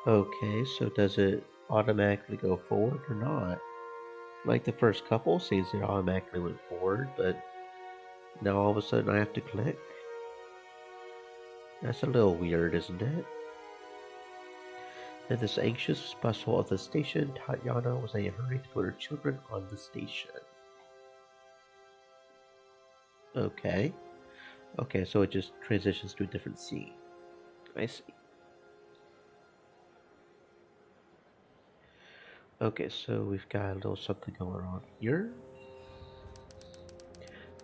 Okay, so does it automatically go forward or not? Like the first couple scenes, it automatically went forward, but now all of a sudden I have to click? That's a little weird, isn't it? In this anxious bustle of the station, Tatiana was in a hurry to put her children on the station. Okay. Okay, so it just transitions to a different scene. I see. Okay, so we've got a little something going on here.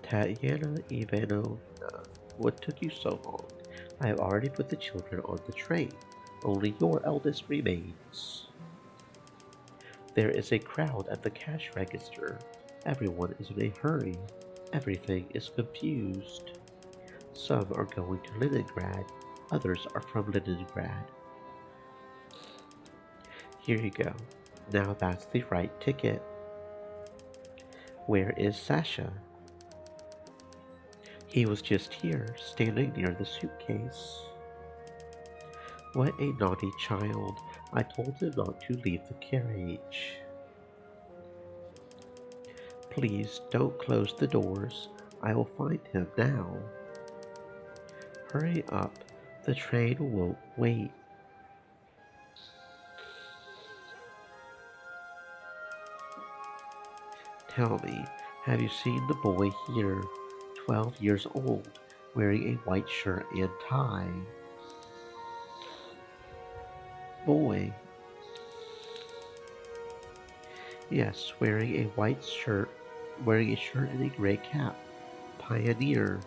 Tatiana Ivanovna, what took you so long? I have already put the children on the train. Only your eldest remains. There is a crowd at the cash register. Everyone is in a hurry. Everything is confused. Some are going to Leningrad. Others are from Leningrad. Here you go. Now that's the right ticket. Where is Sasha? He was just here, standing near the suitcase. What a naughty child. I told him not to leave the carriage. Please don't close the doors. I will find him now. Hurry up. The train won't wait. Tell me, have you seen the boy here, 12 years old, wearing a white shirt and tie? Boy, yes, wearing a shirt and a gray cap. Pioneer,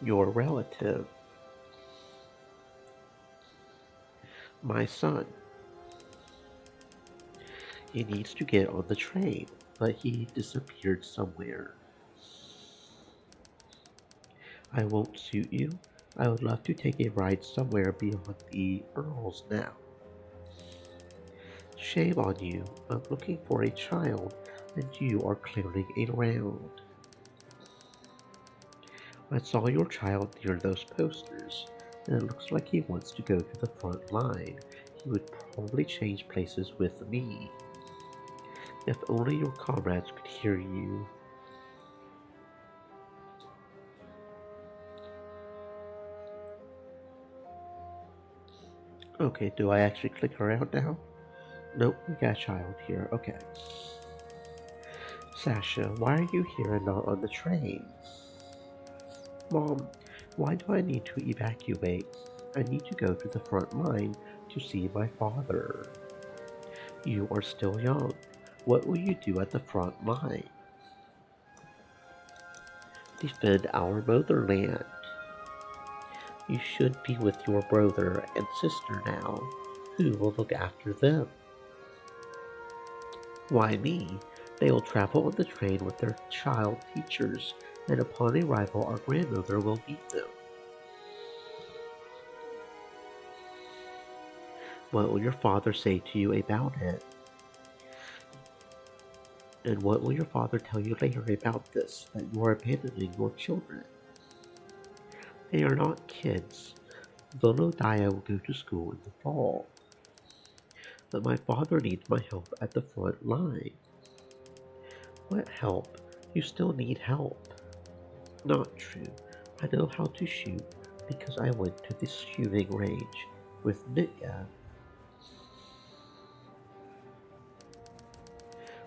your relative. My son. He needs to get on the train, but he disappeared somewhere. I won't suit you. I would love to take a ride somewhere beyond the Earls now. Shame on you. I'm looking for a child, and you are clowning around. I saw your child near those posters, and it looks like he wants to go to the front line. He would probably change places with me. If only your comrades could hear you. Okay, do I actually click around now? Nope, we got a child here. Okay. Sasha, why are you here and not on the train? Mom, why do I need to evacuate? I need to go to the front line to see my father. You are still young. What will you do at the front line? Defend our motherland. You should be with your brother and sister now. Who will look after them? Why me? They will travel on the train with their child teachers, and upon arrival our grandmother will meet them. What will your father say to you about it? And what will your father tell you later about this, that you are abandoning your children? They are not kids. Volodya will go to school in the fall. But my father needs my help at the front line. What help? You still need help. Not true. I know how to shoot because I went to the shooting range with Mitya.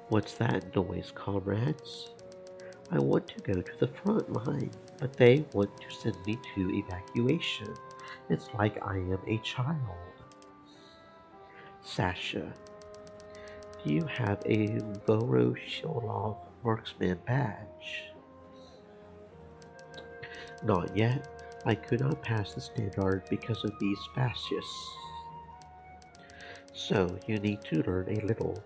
What's that noise, comrades? I want to go to the front line, but they want to send me to evacuation. It's like I am a child. Sasha, do you have a Voroshilov marksman badge? Not yet. I could not pass the standard because of these fascists. So you need to learn a little.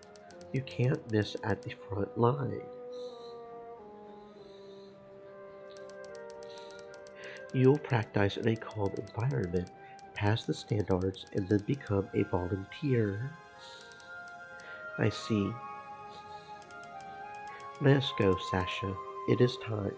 You can't miss at the front line. You'll practice in a calm environment, pass the standards, and then become a volunteer. I see. Let's go, Sasha. It is time.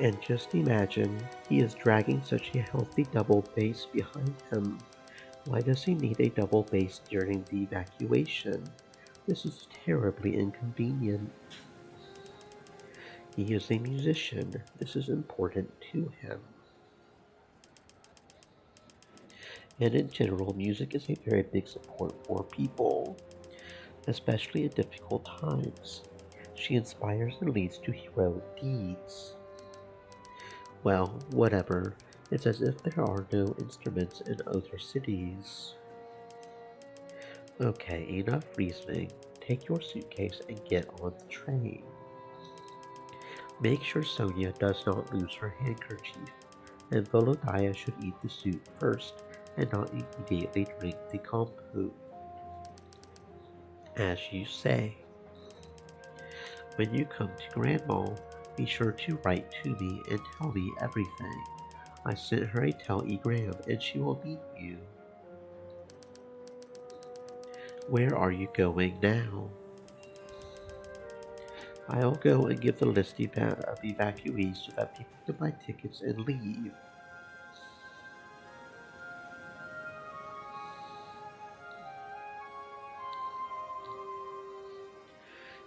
And just imagine, he is dragging such a healthy double bass behind him. Why does he need a double bass during the evacuation? This is terribly inconvenient. He is a musician. This is important to him. And in general, music is a very big support for people, especially in difficult times. She inspires and leads to heroic deeds. Well, whatever. It's as if there are no instruments in other cities. Okay, enough reasoning. Take your suitcase and get on the train. Make sure Sonia does not lose her handkerchief, and Volodya should eat the soup first and not immediately drink the compote. As you say. When you come to Grandma, be sure to write to me and tell me everything. I sent her a telegram and she will meet you. Where are you going now? I'll go and give the list of evacuees so that people can buy tickets and leave.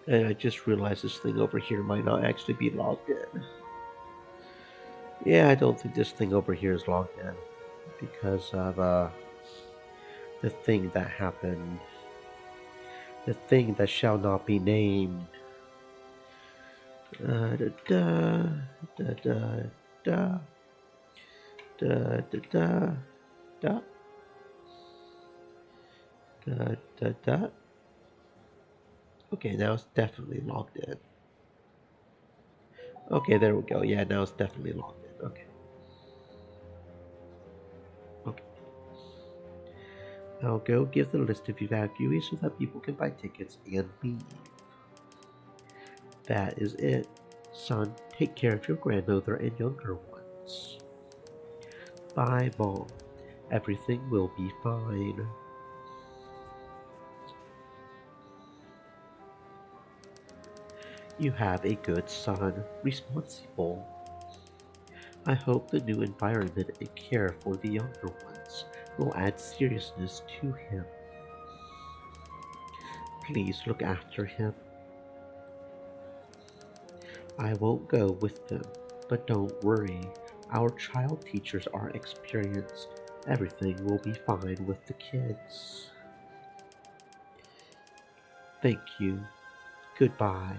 And I just realized this thing over here might not actually be logged in. Yeah, I don't think this thing over here is logged in because of the thing that happened. The thing that shall not be named. Da da da da da da da da da da da. Okay, now it's definitely logged in. Okay, there we go. Yeah, now it's definitely logged in. Okay. Okay. I'll go give the list of evacuees so that people can buy tickets and leave. That is it. Son, take care of your grandmother and younger ones. Bye, Mom. Everything will be fine. You have a good son, responsible. I hope the new environment and care for the younger ones will add seriousness to him. Please look after him. I won't go with them, but don't worry. Our child teachers are experienced. Everything will be fine with the kids. Thank you. Goodbye.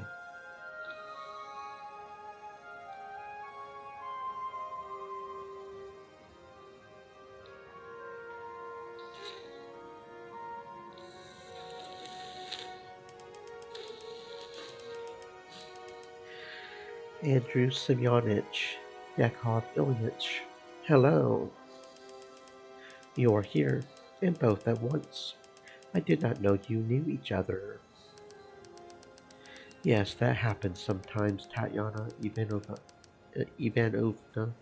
Andrew Semyonich, Yakov Ilyich. Hello, you are here, and both at once. I did not know you knew each other. Yes, that happens sometimes, Tatyana Ivanovna.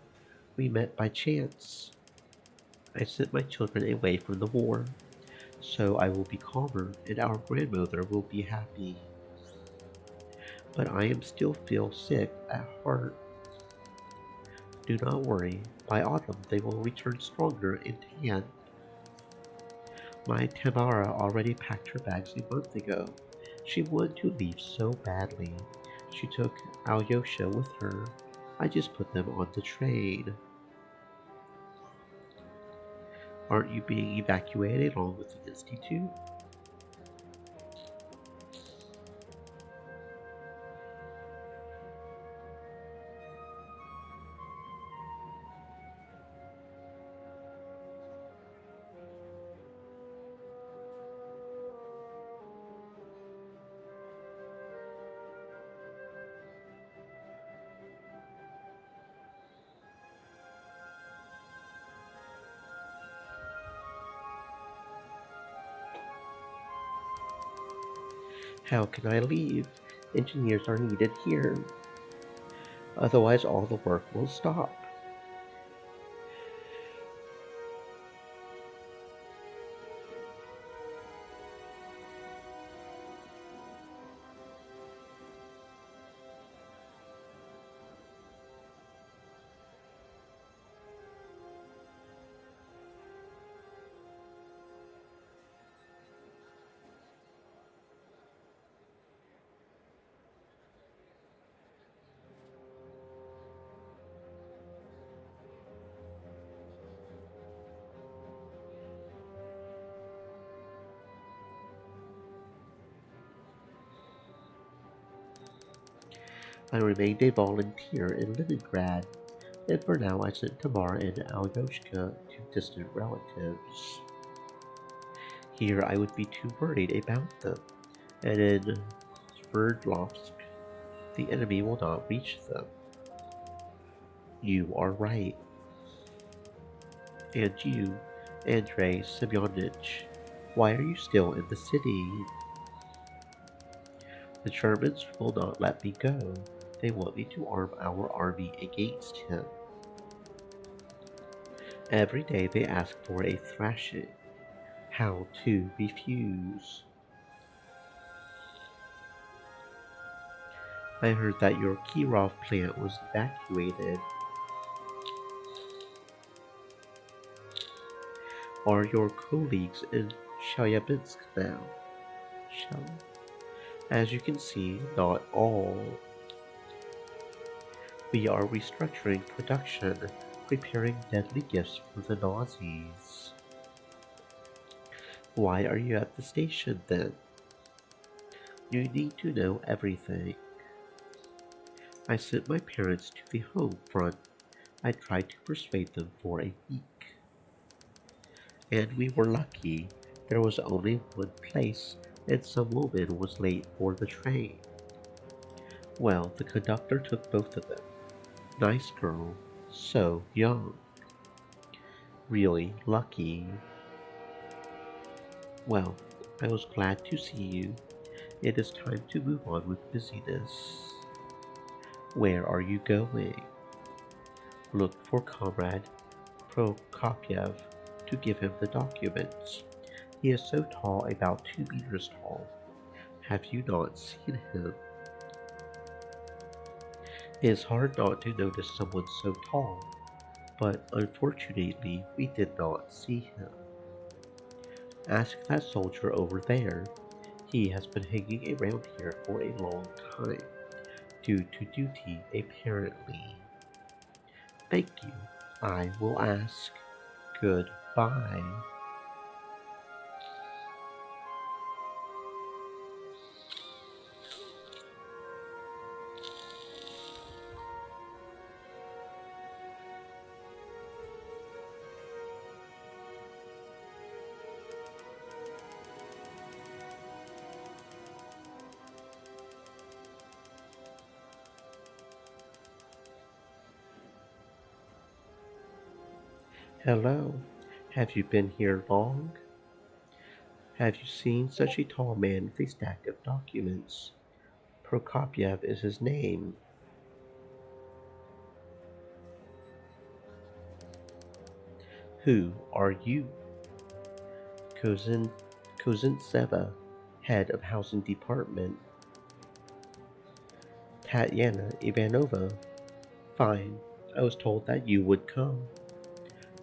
We met by chance. I sent my children away from the war, so I will be calmer, and our grandmother will be happy. But I am still feel sick at heart. Do not worry, by autumn they will return stronger in tan. My Tamara already packed her bags a month ago. She wanted to leave so badly. She took Alyosha with her. I just put them on the train. Aren't you being evacuated along with the Institute? How can I leave? Engineers are needed here. Otherwise all the work will stop. I remained a volunteer in Leningrad, and for now I sent Tamar and Alyoshka to distant relatives. Here I would be too worried about them, and in Sverdlovsk the enemy will not reach them. You are right. And you, Andrei Semyonich, why are you still in the city? The Germans will not let me go. They want me to arm our army against him. Every day they ask for a thrashing. How to refuse? I heard that your Kirov plant was evacuated. Are your colleagues in Chelyabinsk now? Shall As you can see, not all. We are restructuring production, preparing deadly gifts for the Nazis. Why are you at the station then? You need to know everything. I sent my parents to the home front. I tried to persuade them for a week. And we were lucky. There was only one place, and some woman was late for the train. Well, the conductor took both of them. Nice girl, so young. Really lucky. Well, I was glad to see you. It is time to move on with busyness. Where are you going? Look for Comrade Prokopyev to give him the documents. He is so tall, about 2 meters tall. Have you not seen him? It is hard not to notice someone so tall, but unfortunately we did not see him. Ask that soldier over there. He has been hanging around here for a long time, due to duty apparently. Thank you. I will ask. Goodbye. Hello, have you been here long? Have you seen such a tall man with a stack of documents? Prokopyev is his name. Who are you? Kozin, Kozintseva, head of housing department. Tatyana Ivanova. Fine, I was told that you would come.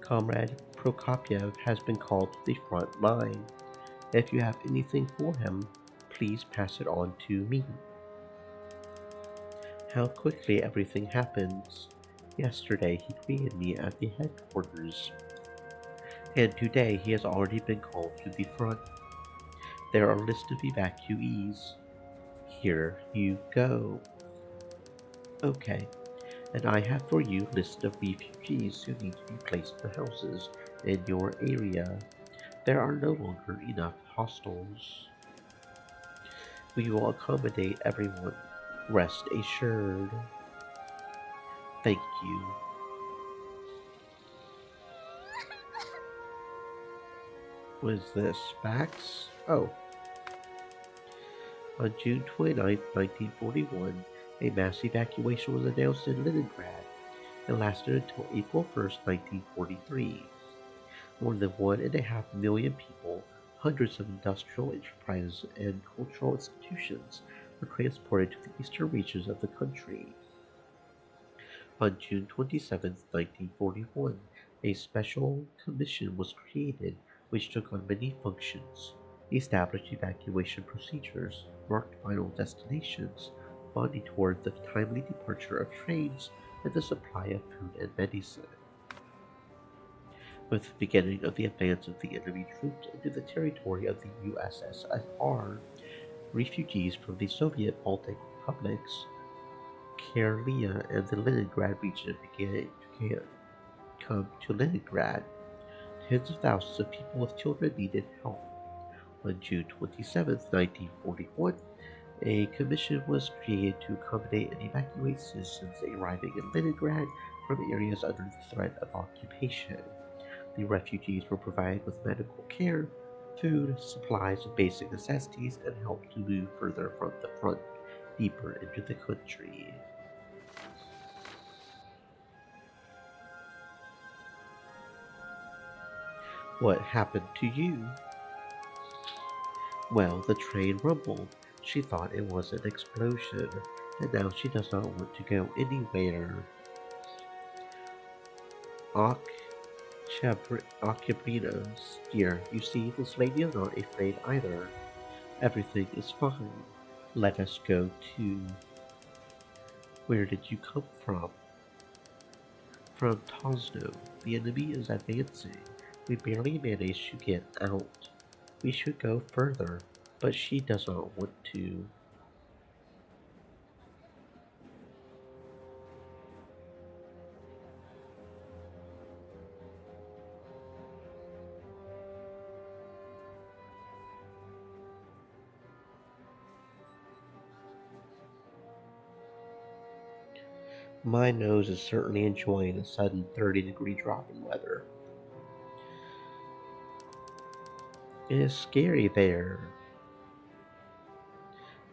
Comrade Prokopyev has been called to the front line. If you have anything for him, please pass it on to me. How quickly everything happens. Yesterday he greeted me at the headquarters, and today he has already been called to the front. There are lists of evacuees. Here you go. Okay, and I have for you lists of refugees who need to be placed in houses in your area. There are no longer enough hostels. We will accommodate everyone. Rest assured. Thank you. What is this? Facts? Oh. On June 29, 1941, a mass evacuation was announced in Leningrad. It lasted until April 1st, 1943. More than 1.5 million people, hundreds of industrial enterprises, and cultural institutions were transported to the eastern regions of the country. On June 27, 1941, a special commission was created which took on many functions, established evacuation procedures, marked final destinations, monitored the timely departure of trains, and the supply of food and medicine. With the beginning of the advance of the enemy troops into the territory of the USSR, refugees from the Soviet Baltic republics, Karelia, and the Leningrad region began to come to Leningrad. Tens of thousands of people with children needed help. On June 27, 1941, a commission was created to accommodate and evacuate citizens arriving in Leningrad from areas under the threat of occupation. The refugees were provided with medical care, food, supplies of basic necessities, and help to move further from the front, deeper into the country. What happened to you? Well, the train rumbled. She thought it was an explosion, and now she does not want to go anywhere. Occhabrinas, dear, you see, this lady is not afraid either. Everything is fine. Let us go too. Where did you come from? From Tosno. The enemy is advancing. We barely managed to get out. We should go further, but she does not want to. My nose is certainly enjoying a sudden 30-degree drop in weather. It is scary there.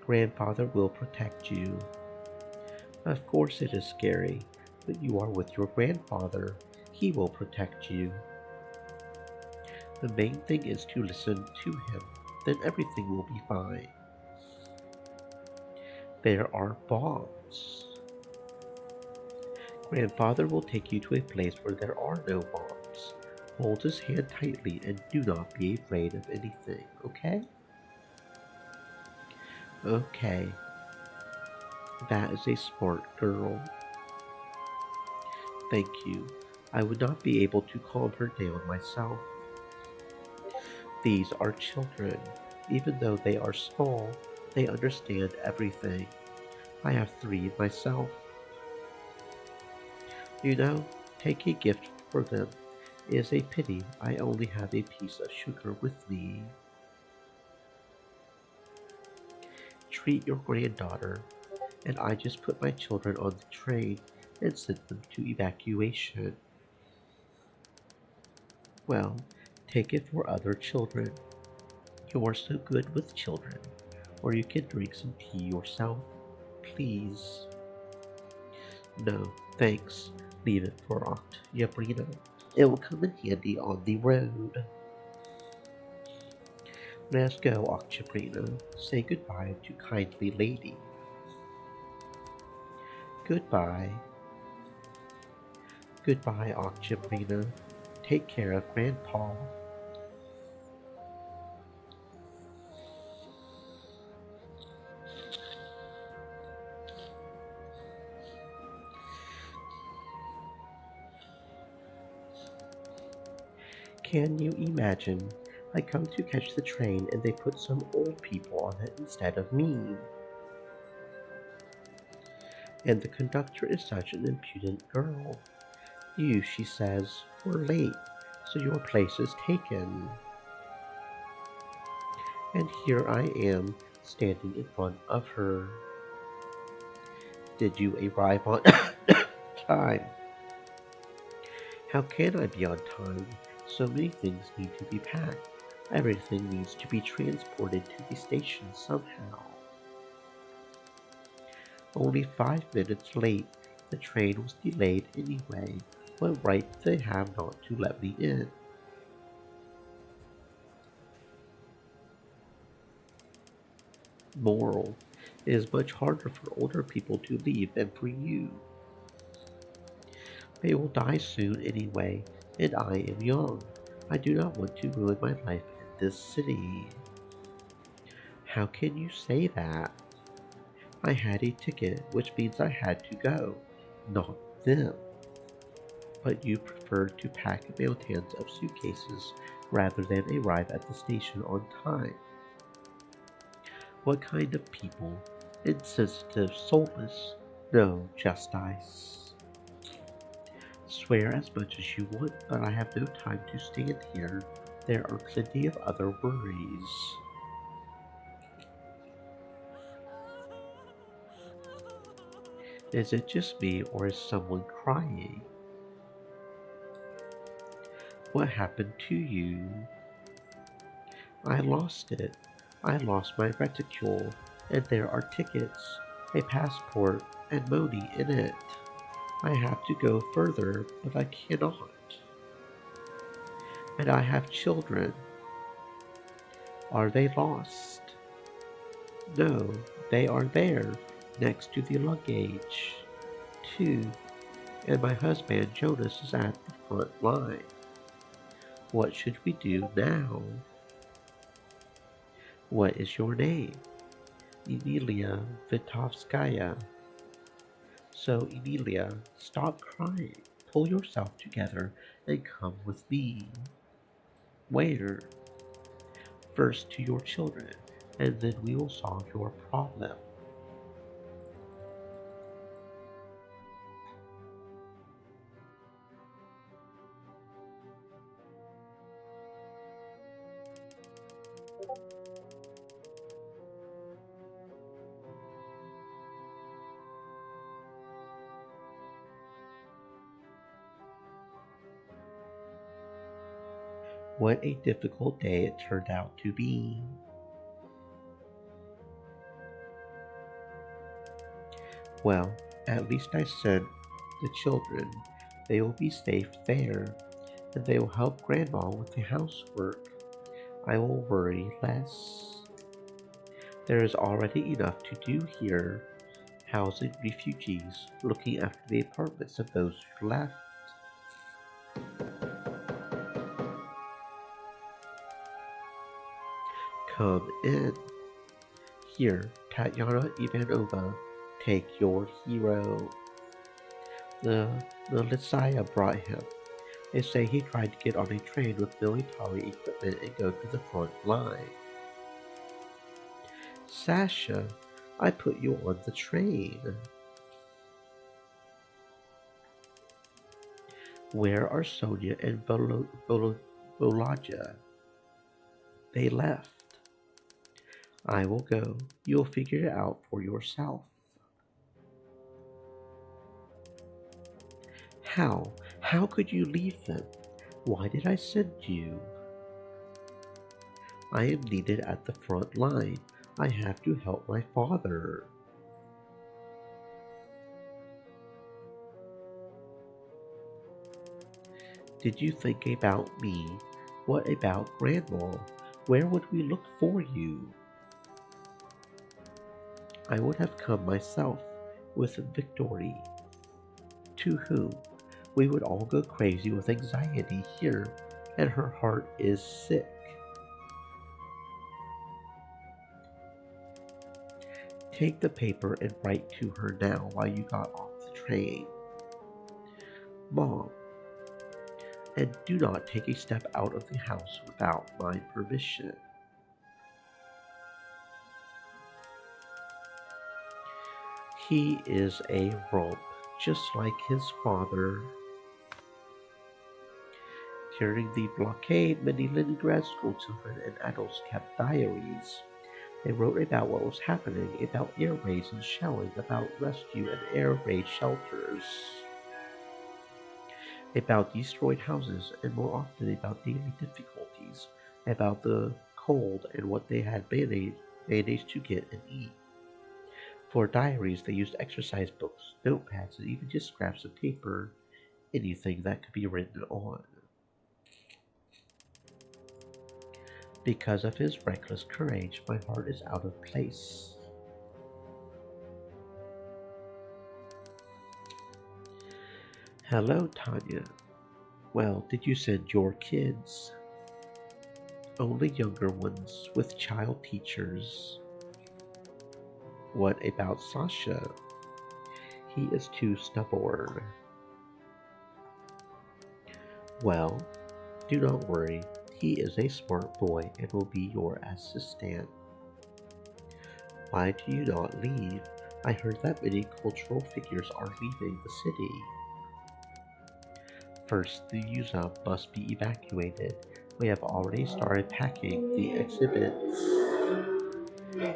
Grandfather will protect you. Of course it is scary, but you are with your grandfather. He will protect you. The main thing is to listen to him. Then everything will be fine. There are bombs. Grandfather will take you to a place where there are no bombs. Hold his hand tightly and do not be afraid of anything, okay? Okay, that is a smart girl. Thank you. I would not be able to calm her down myself. These are children. Even though they are small, they understand everything. I have three myself. You know, take a gift for them. It is a pity I only have a piece of sugar with me. Treat your granddaughter. And I just put my children on the train and sent them to evacuation. Well, take it for other children. You are so good with children. Or you can drink some tea yourself. Please. No, thanks. Leave it for Aunt Yabrina. It will come in handy on the road. Let's go, Aunt Yabrina. Say goodbye to kindly lady. Goodbye. Goodbye, Aunt Yabrina. Take care of Grandpa. Can you imagine? I come to catch the train and they put some old people on it instead of me. And the conductor is such an impudent girl. You, she says, were late, so your place is taken. And here I am, standing in front of her. Did you arrive on time? How can I be on time? So many things need to be packed. Everything needs to be transported to the station somehow. Only 5 minutes late. The train was delayed anyway. What right do they have not to let me in? Moral. It is much harder for older people to leave than for you. They will die soon anyway, and I am young. I do not want to ruin my life in this city. How can you say that? I had a ticket, which means I had to go, not them. But you preferred to pack mountains of suitcases rather than arrive at the station on time. What kind of people? Insensitive, soulless? No, just ice. Swear as much as you want, but I have no time to stand here. There are plenty of other worries. Is it just me, or is someone crying? What happened to you? I lost it. I lost my reticule, and there are tickets, a passport, and money in it. I have to go further, but I cannot. And I have children. Are they lost? No, they are there, next to the luggage. Two, and my husband Jonas is at the front line. What should we do now? What is your name? Emilia Vitovskaya. So, Emilia, stop crying. Pull yourself together and come with me. Where? First to your children, and then we will solve your problem. What a difficult day it turned out to be. Well, at least I sent the children. They will be safe there, and they will help Grandma with the housework. I will worry less. There is already enough to do here, housing refugees, looking after the apartments of those who left. Come in. Here, Tatyana Ivanova, take your hero. The Lysia brought him. They say he tried to get on a train with military equipment and go to the front line. Sasha, I put you on the train. Where are Sonia and Volodya? They left. I will go. You'll figure it out for yourself. How? How could you leave them? Why did I send you? I am needed at the front line. I have to help my father. Did you think about me? What about Grandma? Where would we look for you? I would have come myself with Victory. To whom? We would all go crazy with anxiety here, and her heart is sick. Take the paper and write to her now while you got off the train. Mom, and do not take a step out of the house without my permission. He is a romp, just like his father. During the blockade, many Leningrad school children and adults kept diaries. They wrote about what was happening, about air raids and shelling, about rescue and air raid shelters, about destroyed houses, and more often about daily difficulties, about the cold and what they had managed to get and eat. For diaries, they used exercise books, notepads, and even just scraps of paper, anything that could be written on. Because of his reckless courage, my heart is out of place. Hello, Tanya. Well, did you send your kids? Only younger ones with child teachers. What about Sasha? He is too stubborn. Well, do not worry. He is a smart boy and will be your assistant. Why do you not leave? I heard that many cultural figures are leaving the city. First, the museum must be evacuated. We have already started packing the exhibits.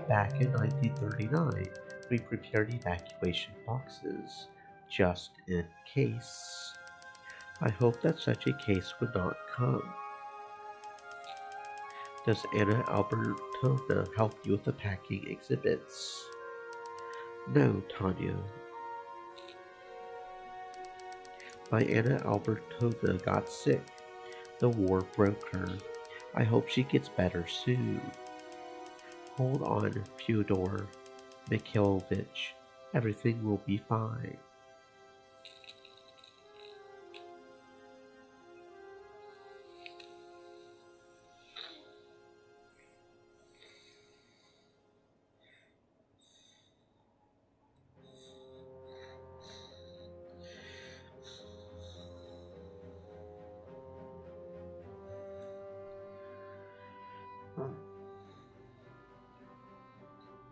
Back in 1939, we prepared evacuation boxes, just in case. I hope that such a case would not come. Does Anna Albertovna help you with the packing exhibits? No, Tanya. My Anna Albertovna got sick. The war broke her. I hope she gets better soon. Hold on, Fyodor Mikhailovich. Everything will be fine.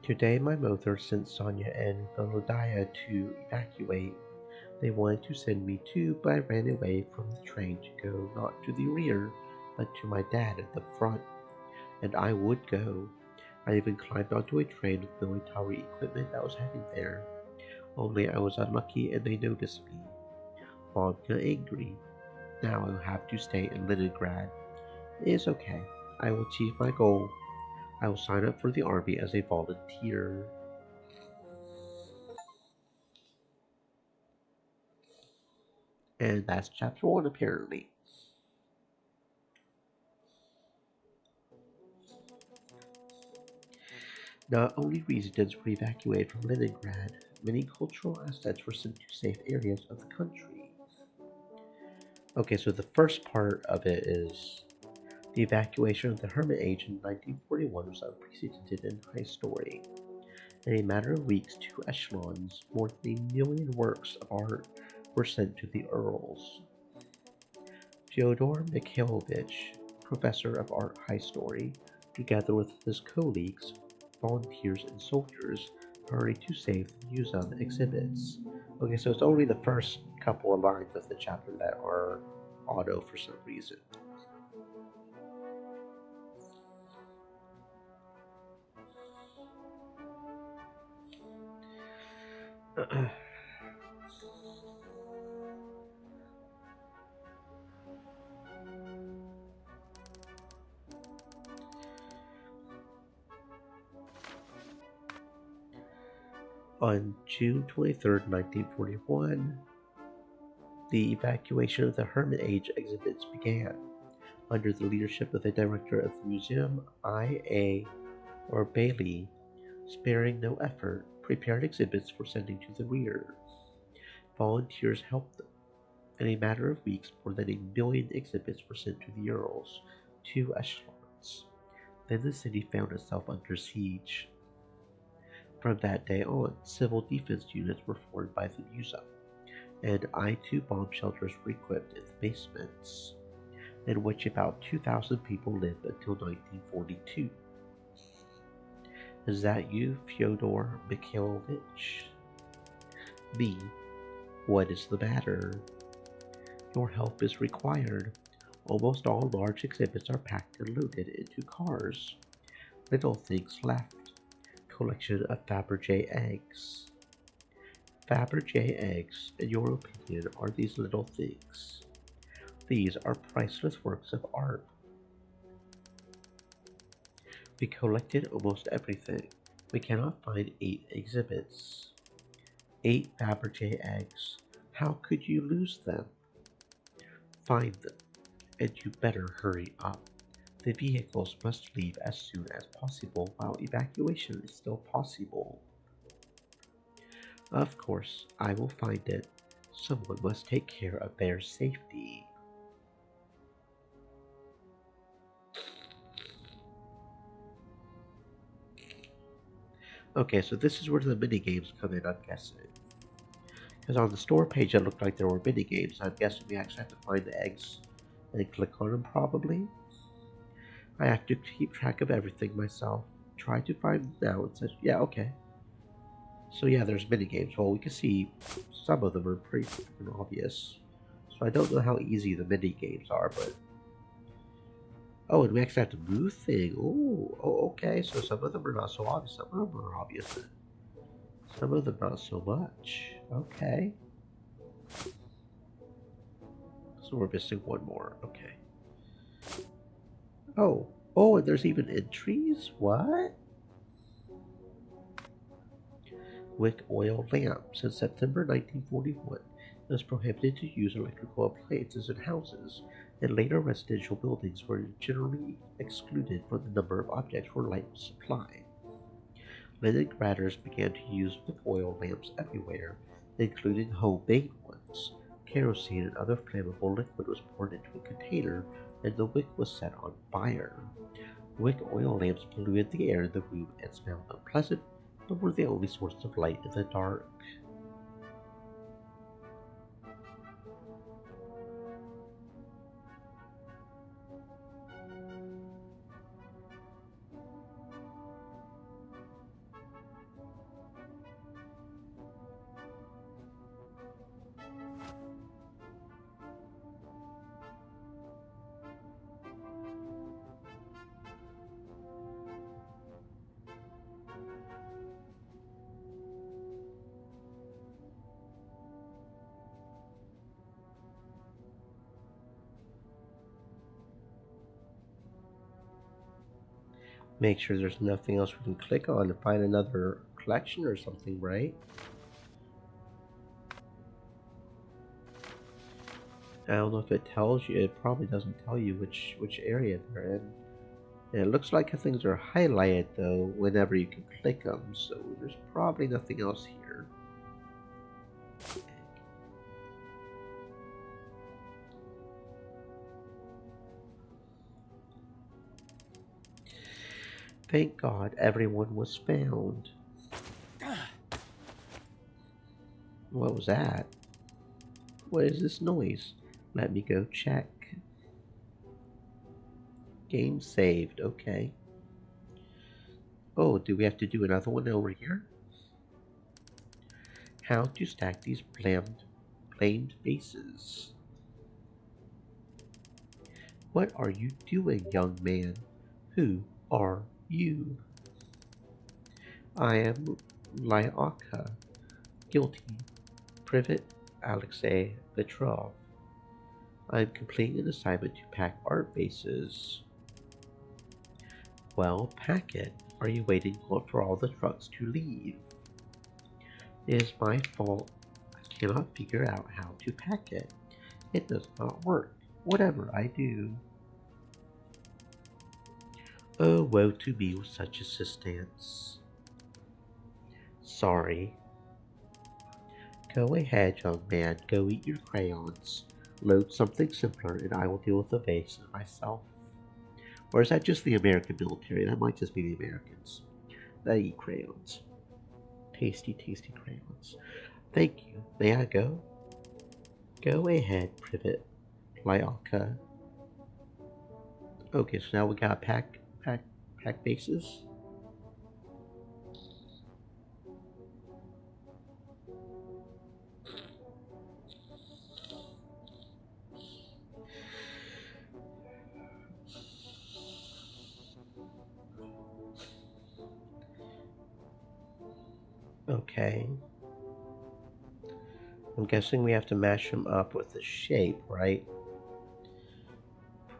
Today my mother sent Sonia and Volodya to evacuate. They wanted to send me too, but I ran away from the train to go not to the rear, but to my dad at the front. And I would go. I even climbed onto a train with military equipment that was heading there. Only I was unlucky and they noticed me. Mom got angry. Now I'll have to stay in Leningrad. It is okay. I will achieve my goal. I will sign up for the army as a volunteer. And that's chapter 1 apparently. Not only residents were evacuated from Leningrad, many cultural assets were sent to safe areas of the country. Okay, so the first part of it is the evacuation of the Hermitage in 1941 was unprecedented in high story. In a matter of weeks, two echelons, more than 1,000,000 works of art, were sent to the Earls. Fyodor Mikhailovich, professor of art high story, together with his colleagues, volunteers, and soldiers, hurried to save the museum exhibits. Okay, so it's only the first couple of lines of the chapter that are auto for some reason. On June 23, 1941, the evacuation of the Hermit Age exhibits began. Under the leadership of the director of the museum, I.A. or Bailey, sparing no effort, prepared exhibits for sending to the rear. Volunteers helped them. In a matter of weeks, more than 1,000,000 exhibits were sent to the Urals, 2 echelons. Then the city found itself under siege. From that day on, civil defense units were formed by the museum, and I-2 bomb shelters were equipped in the basements, in which about 2,000 people lived until 1942. Is that you, Fyodor Mikhailovich? Me. What is the matter? Your help is required. Almost all large exhibits are packed and loaded into cars. Little things left. Collection of Fabergé eggs. Fabergé eggs, in your opinion, are these little things. These are priceless works of art. We collected almost everything. We cannot find 8 exhibits. 8 Fabergé eggs. How could you lose them? Find them, and you better hurry up. The vehicles must leave as soon as possible while evacuation is still possible. Of course, I will find it. Someone must take care of their safety. Okay, so this is where the mini games come in, I'm guessing. Because on the store page it looked like there were mini games. I'm guessing we actually have to find the eggs and click on them probably. I have to keep track of everything myself. Try to find them now. It says, yeah, okay. So yeah, there's mini games. Well, we can see some of them are pretty freaking obvious. So I don't know how easy the mini games are, but... Oh, and we actually have to move things. Oh, okay. So some of them are not so obvious. Some of them are obvious. Some of them not so much. Okay. So we're missing one more. Okay. Oh, and there's even entries? What? Wick oil lamps. In September 1941, it was prohibited to use electrical appliances in houses, and later residential buildings were generally excluded from the number of objects where light was supplied. Leningraders began to use wick oil lamps everywhere, including homemade ones. Kerosene and other flammable liquid was poured into a container, and the wick was set on fire. Wick oil lamps polluted the air in the room and smelled unpleasant, but were the only source of light in the dark. Make sure there's nothing else we can click on to find another collection or something, right? I don't know if it tells you. It probably doesn't tell you which area they're in. And it looks like things are highlighted though whenever you can click them, so there's probably nothing else here. Thank God everyone was found. What was that? What is this noise? Let me go check. Game saved, okay. Oh, do we have to do another one over here? How to stack these blamed bases. What are you doing, young man? Who are you? I am Lyaka, guilty, Privet Alexei Petrov. I am completing an assignment to pack art bases. Well, pack it. Are you waiting for all the trucks to leave? It is my fault. I cannot figure out how to pack it. It does not work, whatever I do. Oh, woe to me with such assistance. Sorry. Go ahead, young man, go eat your crayons. Load something simpler, and I will deal with the base myself. Or is that just the American military? That might just be the Americans. They eat crayons. Tasty, tasty crayons. Thank you. May I go? Go ahead, Privet. Lyalka. Okay, so now we got pack bases. Okay. I'm guessing we have to match them up with the shape, right?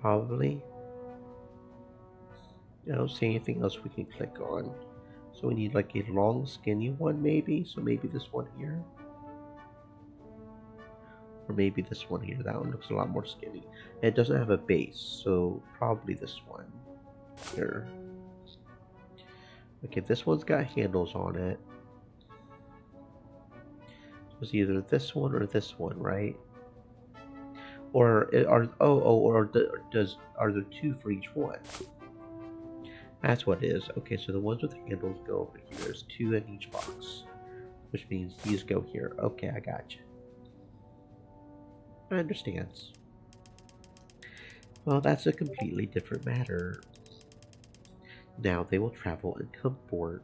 Probably. I don't see anything else we can click on. So we need like a long skinny one maybe. So maybe this one here. Or maybe this one here. That one looks a lot more skinny. And it doesn't have a base, so probably this one here. Okay, this one's got handles on it. So it's either this one or this one, right? Or are there two for each one? That's what it is. Okay, so the ones with handles go over here. There's two in each box, which means these go here. Okay, I got you. I understand. Well, that's a completely different matter. Now they will travel in comfort.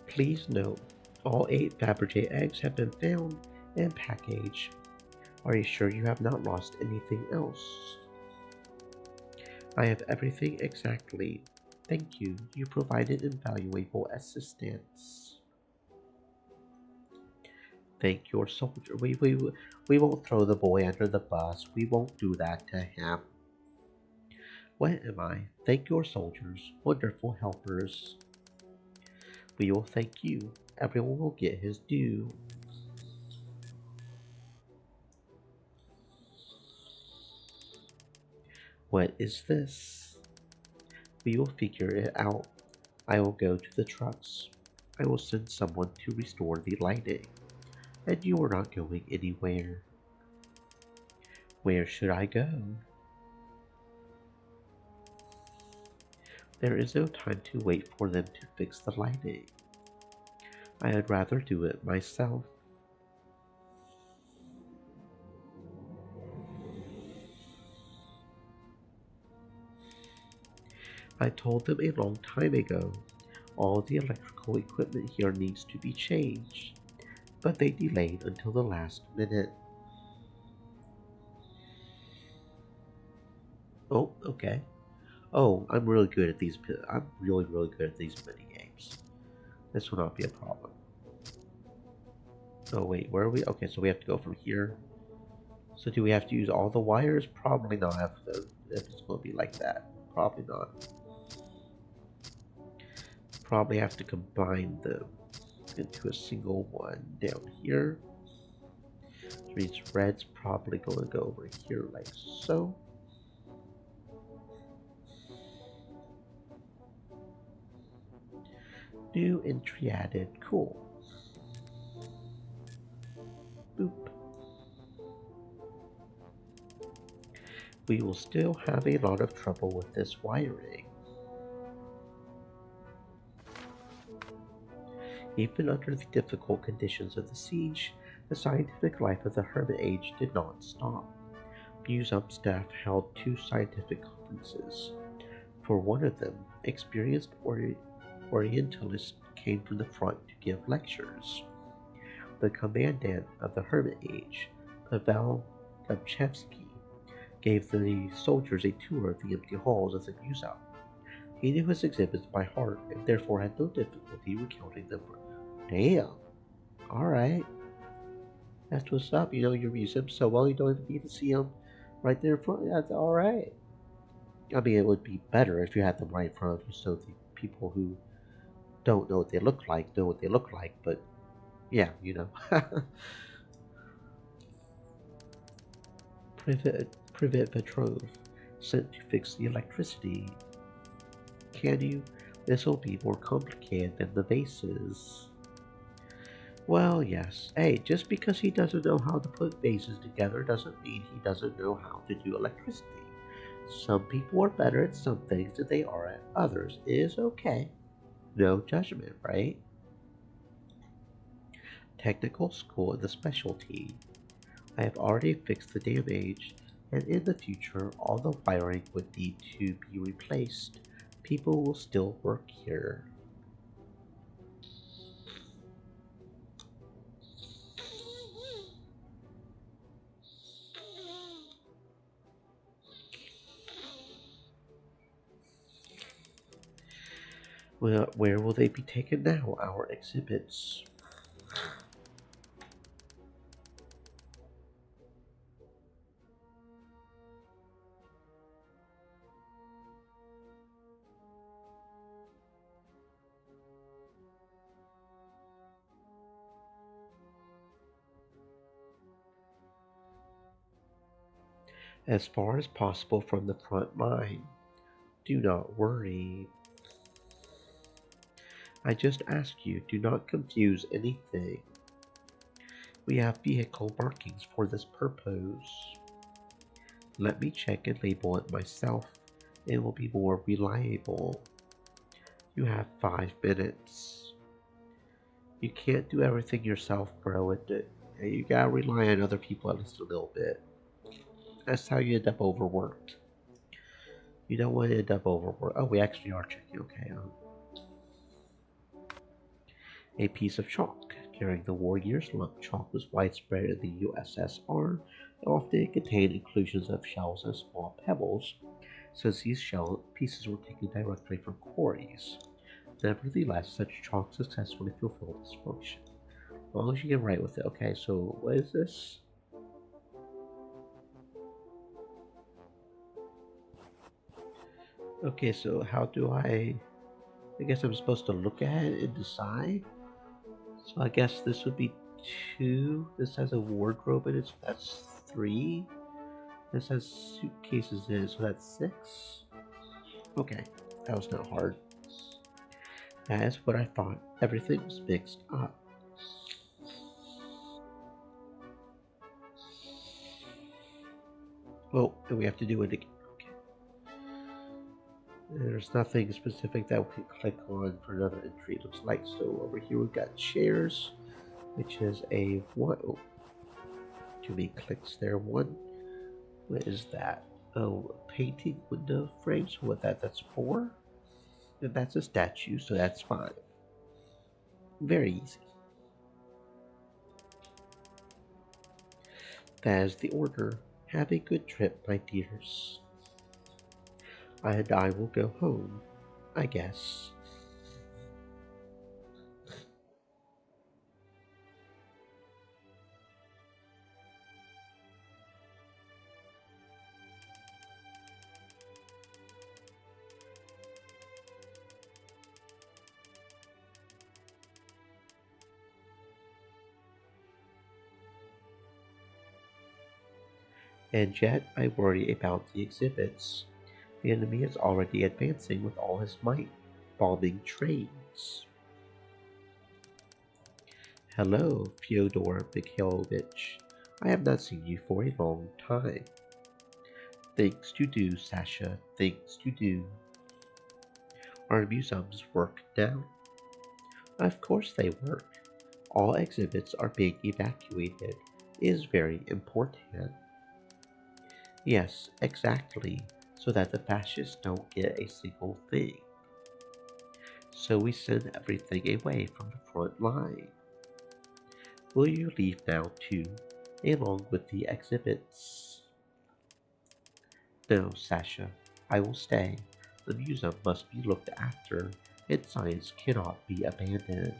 Please note, all 8 Fabergé eggs have been found and packaged. Are you sure you have not lost anything else? I have everything exactly. Thank you. You provided invaluable assistance. Thank your soldier. We won't throw the boy under the bus. We won't do that to him. What am I? Thank your soldiers, wonderful helpers. We will thank you. Everyone will get his due. What is this? We will figure it out. I will go to the trucks. I will send someone to restore the lighting. And you are not going anywhere. Where should I go? There is no time to wait for them to fix the lighting. I'd rather do it myself. I told them a long time ago. All the electrical equipment here needs to be changed. But they delayed until the last minute. Oh, okay. Oh, I'm really good at these. I'm really good at these mini games. This will not be a problem. Oh wait, where are we? Okay, so we have to go from here. So do we have to use all the wires? Probably not if it's going to be like that. Probably not. Probably have to combine them into a single one down here. Which means red's probably going to go over here like so. New entry added. Cool. Boop. We will still have a lot of trouble with this wiring. Even under the difficult conditions of the siege, the scientific life of the Hermit Age did not stop. Museum staff held 2 scientific conferences. For one of them, experienced Orientalists came from the front to give lectures. The commandant of the Hermit Age, Pavel Gabchevsky, gave the soldiers a tour of the empty halls of the museum. He knew his exhibits by heart and therefore had no difficulty recounting them. Damn, Alright, that's what's up. You know your museum so well you don't even need to see them right there in front. That's alright. I mean, it would be better if you had them right in front of you so the people who don't know what they look like know what they look like, but yeah, you know. Privet Petrov sent to fix the electricity. Can you? This will be more complicated than the vases. Well, yes. Hey, just because he doesn't know how to put vases together doesn't mean he doesn't know how to do electricity. Some people are better at some things than they are at others. It is okay. No judgment, right? Technical school is a specialty. I have already fixed the damage, and in the future all the wiring would need to be replaced. People will still work here. Well, where will they be taken now? Our exhibits. As far as possible from the front line. Do not worry. I just ask you, do not confuse anything. We have vehicle markings for this purpose. Let me check and label it myself. It will be more reliable. You have 5 minutes. You can't do everything yourself, bro. You gotta rely on other people at least a little bit. That's how you end up overworked. You don't want to end up overworked. Oh, we actually are checking. Okay. A piece of chalk. During the war years, lump chalk was widespread in the USSR and often contained inclusions of shells and small pebbles, since these shell pieces were taken directly from quarries. Nevertheless, such chalk successfully fulfilled its function. As long as you can write with it. Okay, so what is this? Okay, so how do I guess I'm supposed to look at it and decide? So I guess this would be 2. This has a wardrobe in it, so that's 3. This has suitcases in it, so that's 6. Okay, that was not hard. That is what I thought. Everything was mixed up. Oh, and we have to do it again. Okay. There's nothing specific that we can click on for another entry, it looks like. So over here we've got chairs, which is a 1. Oh, too many clicks there. 1. What is that? Oh, painting window frames. What that's 4? And that's a statue, so that's 5. Very easy. That is the order. Have a good trip, my dears. And I will go home, I guess. And yet I worry about the exhibits. The enemy is already advancing with all his might, bombing trains. Hello, Fyodor Mikhailovich. I have not seen you for a long time. Things to do, Sasha, things to do. Our museums work now? Of course they work. All exhibits are being evacuated. It is very important. Yes, exactly, so that the fascists don't get a single thing. So we send everything away from the front line. Will you leave now too, along with the exhibits? No, Sasha, I will stay. The museum must be looked after, and science cannot be abandoned.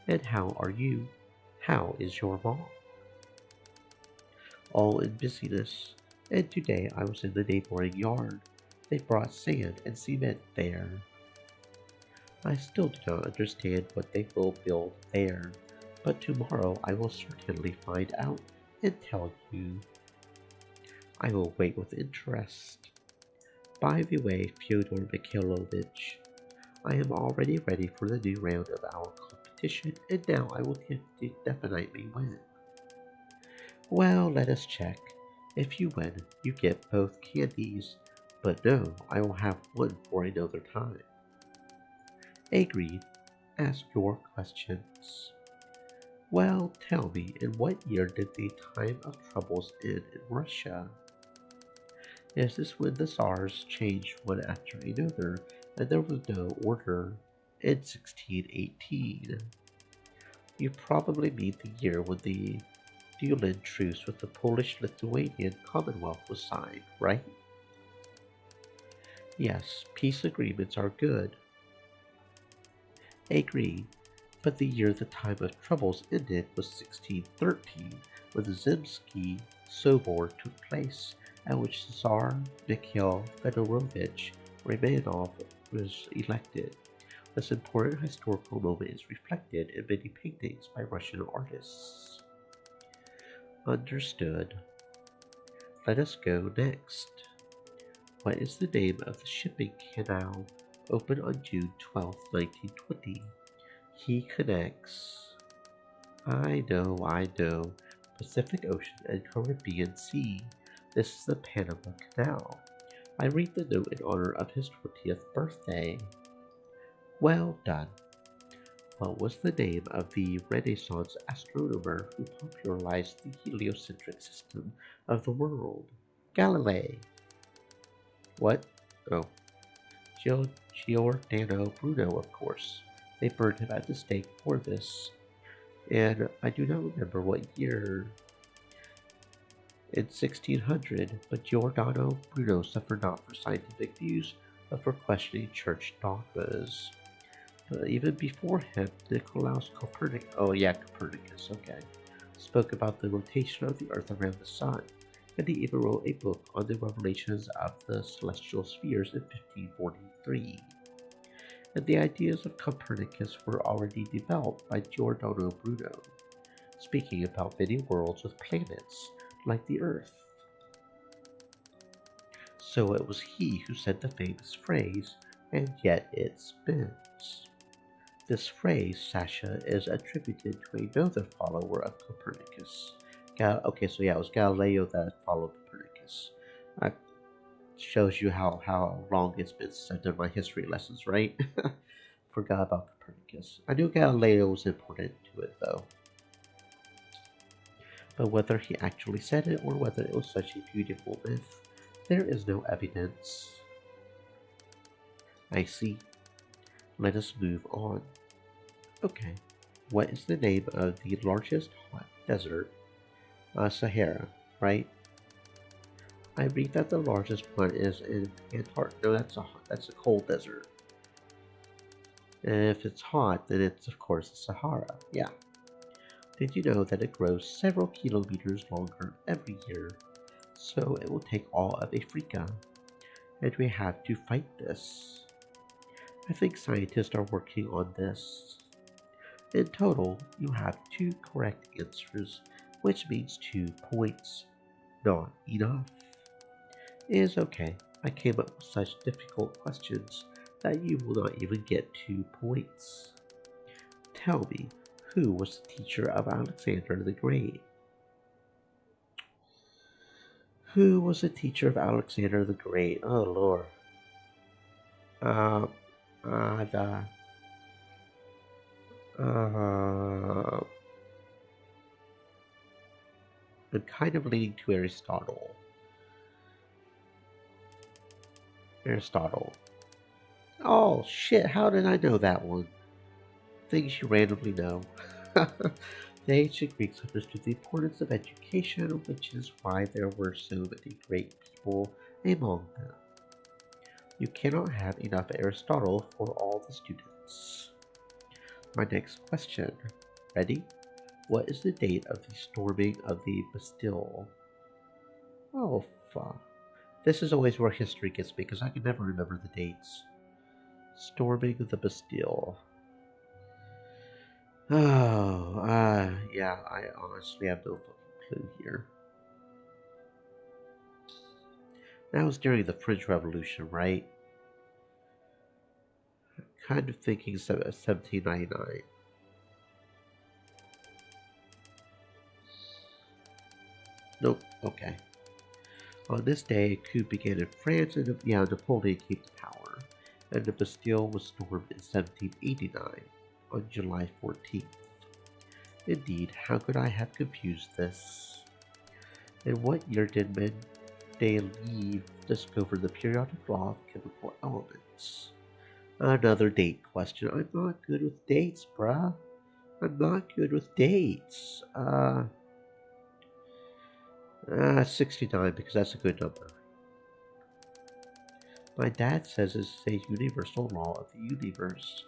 And how are you? How is your mom? All in busyness, and today I was in the neighboring yard. They brought sand and cement there. I still do not understand what they will build there, but tomorrow I will certainly find out and tell you. I will wait with interest. By the way, Fyodor Mikhailovich, I am already ready for the new round of our competition, and now I will definitely win. Well, let us check. If you win, you get both candies, but no, I will have one for another time. Agreed. Ask your questions. Well, tell me, in what year did the time of troubles end in Russia? Is this when the Tsars changed one after another and there was no order? In 1618. You probably mean the year when the Dulin truce with the Polish-Lithuanian Commonwealth was signed, right? Yes, peace agreements are good. Agree, but the year the time of troubles ended was 1613, when the Zemsky Sobor took place, at which Tsar Mikhail Fedorovich Romanov was elected. This important historical moment is reflected in many paintings by Russian artists. Understood. Let us go next. What is the name of the shipping canal opened on June 12, 1920? He connects. I know. Pacific Ocean and Caribbean Sea. This is the Panama Canal. I read the note in honor of his 20th birthday. Well done. What was the name of the Renaissance astronomer who popularized the heliocentric system of the world? Galilei. What? Oh, Giordano Bruno, of course. They burned him at the stake for this. And I do not remember what year. In 1600, but Giordano Bruno suffered not for scientific views, but for questioning church dogmas. Even before him, Copernicus, okay, spoke about the rotation of the earth around the sun, and he even wrote a book on the revelations of the celestial spheres in 1543. And the ideas of Copernicus were already developed by Giordano Bruno, speaking about many worlds with planets, like the Earth. So it was he who said the famous phrase, and yet it spins. This phrase, Sasha, is attributed to another follower of Copernicus. It was Galileo that followed Copernicus. That shows you how long it's been since I've done my history lessons, right? Forgot about Copernicus. I knew Galileo was important to it, though. But whether he actually said it or whether it was such a beautiful myth, there is no evidence. I see. Let us move on. Okay, what is the name of the largest hot desert? Sahara, right? I read that the largest one is in Antarctica. No, that's a cold desert. And if it's hot, then it's of course the Sahara. Yeah. Did you know that it grows several kilometers longer every year? So it will take all of Africa. And we have to fight this. I think scientists are working on this. In total, you have 2 correct answers, which means 2 points. Not enough. It is okay. I came up with such difficult questions that you will not even get 2 points. Tell me, who was the teacher of Alexander the Great? Who was the teacher of Alexander the Great? Oh, Lord. I'm kind of leaning to Aristotle. Oh, shit, how did I know that one? Things you randomly know. The ancient Greeks understood the importance of education, which is why there were so many great people among them. You cannot have enough Aristotle for all the students. My next question. Ready? What is the date of the storming of the Bastille? Oh, fuck. This is always where history gets me because I can never remember the dates. Storming of the Bastille. Oh, yeah, I honestly have no fucking clue here. That was during the French Revolution, right? Kind of thinking 1799. Nope, okay. On this day, a coup began in France, and Napoleon came to power, and the Bastille was stormed in 1789 on July 14th. Indeed, how could I have confused this? In what year did Mendeleev discover the periodic law of chemical elements? Another date question. I'm not good with dates, bruh. I'm not good with dates. 69 because that's a good number. My dad says it's a universal law of the universe.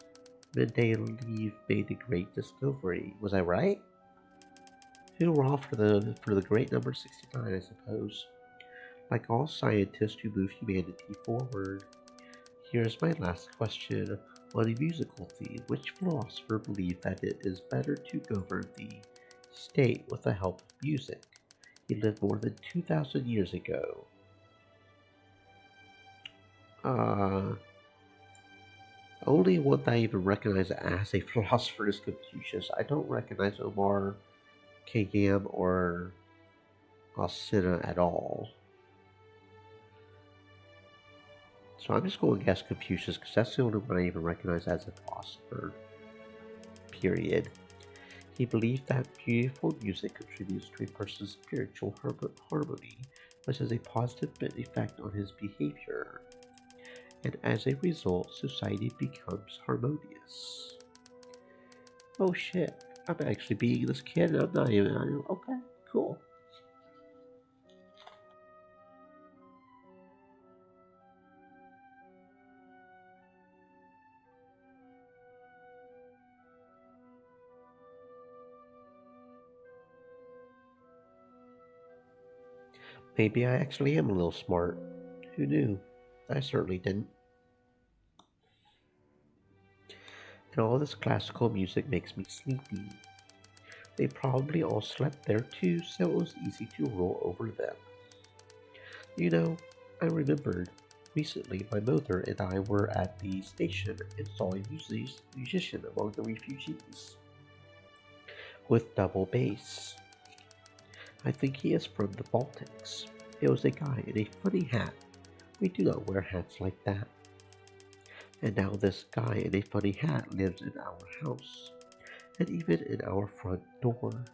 Mendeleev made a great discovery. Was I right? Hoorah for the great number 69, I suppose. Like all scientists who move humanity forward. Here's my last question. On a musical theme, which philosopher believed that it is better to govern the state with the help of music? He lived more than 2,000 years ago. Uh, Only one that I even recognize as a philosopher is Confucius. I don't recognize Omar Khayyam or Alcina at all. So I'm just going to guess Confucius because that's the only one I even recognize as a philosopher. Period. He believed that beautiful music contributes to a person's spiritual harmony, which has a positive effect on his behavior, and as a result, society becomes harmonious. Oh shit, I'm actually being this kid, and I'm not even. Okay, cool. Maybe I actually am a little smart. Who knew? I certainly didn't. And all this classical music makes me sleepy. They probably all slept there too, so it was easy to roll over them. You know, I remembered recently my mother and I were at the station and saw a musician among the refugees with double bass. I think he is from the Baltics. It was a guy in a funny hat. We do not wear hats like that. And now this guy in a funny hat lives in our house, and even in our front door.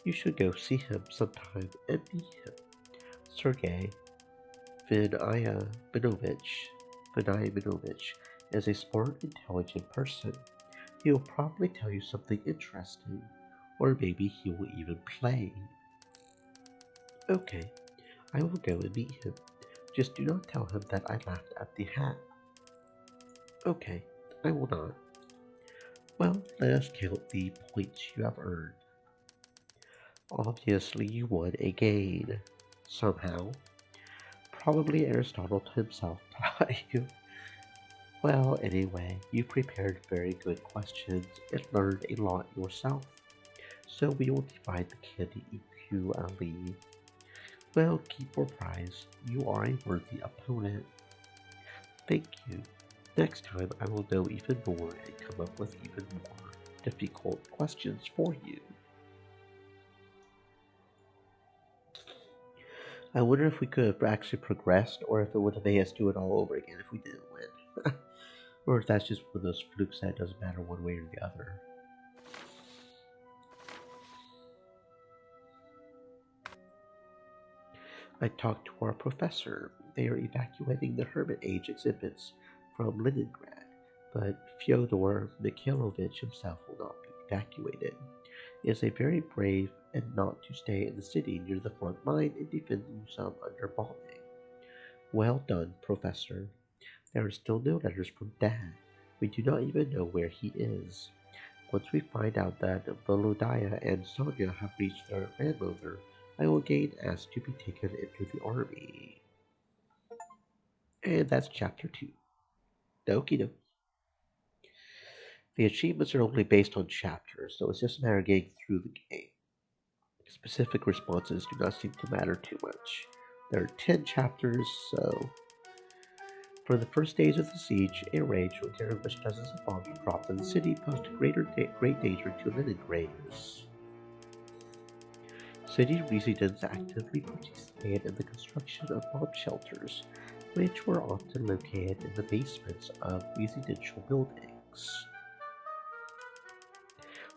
You should go see him sometime and meet him. Sergey Vinayamovich is a smart, intelligent person. He will probably tell you something interesting, or maybe he will even play. Okay, I will go and meet him. Just do not tell him that I laughed at the hat. Okay, I will not. Well, let us count the points you have earned. Obviously, you won again. Somehow. Probably Aristotle himself taught you. Well, anyway, you prepared very good questions and learned a lot yourself. So we will divide the candy equally. Well, keep your prize. You are a worthy opponent. Thank you. Next time I will know even more and come up with even more difficult questions for you. I wonder if we could have actually progressed or if it would have made us do it all over again if we didn't win. Or if that's just one of those flukes that doesn't matter one way or the other. I talked to our professor. They are evacuating the Hermit Age exhibits from Leningrad, but Fyodor Mikhailovich himself will not be evacuated. He is a very brave and not to stay in the city near the front line and defend himself under bombing. Well done, Professor. There are still no letters from Dad. We do not even know where he is. Once we find out that Volodya and Sonia have reached their grandmother, I will again ask to be taken into the army. And that's chapter 2. Doki doki. The achievements are only based on chapters, so it's just a matter of getting through the game. Specific responses do not seem to matter too much. There are 10 chapters, so for the first days of the siege, a rage will carry which dozens of bombs were dropped in the city posed great danger to Leningraders. City residents actively participated in the construction of bomb shelters, which were often located in the basements of residential buildings.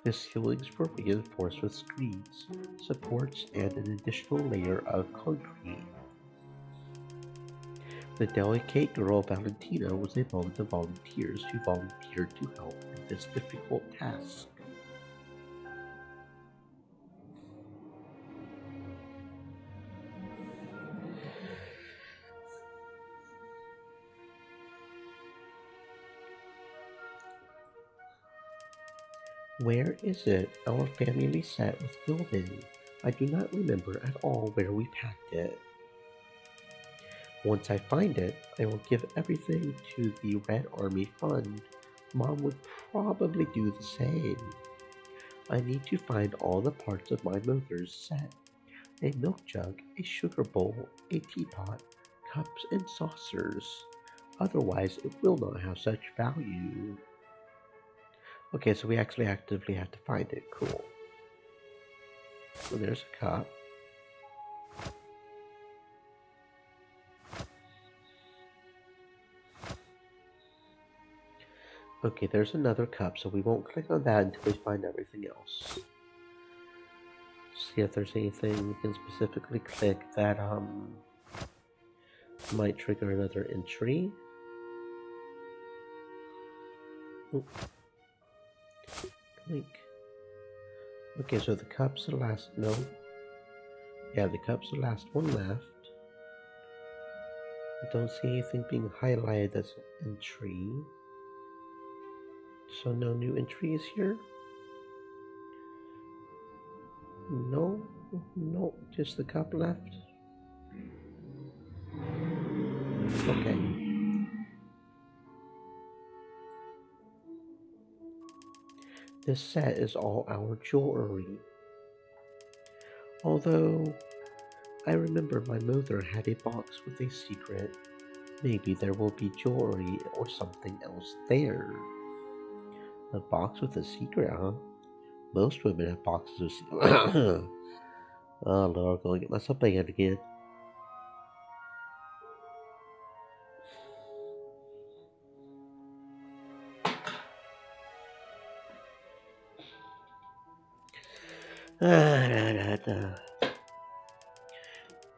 The ceilings were reinforced with screens, supports, and an additional layer of concrete. The delicate girl Valentina was among the volunteers who volunteered to help in this difficult task. Where is it? Our family set was building. I do not remember at all where we packed it. Once I find it, I will give everything to the Red Army Fund. Mom would probably do the same. I need to find all the parts of my mother's set. A milk jug, a sugar bowl, a teapot, cups and saucers. Otherwise, it will not have such value. Okay, so we actually actively have to find it. Cool. So there's a cup. Okay, there's another cup, so we won't click on that until we find everything else. See if there's anything we can specifically click that might trigger another entry. Oop. Link. Okay, so the cup's the last. No. Yeah, the cup's the last one left. I don't see anything being highlighted as an entry. So no new entries here? No, no, just the cup left. Okay. This set is all our jewelry. Although, I remember my mother had a box with a secret. Maybe there will be jewelry or something else there. A box with a secret, huh? Most women have boxes of secrets. Oh Lord, I'm gonna get myself banned again.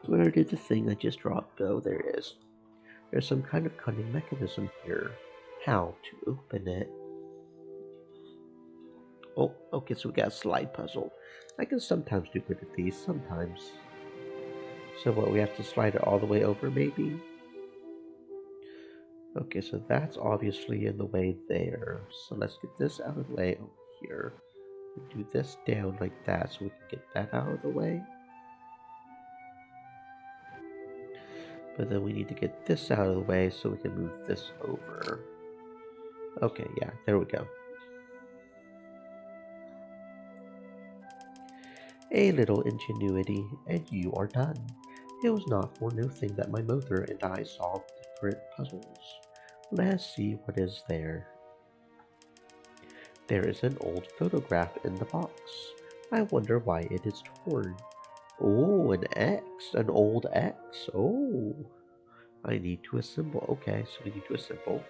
Where did the thing I just dropped go? There it is. There's some kind of cunning mechanism here. How to open it? Oh, okay, so we got a slide puzzle. I can sometimes do good at these, sometimes. So what, we have to slide it all the way over, maybe? Okay, so that's obviously in the way there. So let's get this out of the way over here. Do this down like that so we can get that out of the way. But then we need to get this out of the way so we can move this over. Okay, yeah, there we go. A little ingenuity, and you are done. It was not for nothing that my mother and I solved different puzzles. Let's see what is there. There is an old photograph in the box. I wonder why it is torn. Oh, an X, an old X. Oh, I need to assemble. Okay, so we need to assemble.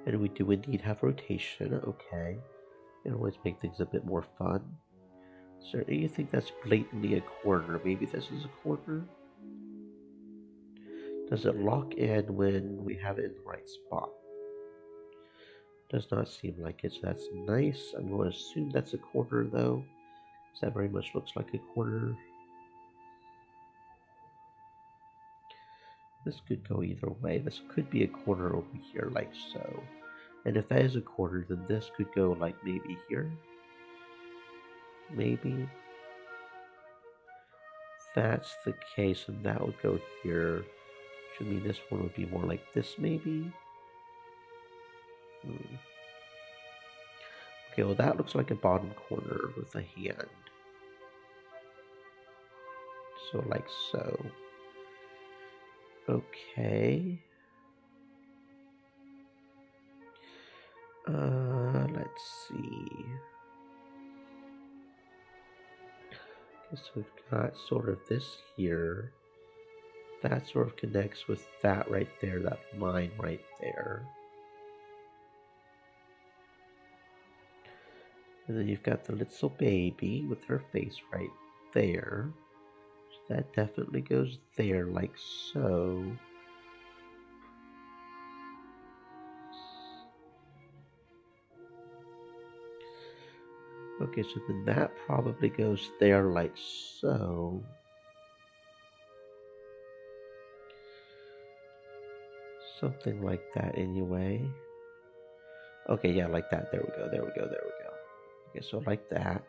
And we do indeed have rotation. Okay, it always make things a bit more fun. Is there anything that's blatantly a corner? Maybe this is a corner? Does it lock in when we have it in the right spot? Does not seem like it, so that's nice. I'm going to assume that's a corner though, because that very much looks like a corner. This could go either way. This could be a corner over here like so. And if that is a corner, then this could go like maybe here. Maybe. If that's the case, and that would go here. Which would mean this one would be more like this maybe. Okay, well that looks like a bottom corner with a hand. So like so. Okay. Let's see. Okay, so we've got sort of this here. That sort of connects with that right there, that line right there. And then you've got the little baby with her face right there. So that definitely goes there like so. Okay, so then that probably goes there like so. Something like that anyway. Okay, yeah, like that. There we go, there we go, there we go. Okay, so like that.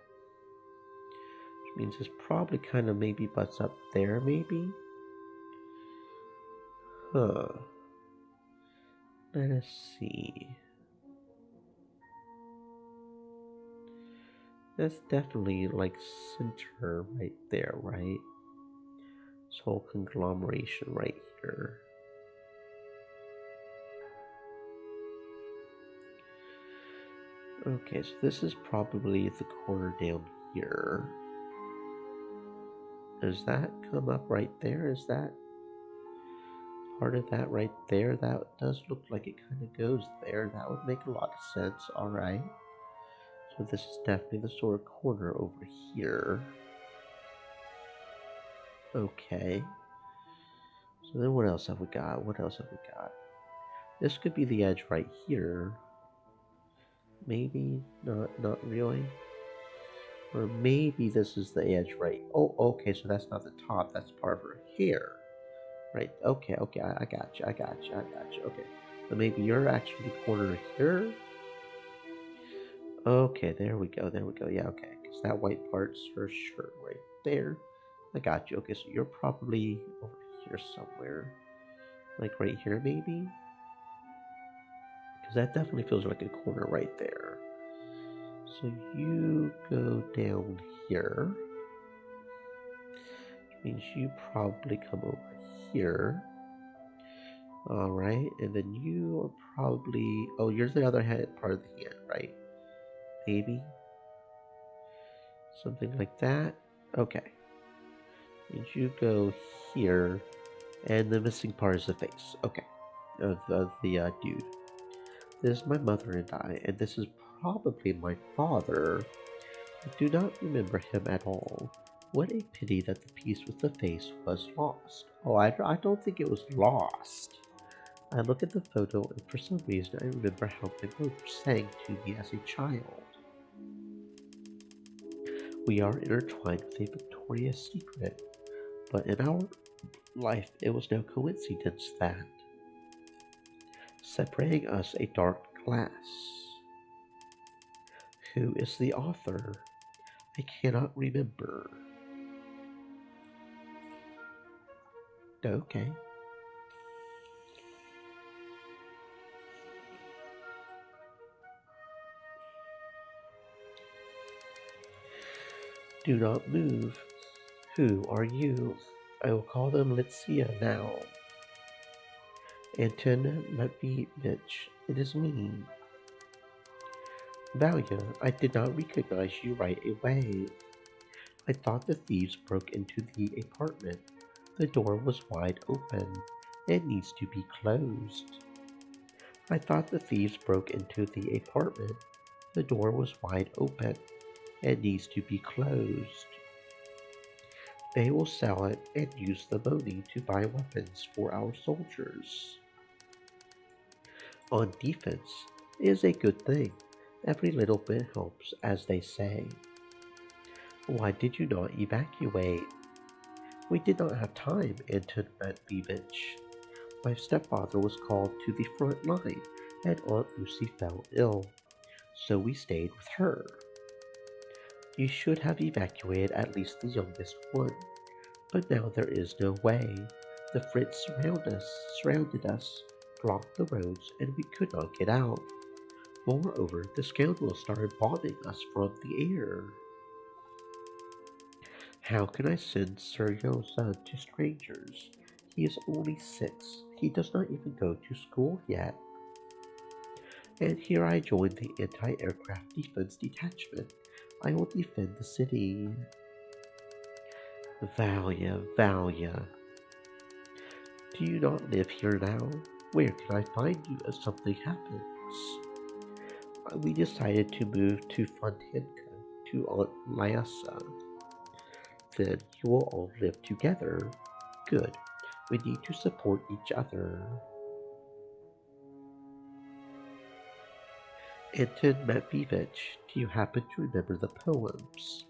Which means it's probably kind of maybe butts up there, maybe? Huh. Let us see. That's definitely like center right there, right? This whole conglomeration right here. Okay, so this is probably the corner down here. Does that come up right there? Is that part of that right there? That does look like it kind of goes there. That would make a lot of sense. Alright. So this is definitely the sort of corner over here. Okay. So then what else have we got? What else have we got? This could be the edge right here. Maybe, not really. Or maybe this is the edge right. Oh, okay, so that's not the top, that's part of her hair. Right, okay, I got you. Okay, so maybe you're actually the corner here. Okay, there we go, yeah, okay. Because that white part's her shirt right there. I got you. Okay, so you're probably over here somewhere. Like right here, maybe? Because that definitely feels like a corner right there. So you go down here. Which means you probably come over here. Alright, and then you are probably... Oh, you're the other hand, part of the hand, right? Maybe? Something like that? Okay. And you go here, and the missing part is the face. Okay. Of the dude. This is my mother and I, and this is probably my father. I do not remember him at all. What a pity that the piece with the face was lost. Oh, I don't think it was lost. I look at the photo, and for some reason I remember how my mother sang to me as a child. We are intertwined with a victorious secret, but in our life it was no coincidence that, separating us, a dark glass. Who is the author? I cannot remember. Okay. Do not move. Who are you? I will call them Litsia now. Anton Matveyevich, it is me. Valia, I did not recognize you right away. I thought the thieves broke into the apartment. The door was wide open. It needs to be closed. I thought the thieves broke into the apartment. The door was wide open. It needs to be closed. They will sell it and use the money to buy weapons for our soldiers. On defense is a good thing. Every little bit helps, as they say. Why did you not evacuate? We did not have time, Anton Matveyevich. My stepfather was called to the front line, and Aunt Lucy fell ill, so we stayed with her. You should have evacuated at least the youngest one, but now there is no way. The Fritz surrounded us, blocked the roads, and we could not get out. Moreover, the scoundrels started bombing us from the air. How can I send Sergio's son to strangers? He is only 6. He does not even go to school yet. And here I join the anti-aircraft defense detachment. I will defend the city. Valia, Valia. Do you not live here now? Where can I find you if something happens? We decided to move to Fontanka, to Aunt Lyasa. Then you will all live together. Good. We need to support each other. Anton Matveyevich, do you happen to remember the poems?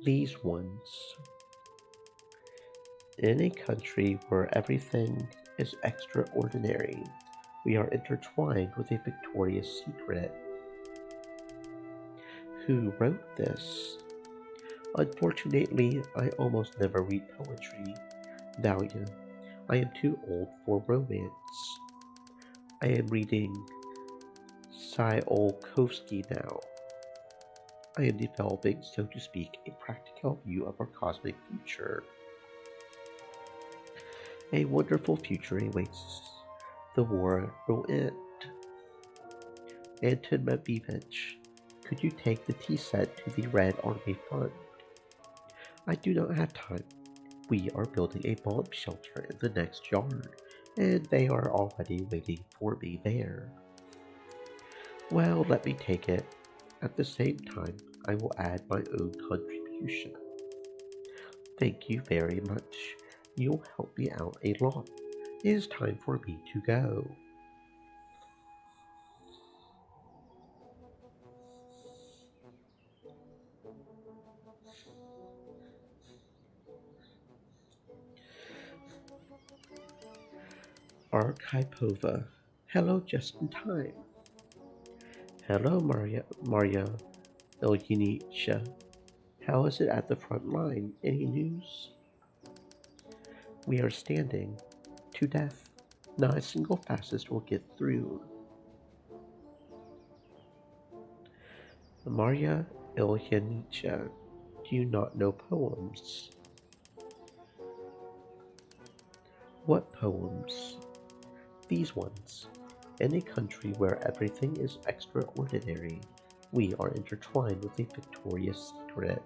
These ones. In a country where everything is extraordinary, we are intertwined with a victorious secret. Who wrote this? Unfortunately, I almost never read poetry. Valia, I am too old for romance. I am reading Tsiolkovsky now. I am developing, so to speak, a practical view of our cosmic future. A wonderful future awaits. The war will end. Anton Matveyevich, could you take the tea set to the Red Army Fund? I do not have time. We are building a bomb shelter in the next yard, and they are already waiting for me there. Well, let me take it. At the same time, I will add my own contribution. Thank you very much. You'll help me out a lot. It is time for me to go. Arkhipova. Hello, just in time. Hello, Maria Ilyinicha. How is it at the front line? Any news? We are standing to death. Not a single fascist will get through. Maria Ilyinicha, do you not know poems? What poems? These ones. In a country where everything is extraordinary, we are intertwined with a victorious secret.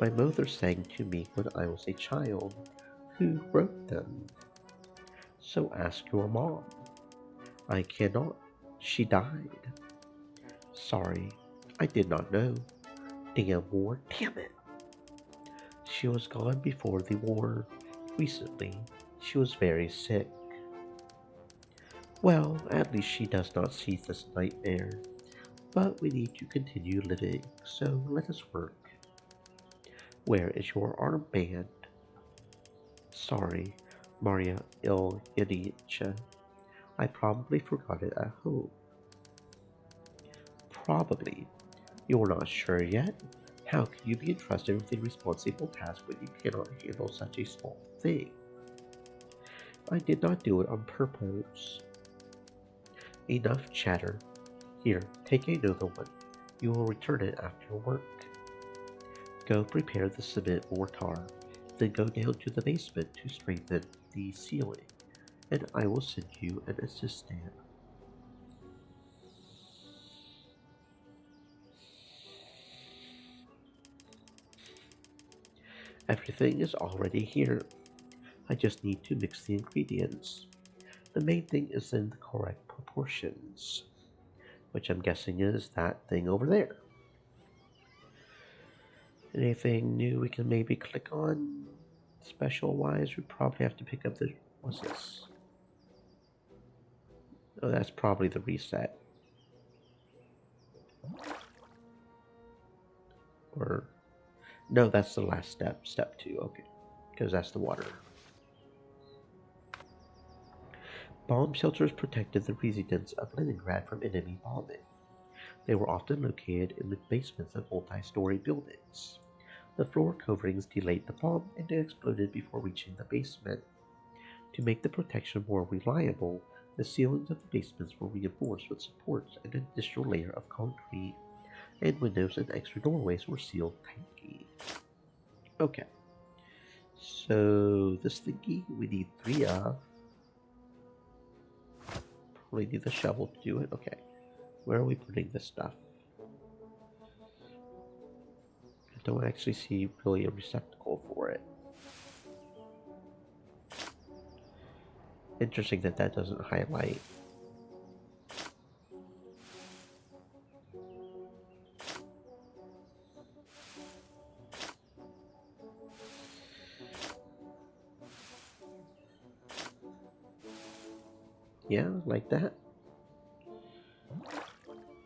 My mother sang to me when I was a child. Who wrote them? So ask your mom. I cannot. She died. Sorry, I did not know. Damn war, damn it. She was gone before the war. Recently, she was very sick. Well, at least she does not see this nightmare. But we need to continue living, so let us work. Where is your armband? Sorry, Maria Ilyinicha. I probably forgot it at home. Probably. You're not sure yet? How can you be entrusted with a responsible task when you cannot handle such a small thing? I did not do it on purpose. Enough chatter. Here, take another one. You will return it after work. Go prepare the cement mortar, then go down to the basement to strengthen the ceiling, and I will send you an assistant. Everything is already here. I just need to mix the ingredients. The main thing is in the correct proportions, which I'm guessing is that thing over there. Anything new we can maybe click on? Special wise, we probably have to pick up the. What's this? Oh, that's probably the reset. Or. No, that's the last step. Step 2, okay. Because that's the water. Bomb shelters protected the residents of Leningrad from enemy bombing. They were often located in the basements of multi-story buildings. The floor coverings delayed the bomb and it exploded before reaching the basement. To make the protection more reliable, the ceilings of the basements were reinforced with supports and an additional layer of concrete, and windows and extra doorways were sealed tightly. Okay, so this thingy we need 3 of. Probably need the shovel to do it. Okay, where are we putting this stuff? I don't actually see really a receptacle for it. Interesting that that doesn't highlight. Yeah, like that.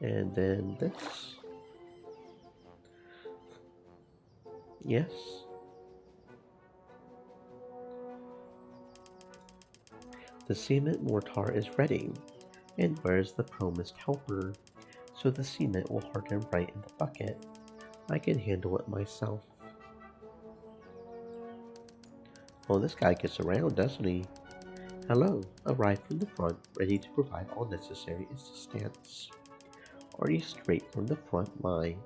And then this. Yes. The cement mortar is ready. And where's the promised helper? So the cement will harden right in the bucket. I can handle it myself. Well, this guy gets around, doesn't he? Hello, arrived from the front, ready to provide all necessary assistance. Are you straight from the front line?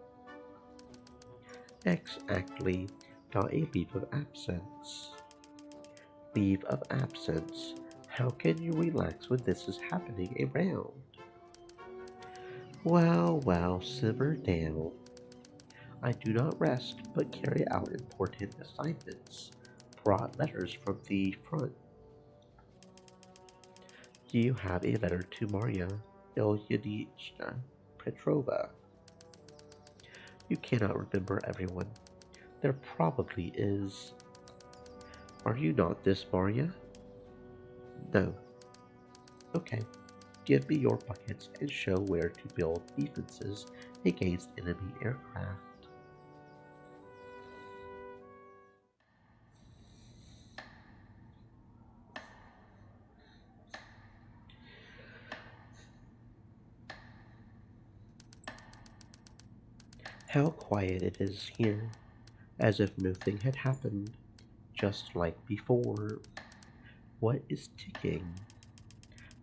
Exactly. Got a leave of absence. Leave of absence. How can you relax when this is happening around? Well, well, simmer down. I do not rest, but carry out important assignments. Brought letters from the front. You have a letter to Marya Ilyinichna Petrova. You cannot remember everyone. There probably is. Are you not this Marya? No. Okay. Give me your buckets and show where to build defenses against enemy aircraft. How quiet it is here, as if nothing had happened, just like before. What is ticking?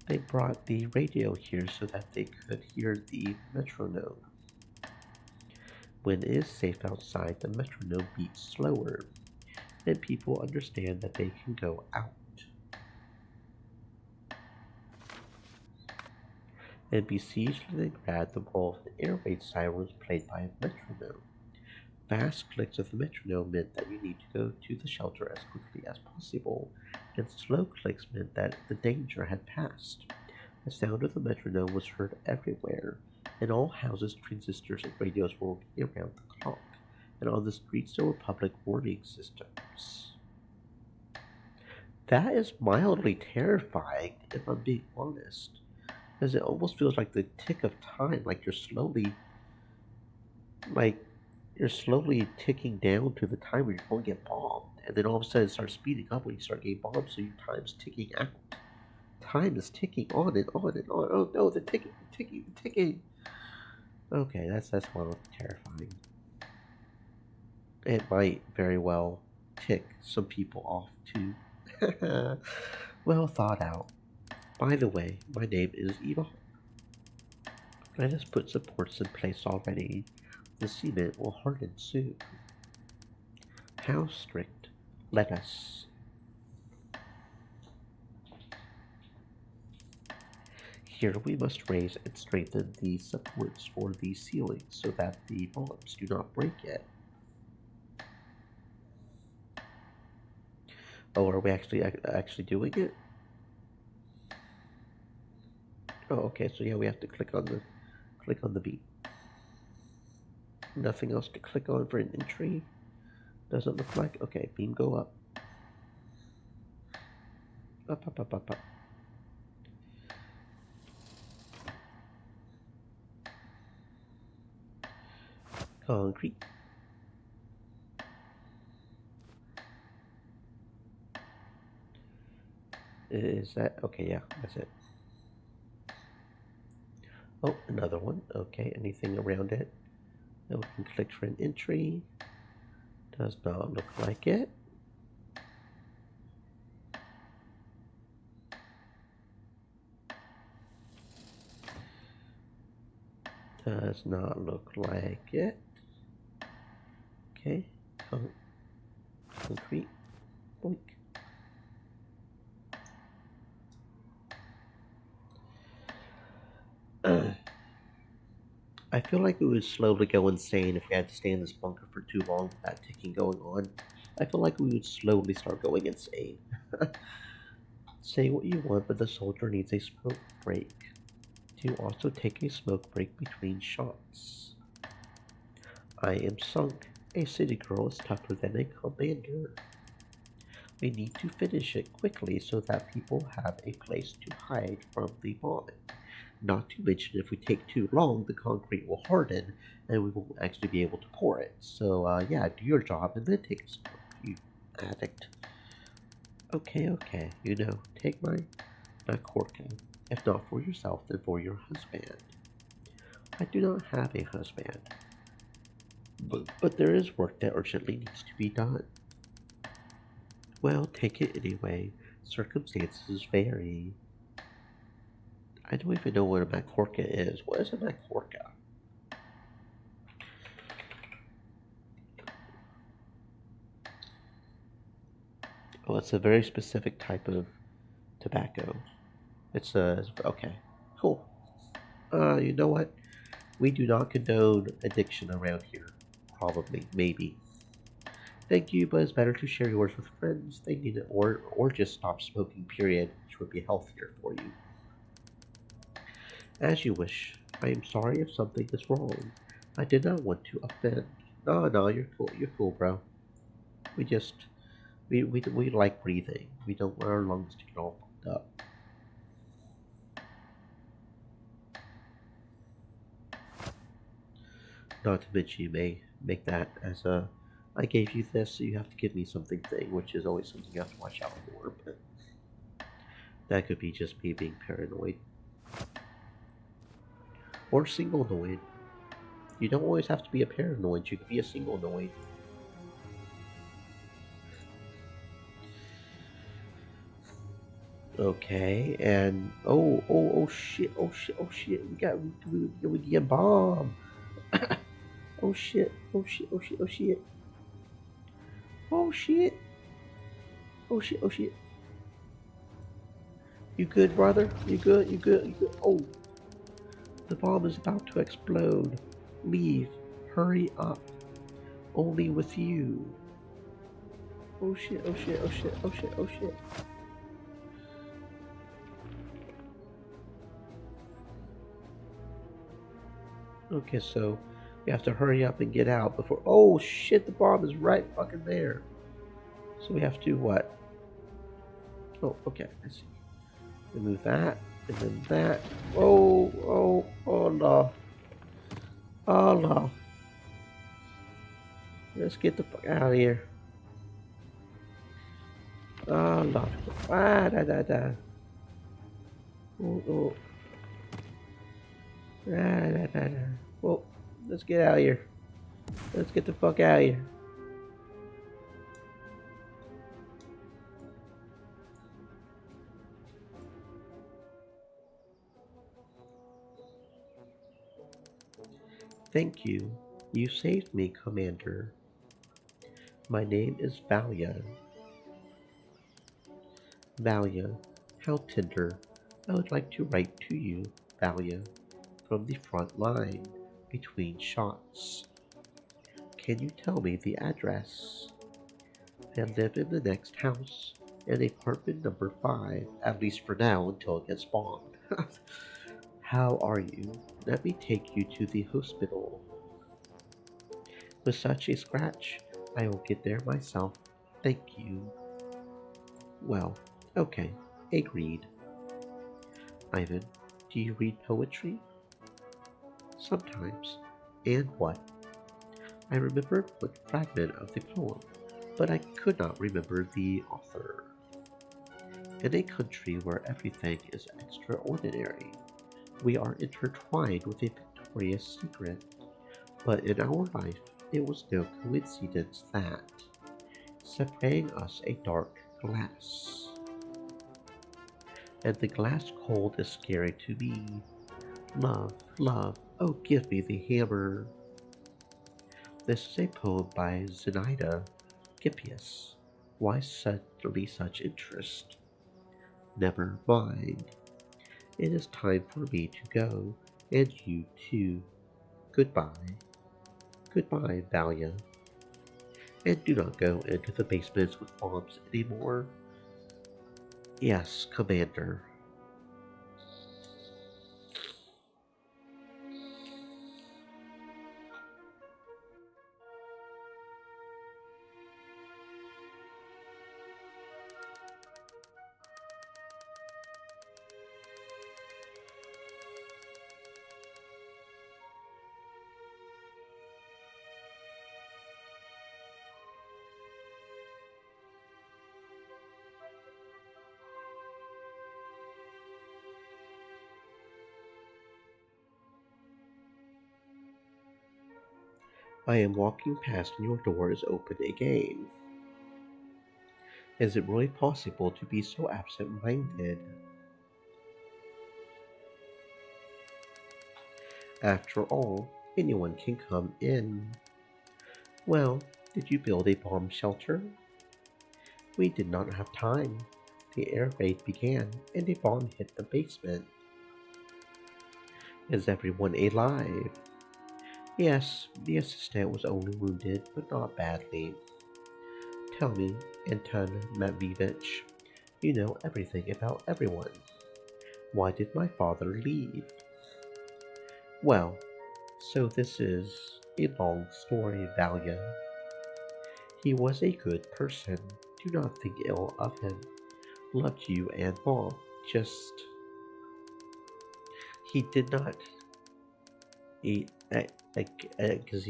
They brought the radio here so that they could hear the metronome. When it is safe outside, the metronome beats slower, and people understand that they can go out. In besieged Leningrad, the role of the air raid siren was played by a metronome. Fast clicks of the metronome meant that you need to go to the shelter as quickly as possible, and slow clicks meant that the danger had passed. The sound of the metronome was heard everywhere. In all houses, transistors and radios were working around the clock, and on the streets there were public warning systems. That is mildly terrifying, if I'm being honest, because it almost feels like the tick of time, like you're slowly ticking down to the time where you're going to get bombed, and then all of a sudden it starts speeding up when you start getting bombed, so your time's ticking out. Time is ticking on and on and on. Oh no, the ticking, the ticking, the ticking. Okay, that's well terrifying. It might very well tick some people off too. Well thought out. By the way, my name is Eva. Let us put supports in place already. The cement will harden soon. How strict? Let us. Here we must raise and strengthen the supports for the ceiling so that the bombs do not break it. Oh, are we actually doing it? Oh, okay. So yeah, we have to click on the beat. Nothing else to click on for an entry. Doesn't look like. Okay, beam go up. Up, up, up, up, up. Concrete. Is that okay? Yeah, that's it. Oh, another one. Okay, anything around it? Then we can click for an entry. Does not look like it. Does not look like it. Okay, concrete. Boink. I feel like we would slowly go insane if we had to stay in this bunker for too long with that ticking going on. I feel like we would slowly start going insane. Say what you want, but the soldier needs a smoke break. Do you also take a smoke break between shots? I am sunk. A city girl is tougher than a commander. We need to finish it quickly so that people have a place to hide from the bombing. Not to mention, if we take too long, the concrete will harden and we won't actually be able to pour it. So, yeah, do your job and then take a smoke, you addict. Okay, okay, take my corking. If not for yourself, then for your husband. I do not have a husband, but there is work that urgently needs to be done. Well, take it anyway. Circumstances vary. I don't even know what a Maccorca is. What is a Maccorca? Oh, it's a very specific type of tobacco. Okay, cool. You know what? We do not condone addiction around here. Probably, maybe. Thank you, but it's better to share yours with friends. They need it, or just stop smoking. Period, which would be healthier for you. As you wish. I am sorry if something is wrong. I did not want to offend. No, no, you're cool. You're cool, bro. We just we like breathing. We don't want our lungs to get all fucked up. Not to mention you may make that as a I gave you this, so you have to give me something thing, which is always something you have to watch out for. But that could be just me being paranoid or single noid. You don't always have to be a paranoid. You could be a single noid. Okay, and oh shit, oh shit, we get bomb. Oh shit, oh shit, oh shit, oh shit, oh shit, oh shit, oh shit. You good, brother? You good? You good? You good? Oh, the bomb is about to explode. Leave. Hurry up. Only with you. Oh shit, oh shit, oh shit, oh shit, oh shit. Okay, so we have to hurry up and get out before. Oh shit, the bomb is right fucking there. So we have to what? Oh, okay, I see. Remove that, and then that. Oh no. Oh no. Let's get the fuck out of here. Oh no. Ah, da da da. Oh. Ah, da da da. Well, let's get out of here. Let's get the fuck out of here. Thank you. You saved me, Commander. My name is Valia. Valia, how tender. I would like to write to you, Valia, from the front line, between shots. Can you tell me the address? I live in the next house, in apartment number 5, at least for now until it gets bombed. How are you? Let me take you to the hospital. With such a scratch, I will get there myself. Thank you. Well, okay, agreed. Ivan, do you read poetry? Sometimes. And what? I remembered one fragment of the poem, but I could not remember the author. In a country where everything is extraordinary, we are intertwined with a victorious secret, but in our life it was no coincidence that, separating us a dark glass, and the glass cold is scary to me. Love, love, oh give me the hammer. This is a poem by Zenaida Gippius. Why suddenly such interest? Never mind. It is time for me to go, and you too. Goodbye. Goodbye, Valia. And do not go into the basements with bombs anymore. Yes, Commander. I am walking past and your door is open again. Is it really possible to be so absent-minded? After all, anyone can come in. Well, did you build a bomb shelter? We did not have time. The air raid began, and a bomb hit the basement. Is everyone alive? Yes, the assistant was only wounded, but not badly. Tell me, Anton Matveyevich, you know everything about everyone. Why did my father leave? Well, so this is a long story, Valia. He was a good person. Do not think ill of him. Loved you and Mom. Just he did not eat eggs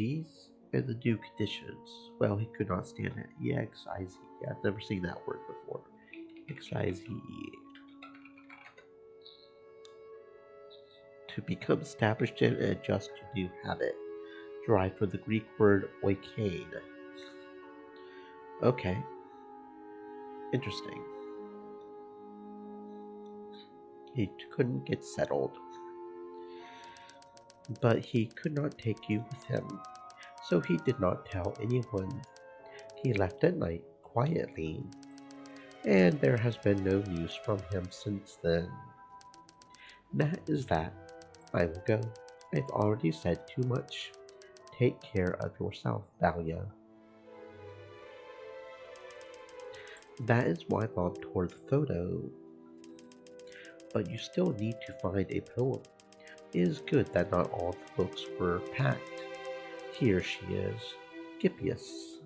and the new conditions. Well, he could not stand it. EXIZ. I've never seen that word before. XIZE. To become established in and adjust to new habit. Derived from the Greek word oikain. Okay, interesting. He couldn't get settled, but he could not take you with him, so he did not tell anyone. He left at night, quietly, and there has been no news from him since then. That is that. I will go. I've already said too much. Take care of yourself, Valia. That is why Bob tore the photo. But you still need to find a poem. It is good that not all the books were packed. Here she is. Gippius.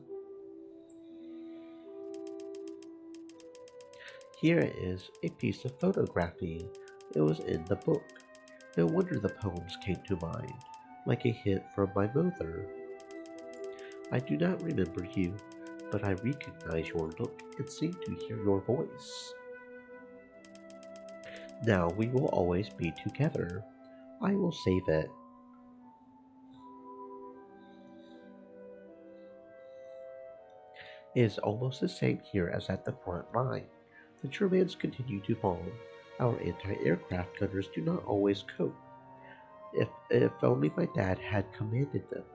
Here is a piece of photography. It was in the book. No wonder the poems came to mind, like a hint from my mother. I do not remember you, but I recognize your look and seem to hear your voice. Now we will always be together. I will save it. It is almost the same here as at the front line. The Germans continue to bomb. Our anti-aircraft gunners do not always cope. If only my dad had commanded them,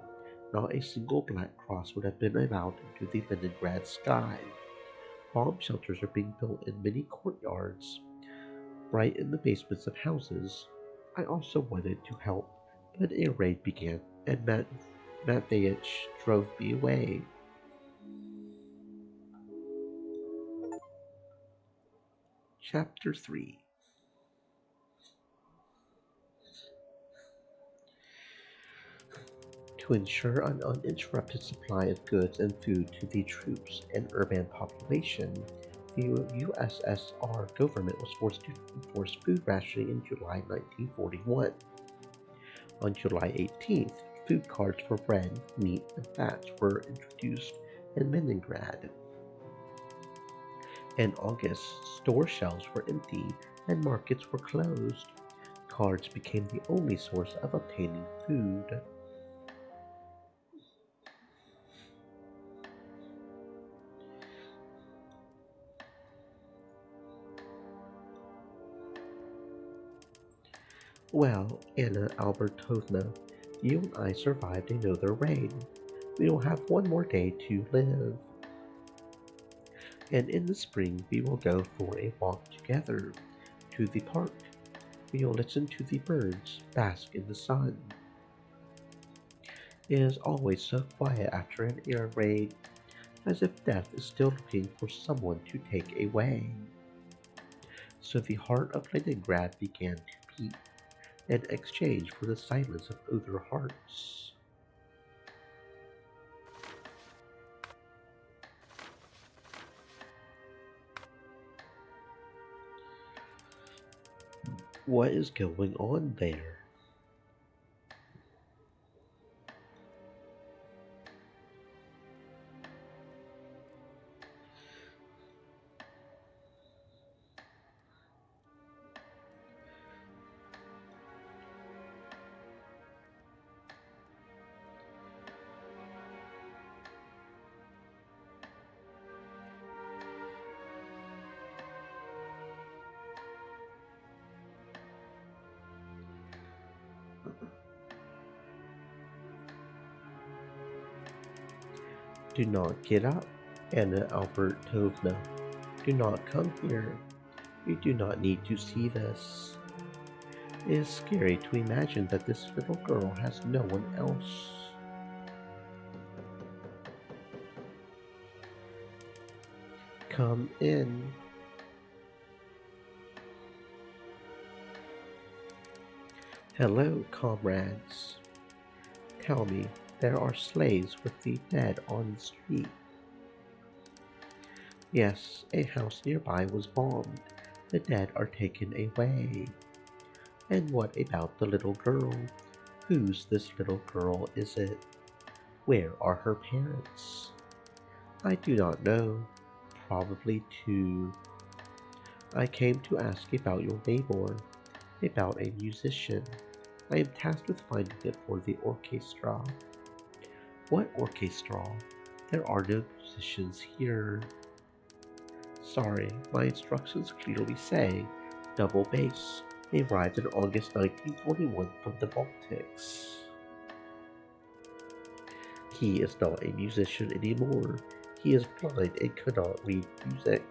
not a single black cross would have been allowed into the Leningrad sky. Bomb shelters are being built in many courtyards, right in the basements of houses. I also wanted to help, but a raid began, and Matveyich drove me away. Chapter 3. To ensure an uninterrupted supply of goods and food to the troops and urban population, the USSR government was forced to enforce food rationing in July 1941. On July 18th, food cards for bread, meat, and fats were introduced in Leningrad. In August, store shelves were empty and markets were closed. Cards became the only source of obtaining food. Well, Anna Albertovna, you and I survived another rain. We will have one more day to live. And in the spring we will go for a walk together to the park. We will listen to the birds, bask in the sun. It is always so quiet after an air raid, as if death is still looking for someone to take away. So the heart of Leningrad began to beat, in exchange for the silence of other hearts. What is going on there? Do not get up, Anna Albertovna. Do not come here. You do not need to see this. It is scary to imagine that this little girl has no one else. Come in. Hello, comrades. Tell me, there are slaves with the dead on the street. Yes, a house nearby was bombed. The dead are taken away. And what about the little girl? Whose this little girl is it? Where are her parents? I do not know. Probably two. I came to ask about your neighbor, about a musician. I am tasked with finding it for the orchestra. What orchestra? There are no musicians here. Sorry, my instructions clearly say double bass. They arrived in August 1941 from the Baltics. He is not a musician anymore. He is blind and cannot read music.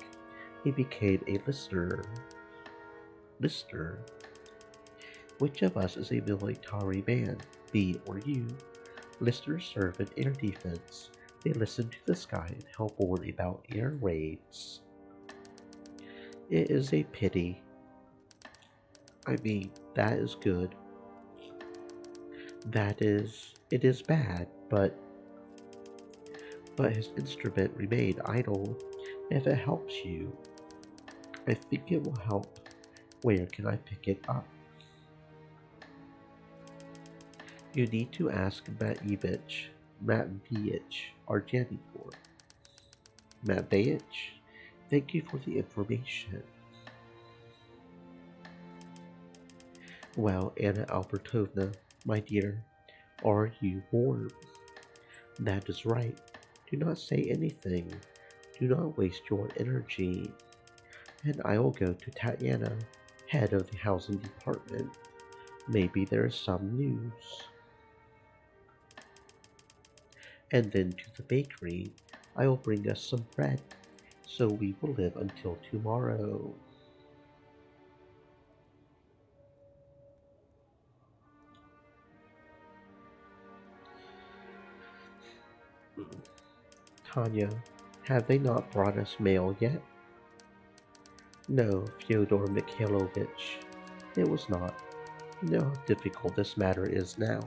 He became a listener. Listener? Which of us is a military man, me or you? Listeners serve in air defense. They listen to the sky and help warn about air raids. It is a pity. I mean, that is good. It is bad, but his instrument remained idle. If it helps you, I think it will help. Where can I pick it up? You need to ask Matveyich, our janitor. Matveyich, thank you for the information. Well, Anna Albertovna, my dear, are you warm? That is right. Do not say anything. Do not waste your energy. And I will go to Tatiana, head of the housing department. Maybe there is some news. And then to the bakery. I will bring us some bread, so we will live until tomorrow. Tanya, have they not brought us mail yet? No, Fyodor Mikhailovich, it was not. You know how difficult this matter is now.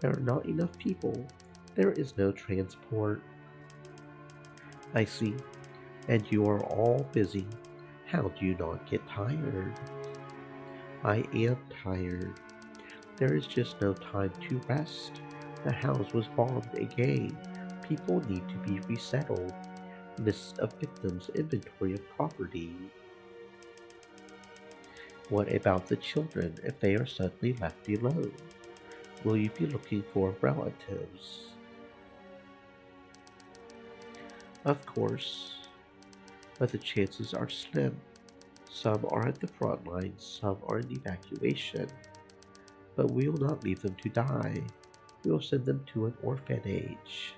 There are not enough people. There is no transport. I see. And you are all busy. How do you not get tired? I am tired. There is just no time to rest. The house was bombed again. People need to be resettled. List of victims, inventory of property. What about the children if they are suddenly left alone? Will you be looking for relatives? Of course, but the chances are slim. Some are at the front lines, some are in evacuation. But we will not leave them to die. We will send them to an orphanage.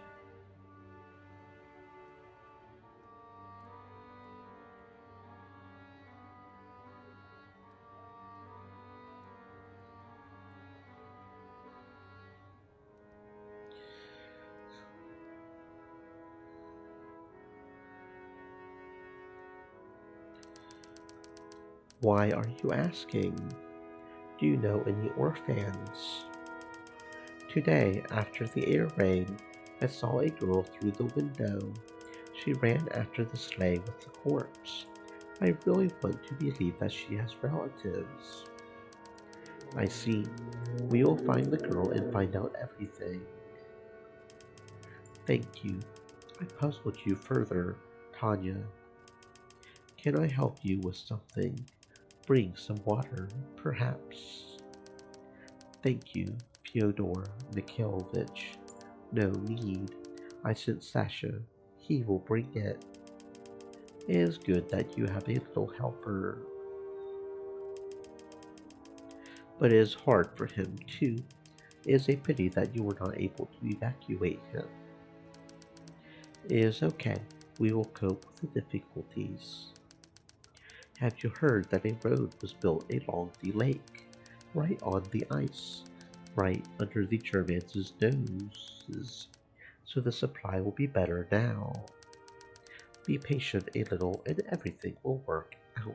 Why are you asking? Do you know any orphans? Today, after the air raid, I saw a girl through the window. She ran after the sleigh with the corpse. I really want to believe that she has relatives. I see. We will find the girl and find out everything. Thank you. I puzzled you further, Tanya. Can I help you with something? Bring some water, perhaps. Thank you, Fyodor Mikhailovich. No need. I sent Sasha. He will bring it. It is good that you have a little helper. But it is hard for him, too. It is a pity that you were not able to evacuate him. It is okay. We will cope with the difficulties. Have you heard that a road was built along the lake, right on the ice, right under the Germans' noses, so the supply will be better now. Be patient a little and everything will work out.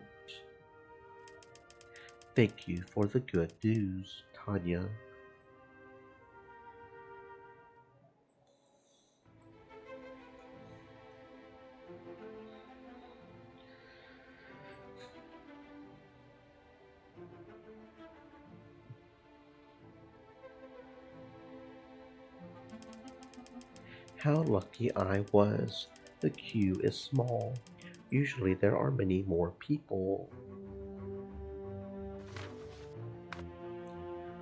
Thank you for the good news, Tanya. How lucky I was. The queue is small. Usually there are many more people.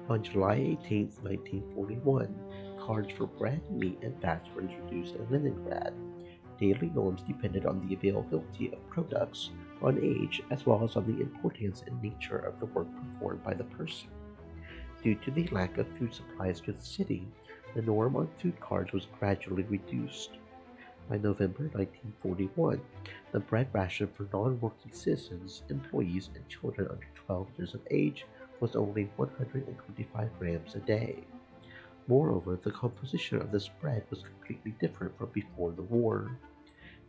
On July 18, 1941, cards for bread, meat, and fats were introduced in Leningrad. Daily norms depended on the availability of products, on age, as well as on the importance and nature of the work performed by the person. Due to the lack of food supplies to the city, the norm on food cards was gradually reduced. By November 1941, the bread ration for non-working citizens, employees, and children under 12 years of age was only 125 grams a day. Moreover, the composition of this bread was completely different from before the war.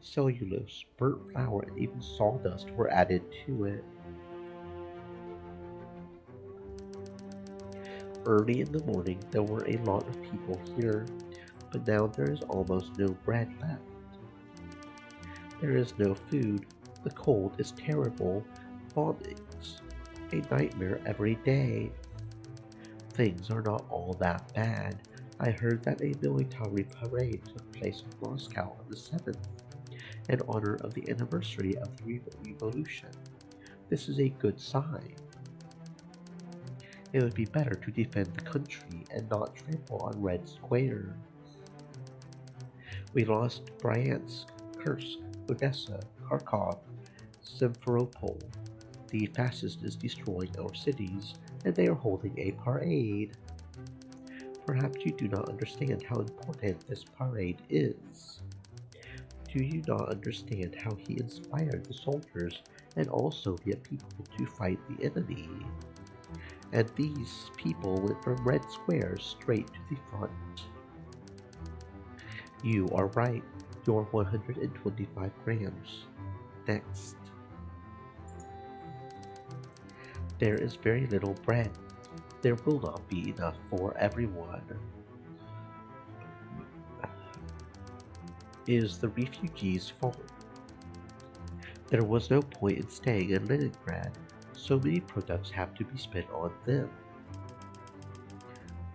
Cellulose, burnt flour, and even sawdust were added to it. Early in the morning, there were a lot of people here, but now there is almost no bread left. There is no food. The cold is terrible. Bombings. A nightmare every day. Things are not all that bad. I heard that a military parade took place in Moscow on the 7th, in honor of the anniversary of the revolution. This is a good sign. It would be better to defend the country and not trample on red squares. We lost Bryansk, Kursk, Odessa, Kharkov, Simferopol. The fascist is destroying our cities, and they are holding a parade. Perhaps you do not understand how important this parade is. Do you not understand how he inspired the soldiers and all Soviet people to fight the enemy? And these people went from red squares straight to the front. You are right. You're 125 grams. Next. There is very little bread. There will not be enough for everyone. is the refugees' fault. There was no point in staying in Leningrad. So many products have to be spent on them.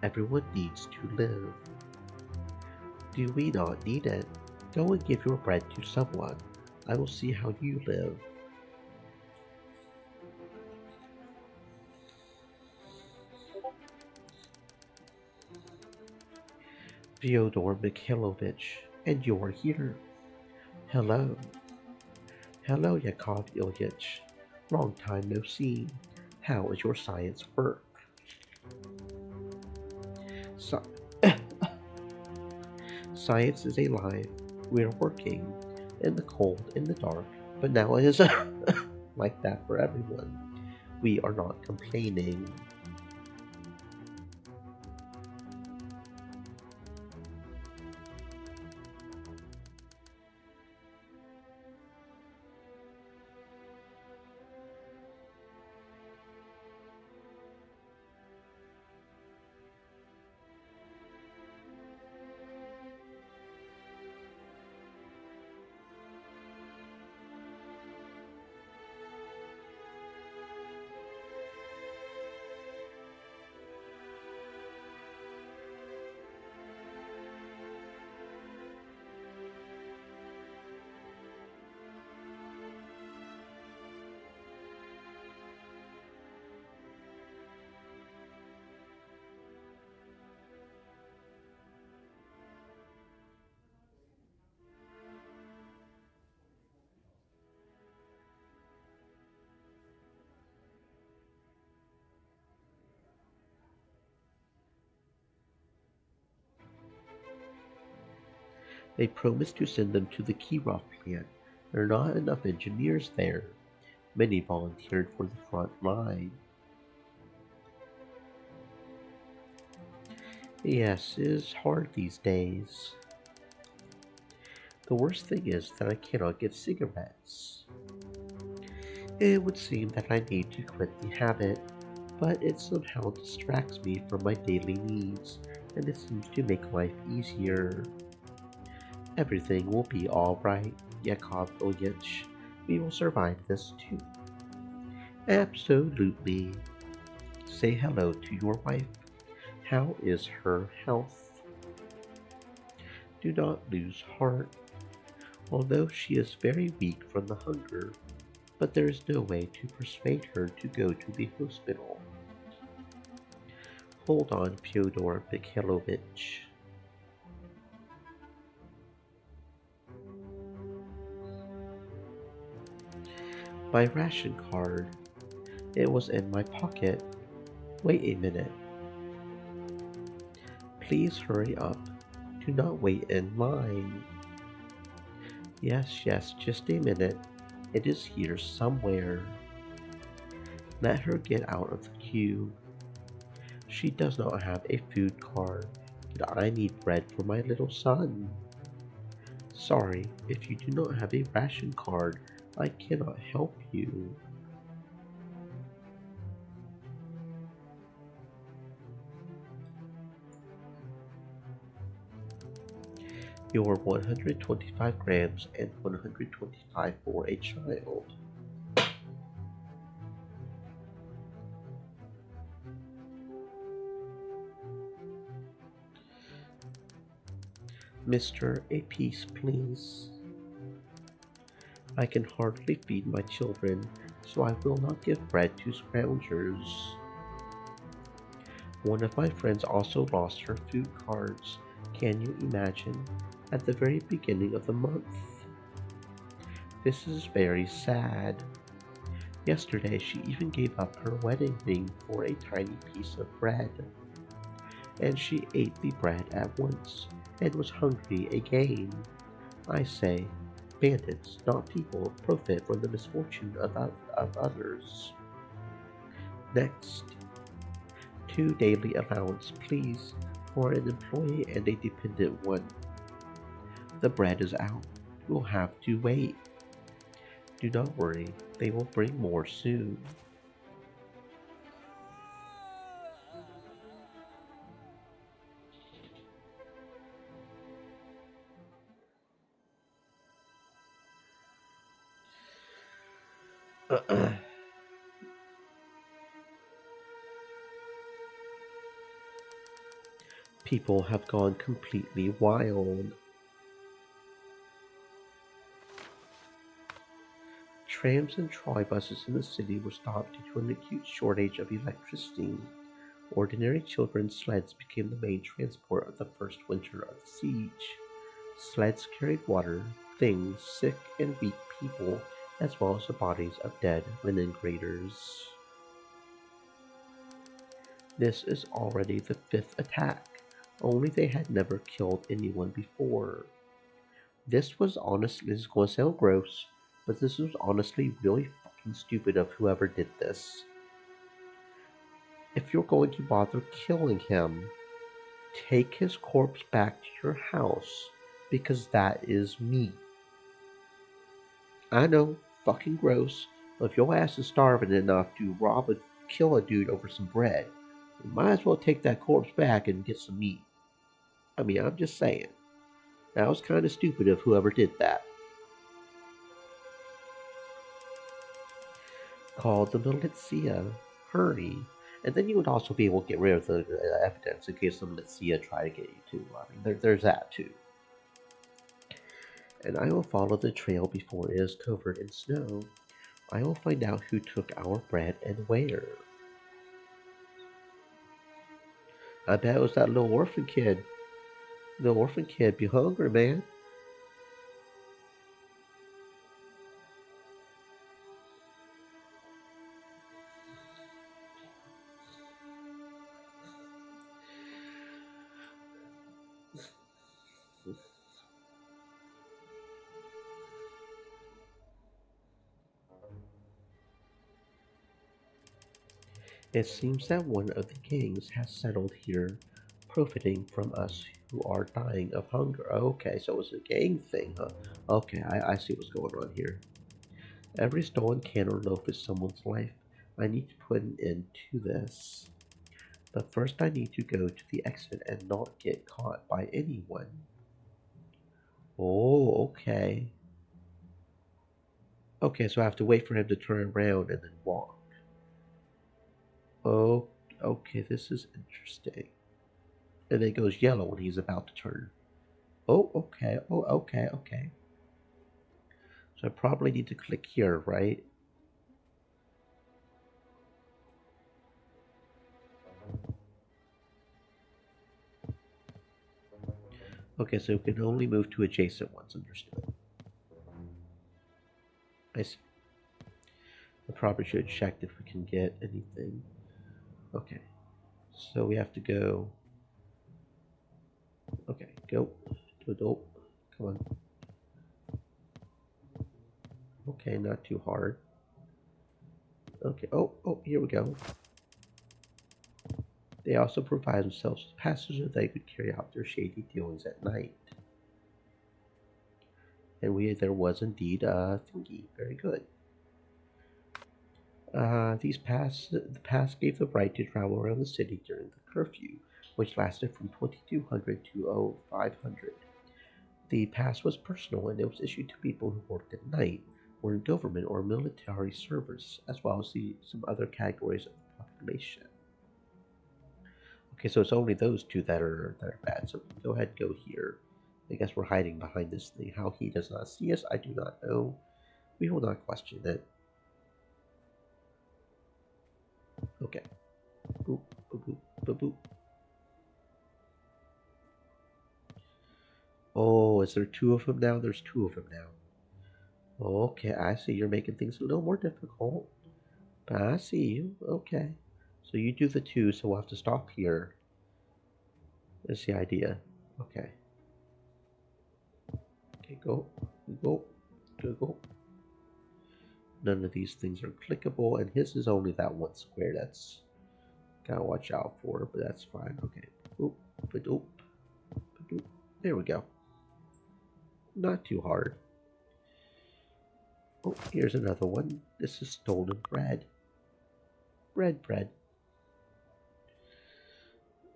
Everyone needs to live. Do we not need it? Go and give your bread to someone. I will see how you live. Fyodor Mikhailovich, and you're here. Hello. Hello, Yakov Ilyich. Long time no see. How is your science work? So- Science is alive. We're working in the cold, in the dark, but now it is like that for everyone. We are not complaining. They promised to send them to the Kirov plant. There are not enough engineers there. Many volunteered for the front line. Yes, it is hard these days. The worst thing is that I cannot get cigarettes. It would seem that I need to quit the habit, but it somehow distracts me from my daily needs, and it seems to make life easier. Everything will be all right, Yakov Ilyich. We will survive this too. Absolutely. Say hello to your wife. How is her health? Do not lose heart, although she is very weak from the hunger, but there is no way to persuade her to go to the hospital. Hold on, Fyodor Mikhailovich. My ration card. It was in my pocket. Wait a minute. Please hurry up. Do not wait in line. Yes, just a minute. It is here somewhere. Let her get out of the queue. She does not have a food card, but I need bread for my little son. Sorry, if you do not have a ration card, I cannot help you. You're 125 grams and 125 for a child. Mister, a piece, please. I can hardly feed my children, so I will not give bread to scroungers. One of my friends also lost her food cards. Can you imagine? At the very beginning of the month. This is very sad. Yesterday she even gave up her wedding ring for a tiny piece of bread. And she ate the bread at once and was hungry again. I say, bandits, not people, profit from the misfortune of others. Next, 2 daily allowance, please, for an employee and a dependent one. The bread is out. We'll have to wait. Do not worry, they will bring more soon. People have gone completely wild. Trams and trolley buses in the city were stopped due to an acute shortage of electricity. Ordinary children's sleds became the main transport of the first winter of the siege. Sleds carried water, things, sick and weak people, as well as the bodies of dead linen graders. This is already the fifth attack, only they had never killed anyone before. This is gonna sound gross, but this was honestly really fucking stupid of whoever did this. If you're going to bother killing him, take his corpse back to your house, because that is me. I know, fucking gross, but if your ass is starving enough to kill a dude over some bread, you might as well take that corpse back and get some meat. I mean, I'm just saying. That was kind of stupid of whoever did that. Call the militia. Hurry. And then you would also be able to get rid of the evidence in case the militia try to get you too. I mean, there's that too. And I will follow the trail before it is covered in snow. I will find out who took our bread and where. I bet it was that little orphan kid. The orphan kid be hungry, man. It seems that one of the gangs has settled here, profiting from us who are dying of hunger. Okay, so it's a gang thing, huh? Okay, I see what's going on here. Every stolen can or loaf is someone's life. I need to put an end to this. But first I need to go to the exit and not get caught by anyone. Oh, okay. Okay, so I have to wait for him to turn around and then walk. Oh, okay, this is interesting. And it goes yellow when he's about to turn. Oh, okay. Oh, okay, okay. So I probably need to click here, right? Okay, so we can only move to adjacent ones, understood. I see. I probably should have checked if we can get anything. Okay, so we have to go. Okay, go to adult. Come on. Okay, not too hard. Okay, oh, here we go. They also provide themselves with passes so they could carry out their shady dealings at night. And there was indeed a thingy. Very good. The pass gave the right to travel around the city during the curfew, which lasted from 2200 to 0500. The pass was personal and it was issued to people who worked at night, were in government or military service, as well as some other categories of the population. Okay, so it's only those two that are bad. So go ahead and go here. I guess we're hiding behind this thing. How he does not see us, I do not know. We will not question it. Okay. Boop, boop, boop, boop, boop. Oh, is there two of them now? There's two of them now. Okay, I see. You're making things a little more difficult. But I see you. Okay. So you do the two, so we'll have to stop here. That's the idea. Okay. Okay, go. Go. Go, go. None of these things are clickable, and his is only that one square. That's gotta watch out for, but that's fine. Okay. Oop, ba-doop, ba-doop. There we go. Not too hard. Oh, here's another one. This is stolen bread. Bread.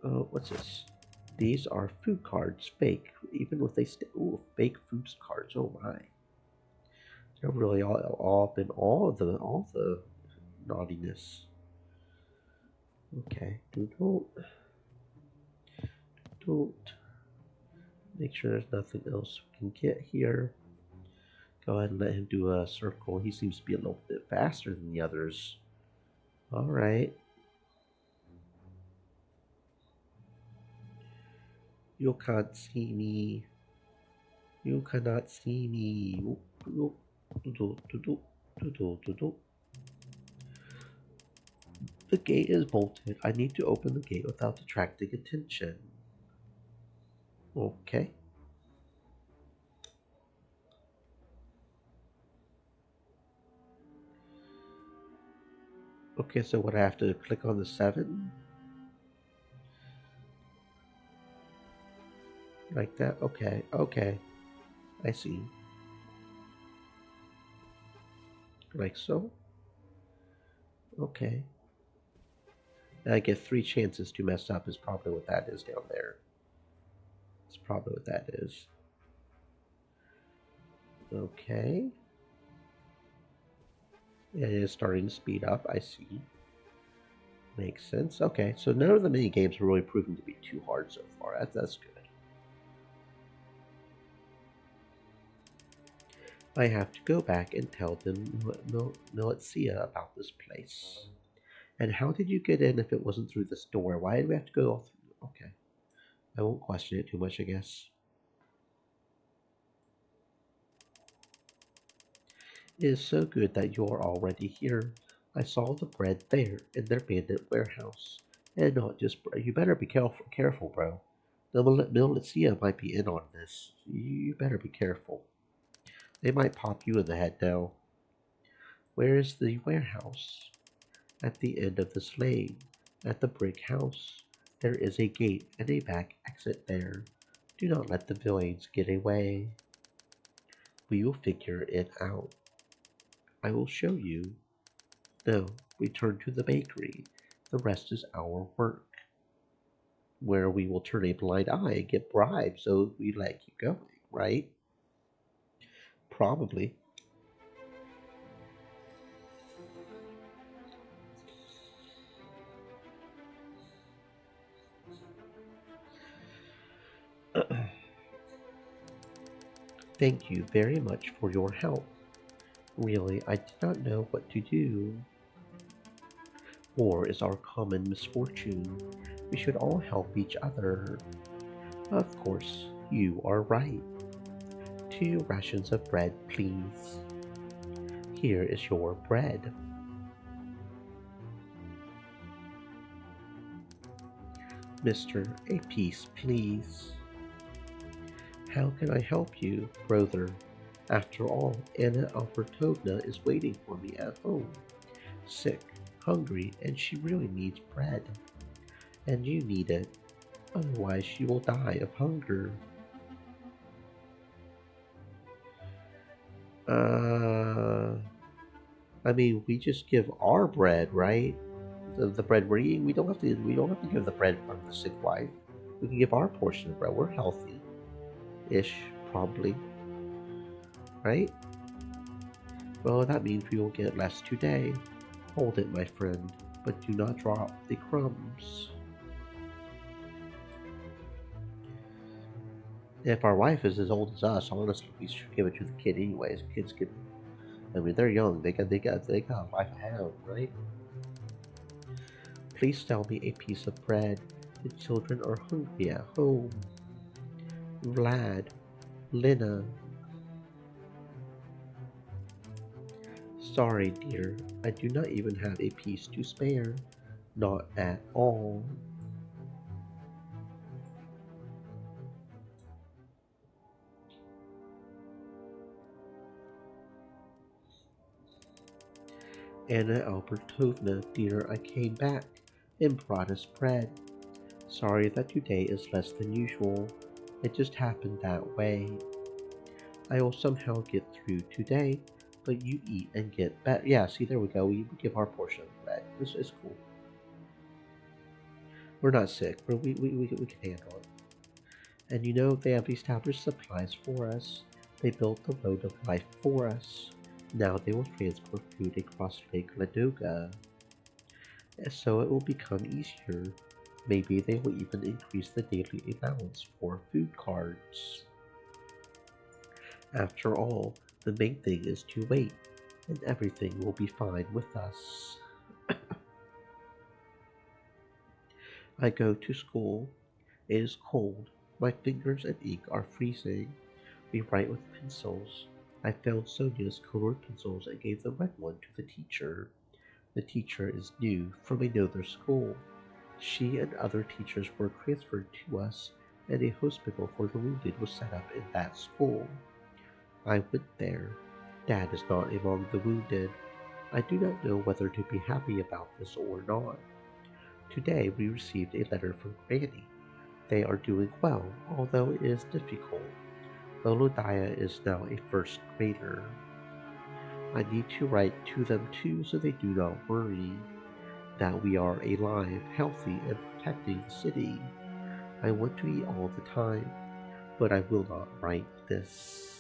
What's this? These are food cards, fake. Even if they ooh, fake food cards. Oh my. I'm really all up in all the naughtiness. Okay, don't make sure there's nothing else we can get here. Go ahead and let him do a circle. He seems to be a little bit faster than the others. All right. You can't see me. You cannot see me. The gate is bolted. I need to open the gate without attracting attention. Okay. Okay, so what I have to click on the 7? Like that? Okay, okay. I see. Like so? Okay. And I get 3 chances to mess up is probably what that is down there. That's probably what that is. Okay. It is starting to speed up, I see. Makes sense. Okay, so none of the mini games are really proving to be too hard so far. That's good. I have to go back and tell them Militia about this place. And how did you get in if it wasn't through this door? Why did we have to go all through? Okay, I won't question it too much, I guess. It is so good that you're already here. I saw the bread there in their bandit warehouse. And not just bread. You better be careful, bro. The Militia might be in on this. You better be careful. They might pop you in the head now. Where is the warehouse? At the end of this lane, at the brick house. There is a gate and a back exit there. Do not let the villains get away. We will figure it out. I will show you. No, return to the bakery. The rest is our work. Where we will turn a blind eye and get bribes so we let you going, right? Probably. Thank you very much for your help. Really, I did not know what to do. War is our common misfortune. We should all help each other. Of course, you are right. 2 rations of bread, please. Here is your bread. Mister, a piece, please. How can I help you, brother? After all, Anna Albertovna is waiting for me at home, sick, hungry, and she really needs bread. And you need it, otherwise she will die of hunger. Uh, I mean, we just give our bread, right? The bread we're eating, we don't have to give the bread from the sick wife. We can give our portion of bread. We're healthy ish, probably. Right? Well, that means we will get less today. Hold it, my friend, but do not drop the crumbs. If our wife is as old as us, honestly, we should give it to the kid anyways. Kids get, I mean, they're young. They got life ahead of them, right? Please sell me a piece of bread. The children are hungry at home. Vlad, Lena. Sorry, dear. I do not even have a piece to spare. Not at all. Anna Albertovna, dear, I came back and brought us bread. Sorry that today is less than usual. It just happened that way. I will somehow get through today, but you eat and get better. Yeah, see, there we go. We give our portion of bread. This is cool. We're not sick. We can handle it. And they have established supplies for us. They built the road of life for us. Now they will transport food across Lake Ladoga, so it will become easier. Maybe they will even increase the daily allowance for food cards. After all, the main thing is to wait, and everything will be fine with us. I go to school. It is cold. My fingers and ink are freezing. We write with pencils. I found Sonia's colored pencils and gave the red one to the teacher. The teacher is new from another school. She and other teachers were transferred to us, and a hospital for the wounded was set up in that school. I went there. Dad is not among the wounded. I do not know whether to be happy about this or not. Today we received a letter from Granny. They are doing well, although it is difficult. Lolodiah is now a first grader. I need to write to them too so they do not worry that we are alive, healthy, and protecting the city. I want to eat all the time, but I will not write this.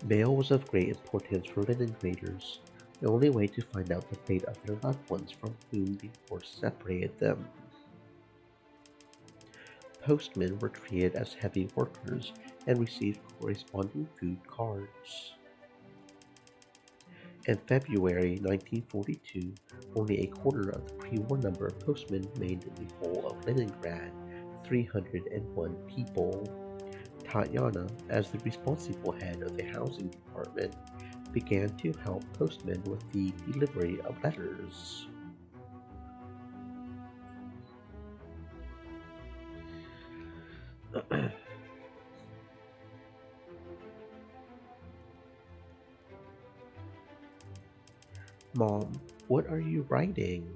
Mail was of great importance for linen graders, the only way to find out the fate of their loved ones from whom the war separated them. Postmen were treated as heavy workers and received corresponding food cards. In February 1942, only a quarter of the pre-war number of postmen remained in the whole of Leningrad, 301 people. Tatiana, as the responsible head of the housing department, began to help postmen with the delivery of letters. Mom, what are you writing?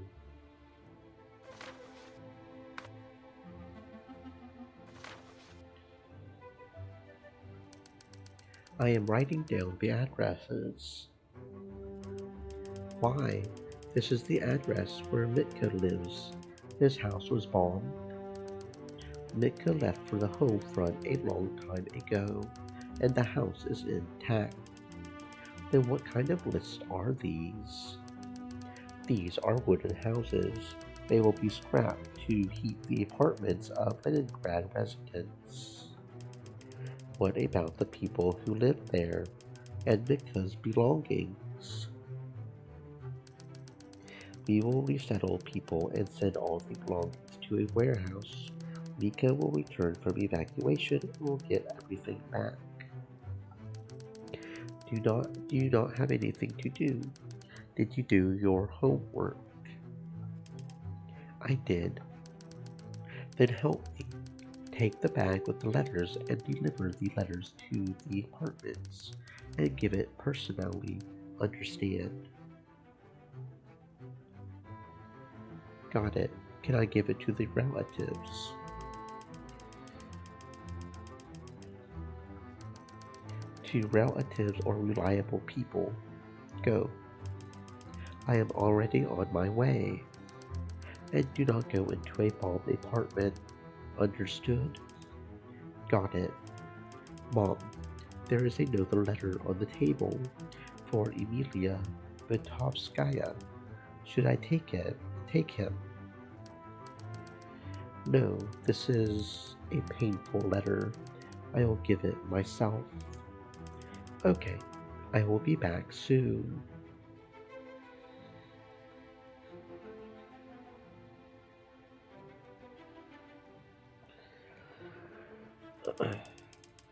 I am writing down the addresses. Why? This is the address where Mitka lives. His house was bombed. Mitka left for the home front a long time ago, and the house is intact. Then what kind of lists are these? These are wooden houses. They will be scrapped to heat the apartments of Leningrad residents. What about the people who live there and Mitka's belongings? We will resettle people and send all the belongings to a warehouse. Mika will return from evacuation and will get everything back. Do you not have anything to do? Did you do your homework? I did. Then help me. Take the bag with the letters and deliver the letters to the apartments and give it personally. Understand? Got it. Can I give it to the relatives? To relatives or reliable people. Go. I am already on my way. And do not go into a bombed apartment. Understood? Got it. Mom, there is another letter on the table for Emilia Vitovskaya. Should I take it? Take him? No, this is a painful letter. I will give it myself. Okay, I will be back soon.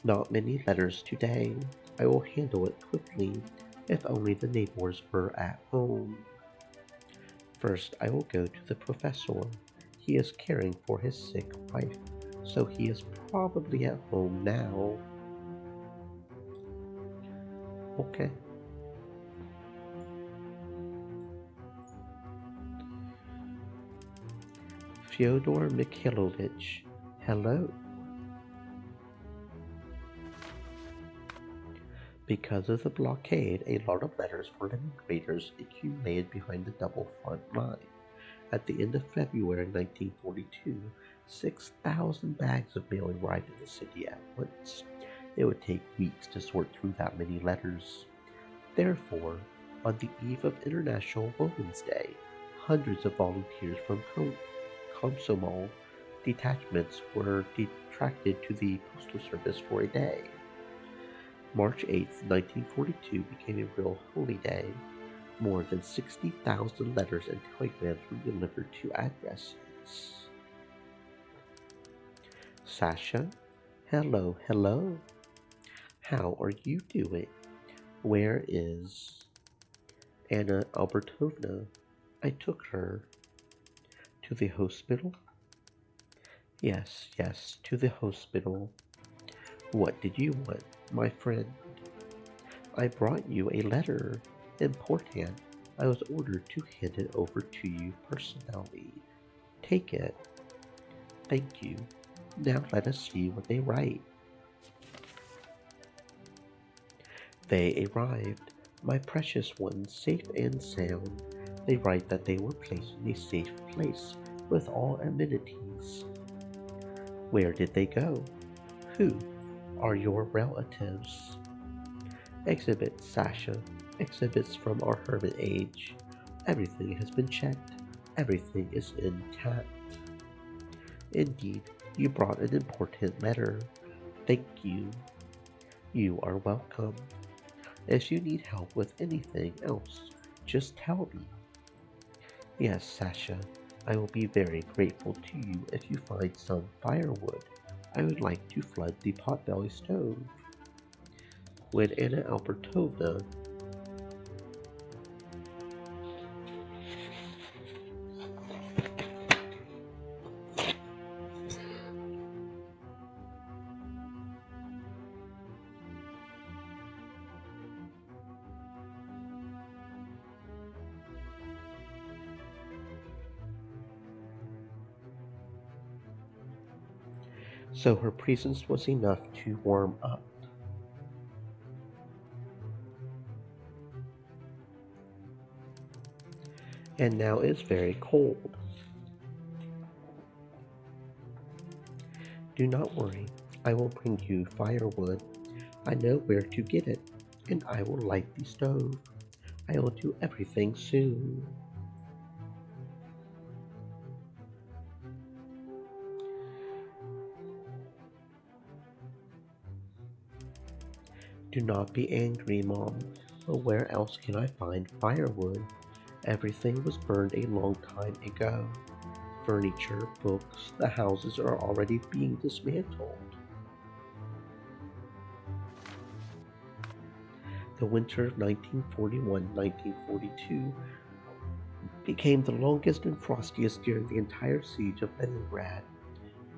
Not many letters today. I will handle it quickly, if only the neighbors were at home. First, I will go to the professor. He is caring for his sick wife, so he is probably at home now. Okay. Fyodor Mikhailovich, hello. Because of the blockade, a lot of letters for Leningraders accumulated behind the double front line. At the end of February 1942, 6,000 bags of mail arrived in the city at once. It would take weeks to sort through that many letters. Therefore, on the eve of International Women's Day, hundreds of volunteers from Komsomol detachments were detracted to the postal service for a day. March 8, 1942 became a real holy day. More than 60,000 letters and telegrams were delivered to addresses. Sasha, hello, hello. How are you doing? Where is Anna Albertovna? I took her to the hospital. Yes, yes, to the hospital. What did you want, my friend? I brought you a letter. Important. I was ordered to hand it over to you personally. Take it. Thank you. Now let us see what they write. They arrived, my precious ones, safe and sound. They write that they were placed in a safe place with all amenities. Where did they go? Who are your relatives? Exhibits, Sasha. Exhibits from our hermit age. Everything has been checked. Everything is intact. Indeed, you brought an important letter. Thank you. You are welcome. If you need help with anything else, just tell me. Yes, Sasha, I will be very grateful to you if you find some firewood. I would like to flood the potbelly stove. When Anna Albertovna so her presence was enough to warm up. And now it's very cold. Do not worry, I will bring you firewood. I know where to get it, and I will light the stove. I will do everything soon. Do not be angry, Mom, but where else can I find firewood? Everything was burned a long time ago. Furniture, books, the houses are already being dismantled. The winter of 1941-1942 became the longest and frostiest during the entire siege of Leningrad.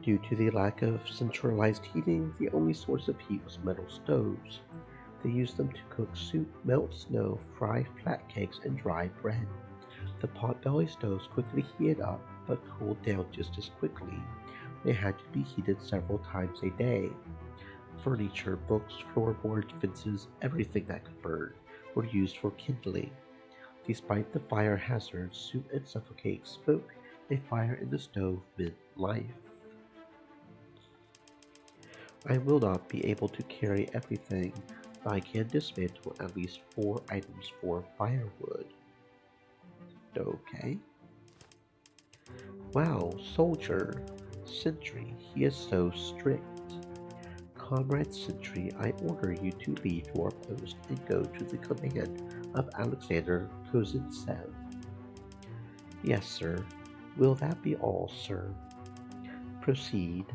Due to the lack of centralized heating, the only source of heat was metal stoves. They used them to cook soup, melt snow, fry flat cakes, and dry bread. The potbelly stoves quickly heated up, but cooled down just as quickly. They had to be heated several times a day. Furniture, books, floorboards, fences, everything that could burn were used for kindling. Despite the fire hazards, soot and suffocating smoke, a fire in the stove meant life. I will not be able to carry everything, but I can dismantle at least 4 items for firewood. Okay. Wow, soldier. Sentry, he is so strict. Comrade Sentry, I order you to leave your post and go to the command of Alexander Kozintsev. Yes, sir. Will that be all, sir? Proceed.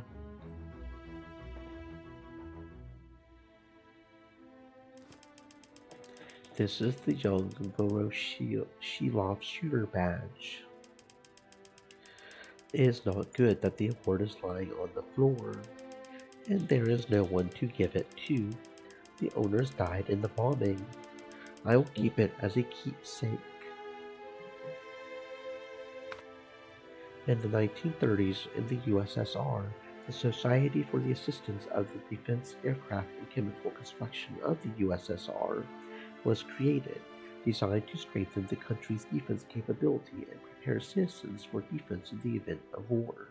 This is the young Voroshilov shooter badge. It is not good that the award is lying on the floor, and there is no one to give it to. The owners died in the bombing. I will keep it as a keepsake. In the 1930s, in the USSR, the Society for the Assistance of the Defense, Aircraft, and Chemical Construction of the USSR was created. designed to strengthen the country's defense capability and prepare citizens for defense in the event of war.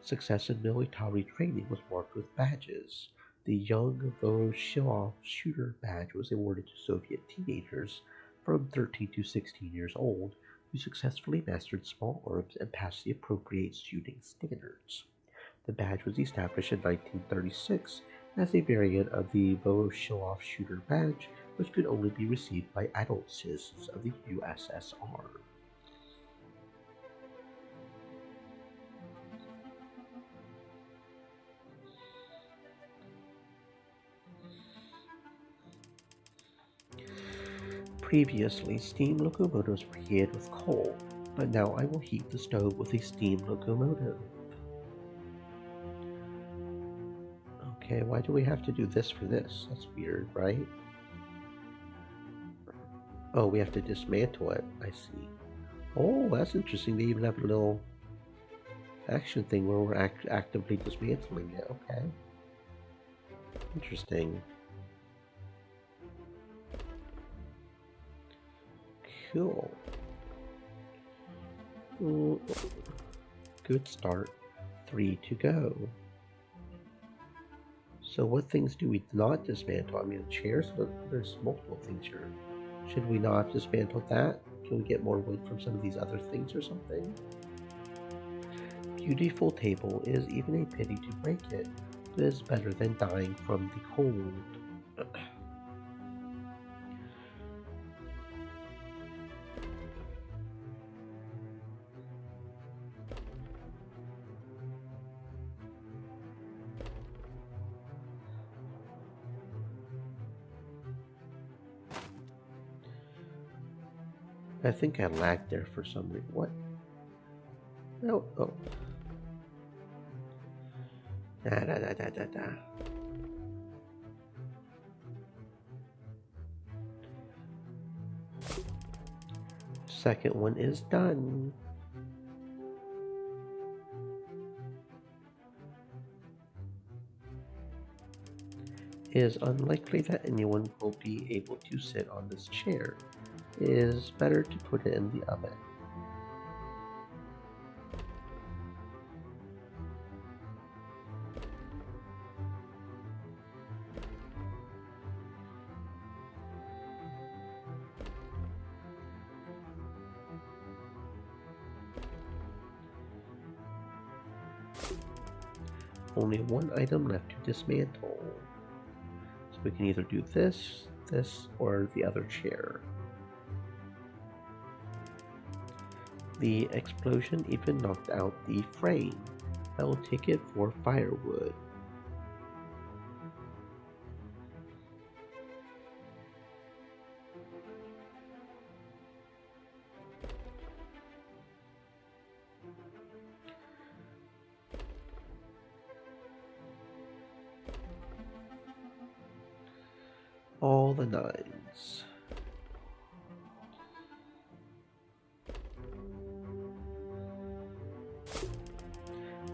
Success in military training was marked with badges. The Young Voroshilov Shooter Badge was awarded to Soviet teenagers from 13 to 16 years old who successfully mastered small arms and passed the appropriate shooting standards. The badge was established in 1936 as a variant of the Voroshilov Shooter Badge, which could only be received by adult citizens of the USSR. Previously, steam locomotives were heated with coal, but now I will heat the stove with a steam locomotive. Okay, why do we have to do this for this? That's weird, right? Oh, we have to dismantle it. I see. Oh, that's interesting. They even have a little action thing where we're actively dismantling it. Okay. Interesting. Cool. Good start. 3 to go. So what things do we not dismantle? I mean, chairs, there's multiple things here. Should we not dismantle that? Can we get more wood from some of these other things or something? Beautiful table. It is even a pity to break it, but it is better than dying from the cold. I think I lagged there for some reason. What? No. Oh. Da da da da da da. Second one is done. It is unlikely that anyone will be able to sit on this chair. It is better to put it in the oven. Only one item left to dismantle. So we can either do this, or the other chair. The explosion even knocked out the frame. I will take it for firewood. All the nines.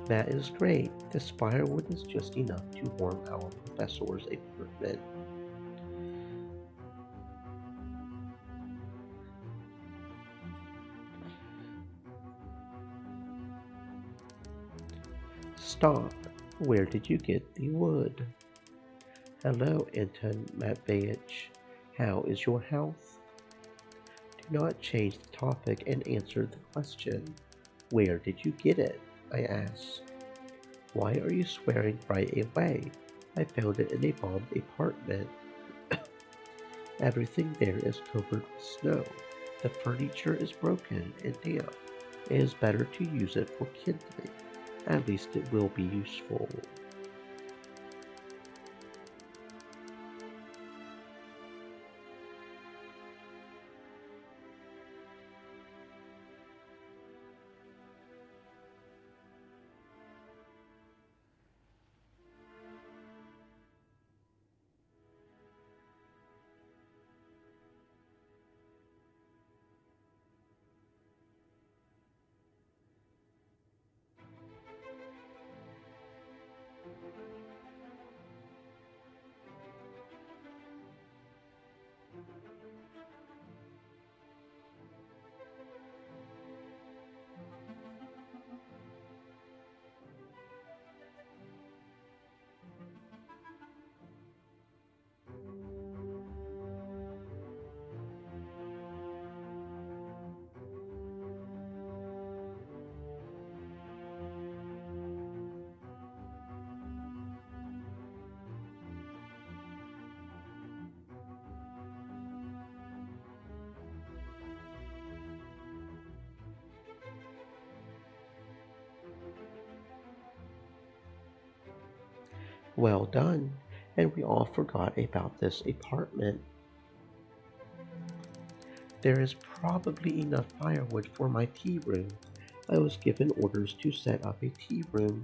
That is great. This firewood is just enough to warm our professor's apartment. Stop. Where did you get the wood? Hello, Anton Matveyevich. How is your health? Do not change the topic and answer the question. Where did you get it? I asked. Why are you swearing right away? I found it in a bombed apartment. Everything there is covered with snow. The furniture is broken and damp. It is better to use it for kindling. At least it will be useful. Well done. And we all forgot about this apartment. There is probably enough firewood for my tea room. I was given orders to set up a tea room.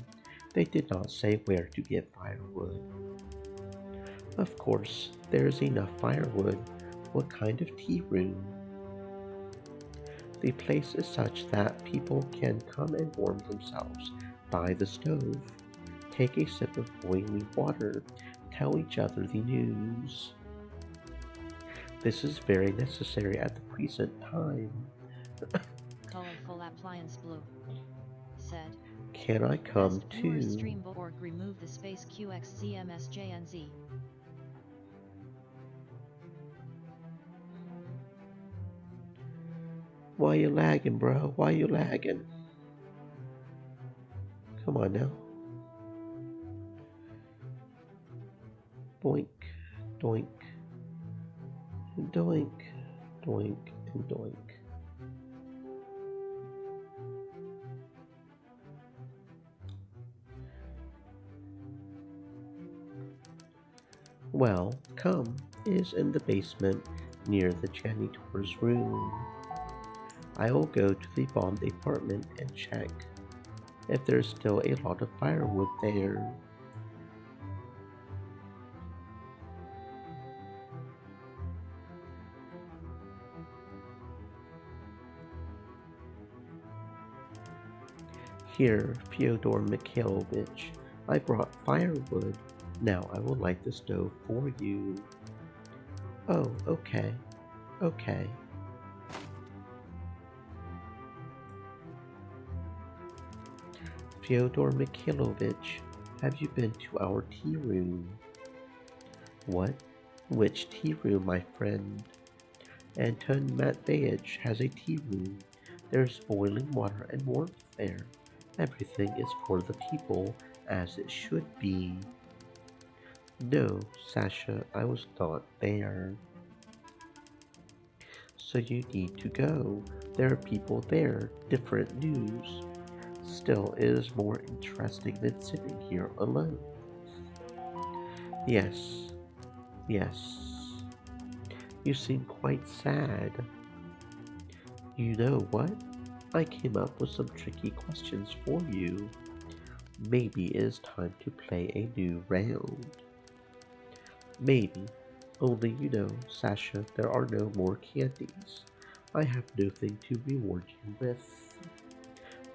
They did not say where to get firewood. Of course, there is enough firewood. What kind of tea room? The place is such that people can come and warm themselves by the stove, take a sip of boiling water, tell each other the news. This is very necessary at the present time. Colorful appliance blue. Said. Can I come Best too? stream.org remove the space QXZMSJNZ. Why you lagging, bro? Why you lagging? Come on now. Boink, doink, and doink, doink, and doink. Well, come is in the basement near the janitor's room. I will go to the bombed apartment and check if there's still a lot of firewood there. Here, Fyodor Mikhailovich, I brought firewood. Now I will light the stove for you. Oh, okay, okay. Fyodor Mikhailovich, have you been to our tea room? What? Which tea room, my friend? Anton Matveyevich has a tea room. There's boiling water and warmth there. Everything is for the people, as it should be. No, Sasha, I was not there. So you need to go. There are people there, different news. Still, it is more interesting than sitting here alone. Yes, yes. You seem quite sad. You know what? I came up with some tricky questions for you. Maybe it is time to play a new round. Maybe. Only you know, Sasha, there are no more candies. I have nothing to reward you with.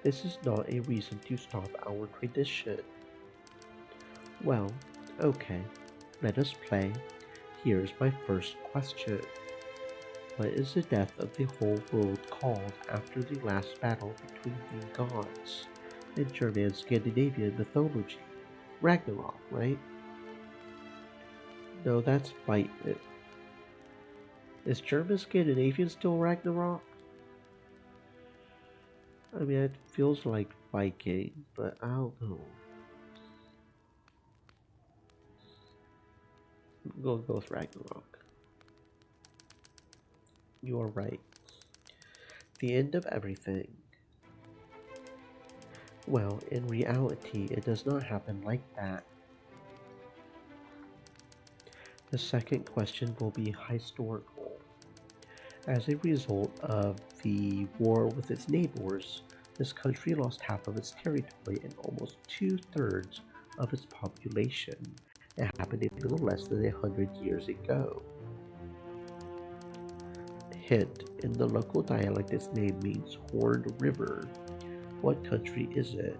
This is not a reason to stop our tradition. Well, okay, let us play. Here's my first question. What is the death of the whole world called after the last battle between the gods in German Scandinavian mythology? Ragnarok, right? No, that's fight. Is German Scandinavian still Ragnarok? I mean, it feels like Viking, but I don't know. I'm gonna go with Ragnarok. You are right. The end of everything. Well, in reality, it does not happen like that. The second question will be historical. As a result of the war with its neighbors, this country lost half of its territory and almost two-thirds of its population. It happened a little less than 100 years ago. Hint, in the local dialect its name means Horned River. What country is it?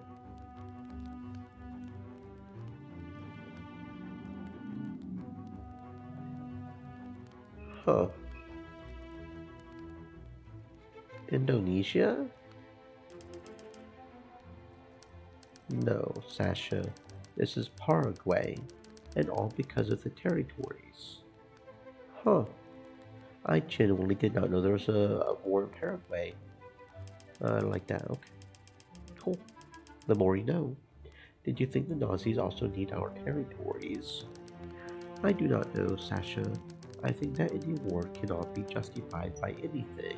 Huh. Indonesia? No, Sasha. This is Paraguay, and all because of the territories. Huh. I genuinely did not know there was a war in Paraguay. Like that. Okay, cool. The more you know. Did you think the Nazis also need our territories? I do not know, Sasha. I think that any war cannot be justified by anything.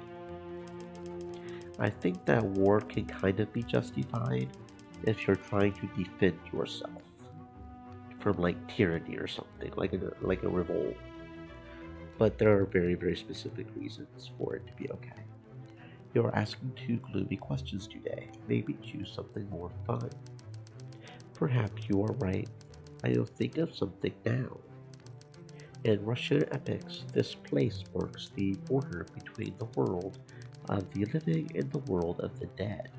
I think that war can kind of be justified if you're trying to defend yourself. from like tyranny or something, like a revolt. But there are very, very specific reasons for it to be okay. You're asking two gloomy questions today. Maybe choose something more fun. Perhaps you are right. I'll think of something now. In Russian epics, this place marks the border between the world of the living and the world of the dead.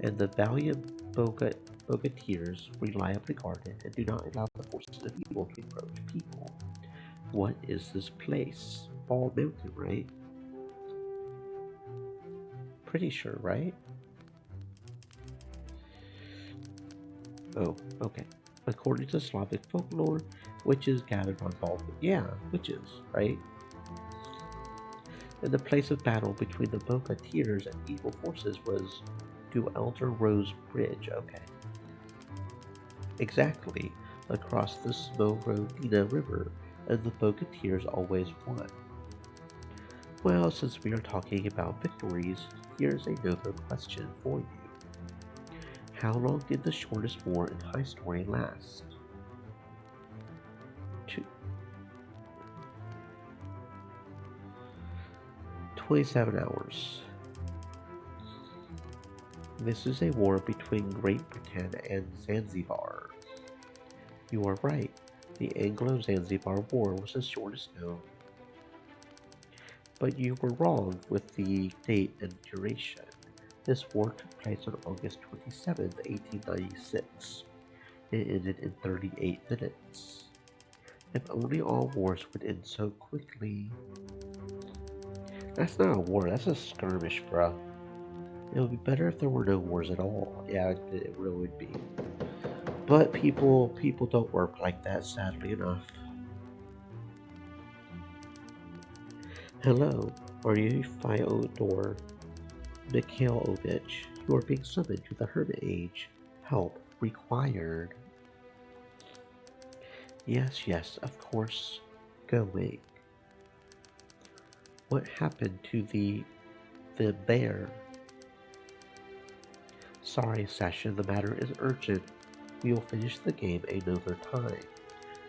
And the valiant Bogateers reliably guard it and do not allow the forces of evil to approach people. What is this place? Ball Mountain, right? Pretty sure, right? Oh, okay. According to Slavic folklore, witches gathered on Ball. Yeah, witches, right? And the place of battle between the Bogateers and evil forces was to Elder Rose Bridge. Okay. Exactly. Across the Smorodina River, and the Bogateers always won. Well, since we are talking about victories, here's another question for you. How long did the shortest war in High Story last? 27 hours. This is a war between Great Britain and Zanzibar. You are right. The Anglo-Zanzibar War was the shortest known. But you were wrong with the date and duration. This war took place on August 27, 1896. It ended in 38 minutes. If only all wars would end so quickly. That's not a war, that's a skirmish, bruh. It would be better if there were no wars at all. Yeah, it really would be. But people don't work like that, sadly enough. Hello, are you Fyodor Mikhailovich? You are being summoned to the Hermit Age. Help required. Yes, of course. Going. What happened to the bear? Sorry, Sasha, the matter is urgent. We will finish the game another time,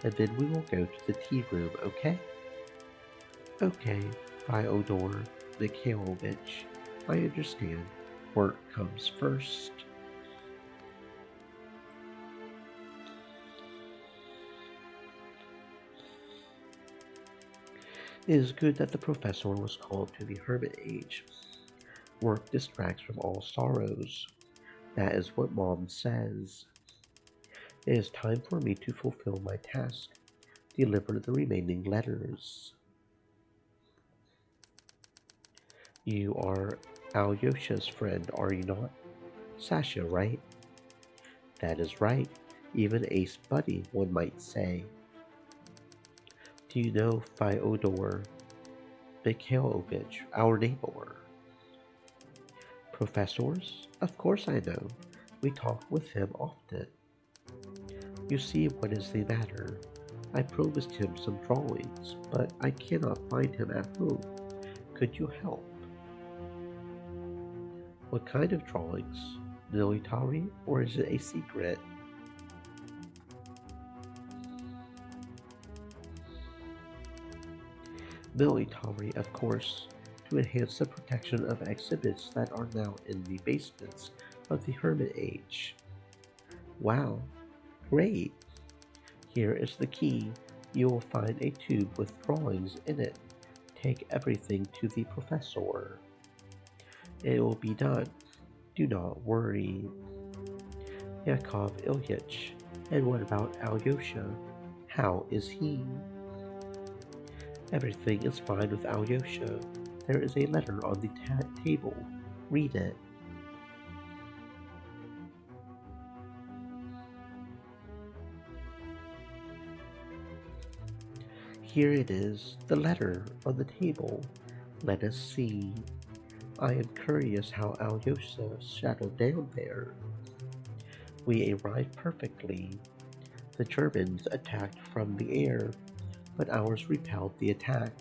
and then we will go to the tea room, okay? Okay, Fyodor Mikhailovich. I understand. Work comes first. It is good that the professor was called to the Hermit Age. Work distracts from all sorrows. That is what Mom says. It is time for me to fulfill my task. Deliver the remaining letters. You are Alyosha's friend, are you not? Sasha, right? That is right. Even ace buddy, one might say. Do you know Fyodor Mikhailovich, our neighbor? Professors? Of course I know. We talk with him often. You see, what is the matter? I promised him some drawings, but I cannot find him at home. Could you help? What kind of drawings? Military, or is it a secret? Military, of course, to enhance the protection of exhibits that are now in the basements of the Hermit Age. Wow, great! Here is the key. You will find a tube with drawings in it. Take everything to the professor. It will be done. Do not worry. Yakov Ilyich. And what about Alyosha? How is he? Everything is fine with Alyosha. There is a letter on the table. Read it. Here it is, the letter on the table. Let us see. I am curious how Alyosha settled down there. We arrived perfectly. The Germans attacked from the air, but ours repelled the attack,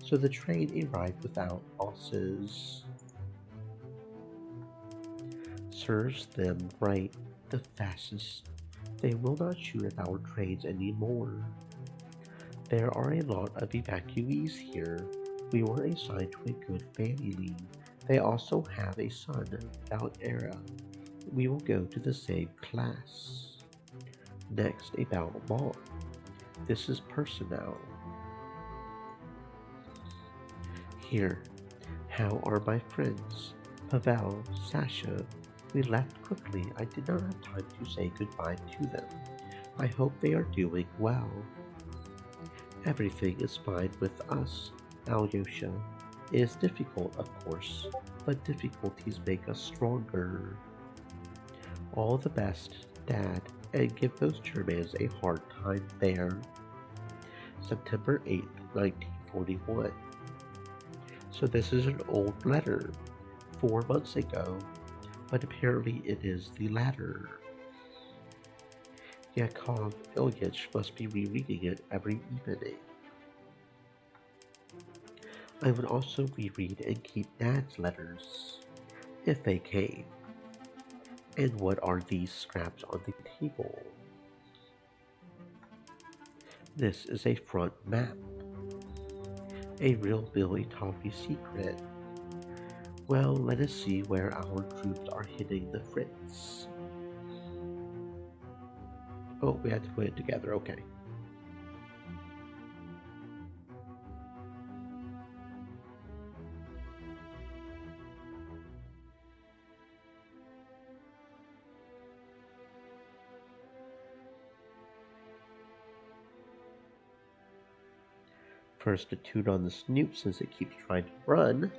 so the train arrived without losses. Serves them right, the fascists. They will not shoot at our trains anymore. There are a lot of evacuees here. We were assigned to a good family. They also have a son, about Era. We will go to the same class. Next, about Mom. This is personnel. Here, how are my friends? Pavel, Sasha. We left quickly. I did not have time to say goodbye to them. I hope they are doing well. Everything is fine with us, Alyosha. It is difficult, of course, but difficulties make us stronger. All the best, Dad, and give those Germans a hard time there. September 8th, 1941. So this is an old letter, 4 months ago, but apparently it is the latter. Yakov Ilyich must be rereading it every evening. I would also reread and keep Dad's letters, if they came. And what are these scraps on the table? This is a front map. A real military secret. Well, let us see where our troops are hitting the Fritz. Oh, we had to put it together, okay. First a toot on the snoot since it keeps trying to run.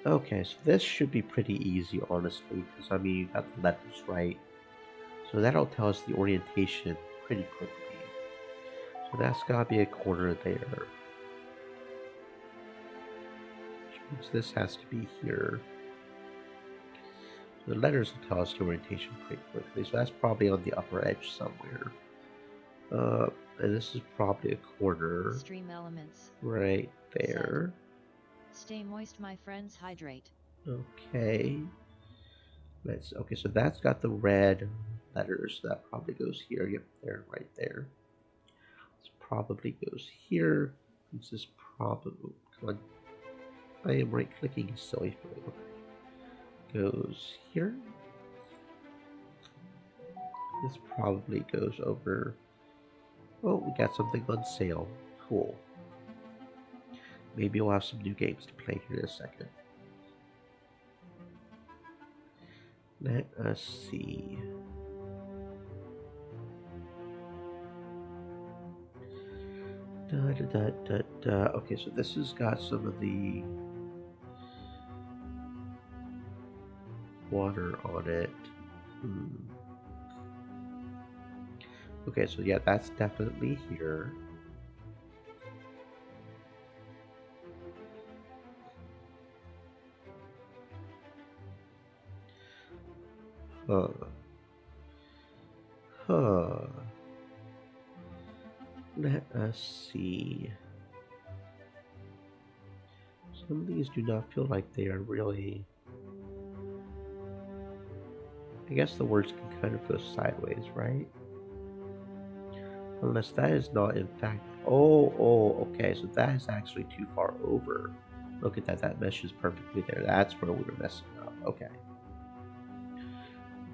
Okay, so this should be pretty easy, honestly, because I mean, you got the letters right. So that'll tell us the orientation pretty quickly. So that's gotta be a corner there. Which means this has to be here. So the letters will tell us the orientation pretty quickly. So that's probably on the upper edge somewhere. And this is probably a corner. Stream elements. Right there. Stay moist, my friends, hydrate. Okay. Okay, so that's got the red letters. So that probably goes here. Yep, there, right there. This probably goes here. This is probably, come on. I am right clicking, silly thing. Okay. Goes here. This probably goes over. Oh, we got something on sale. Cool. Maybe we'll have some new games to play here in a second. Let us see. Okay, so this has got some of the water on it. Okay, so yeah, that's definitely here. Let us see. Some of these do not feel like they are really... I guess the words can kind of go sideways, right? Unless that is not in fact... Oh, okay, so that is actually too far over. Look at that, that meshes perfectly there. That's where we were messing up. Okay.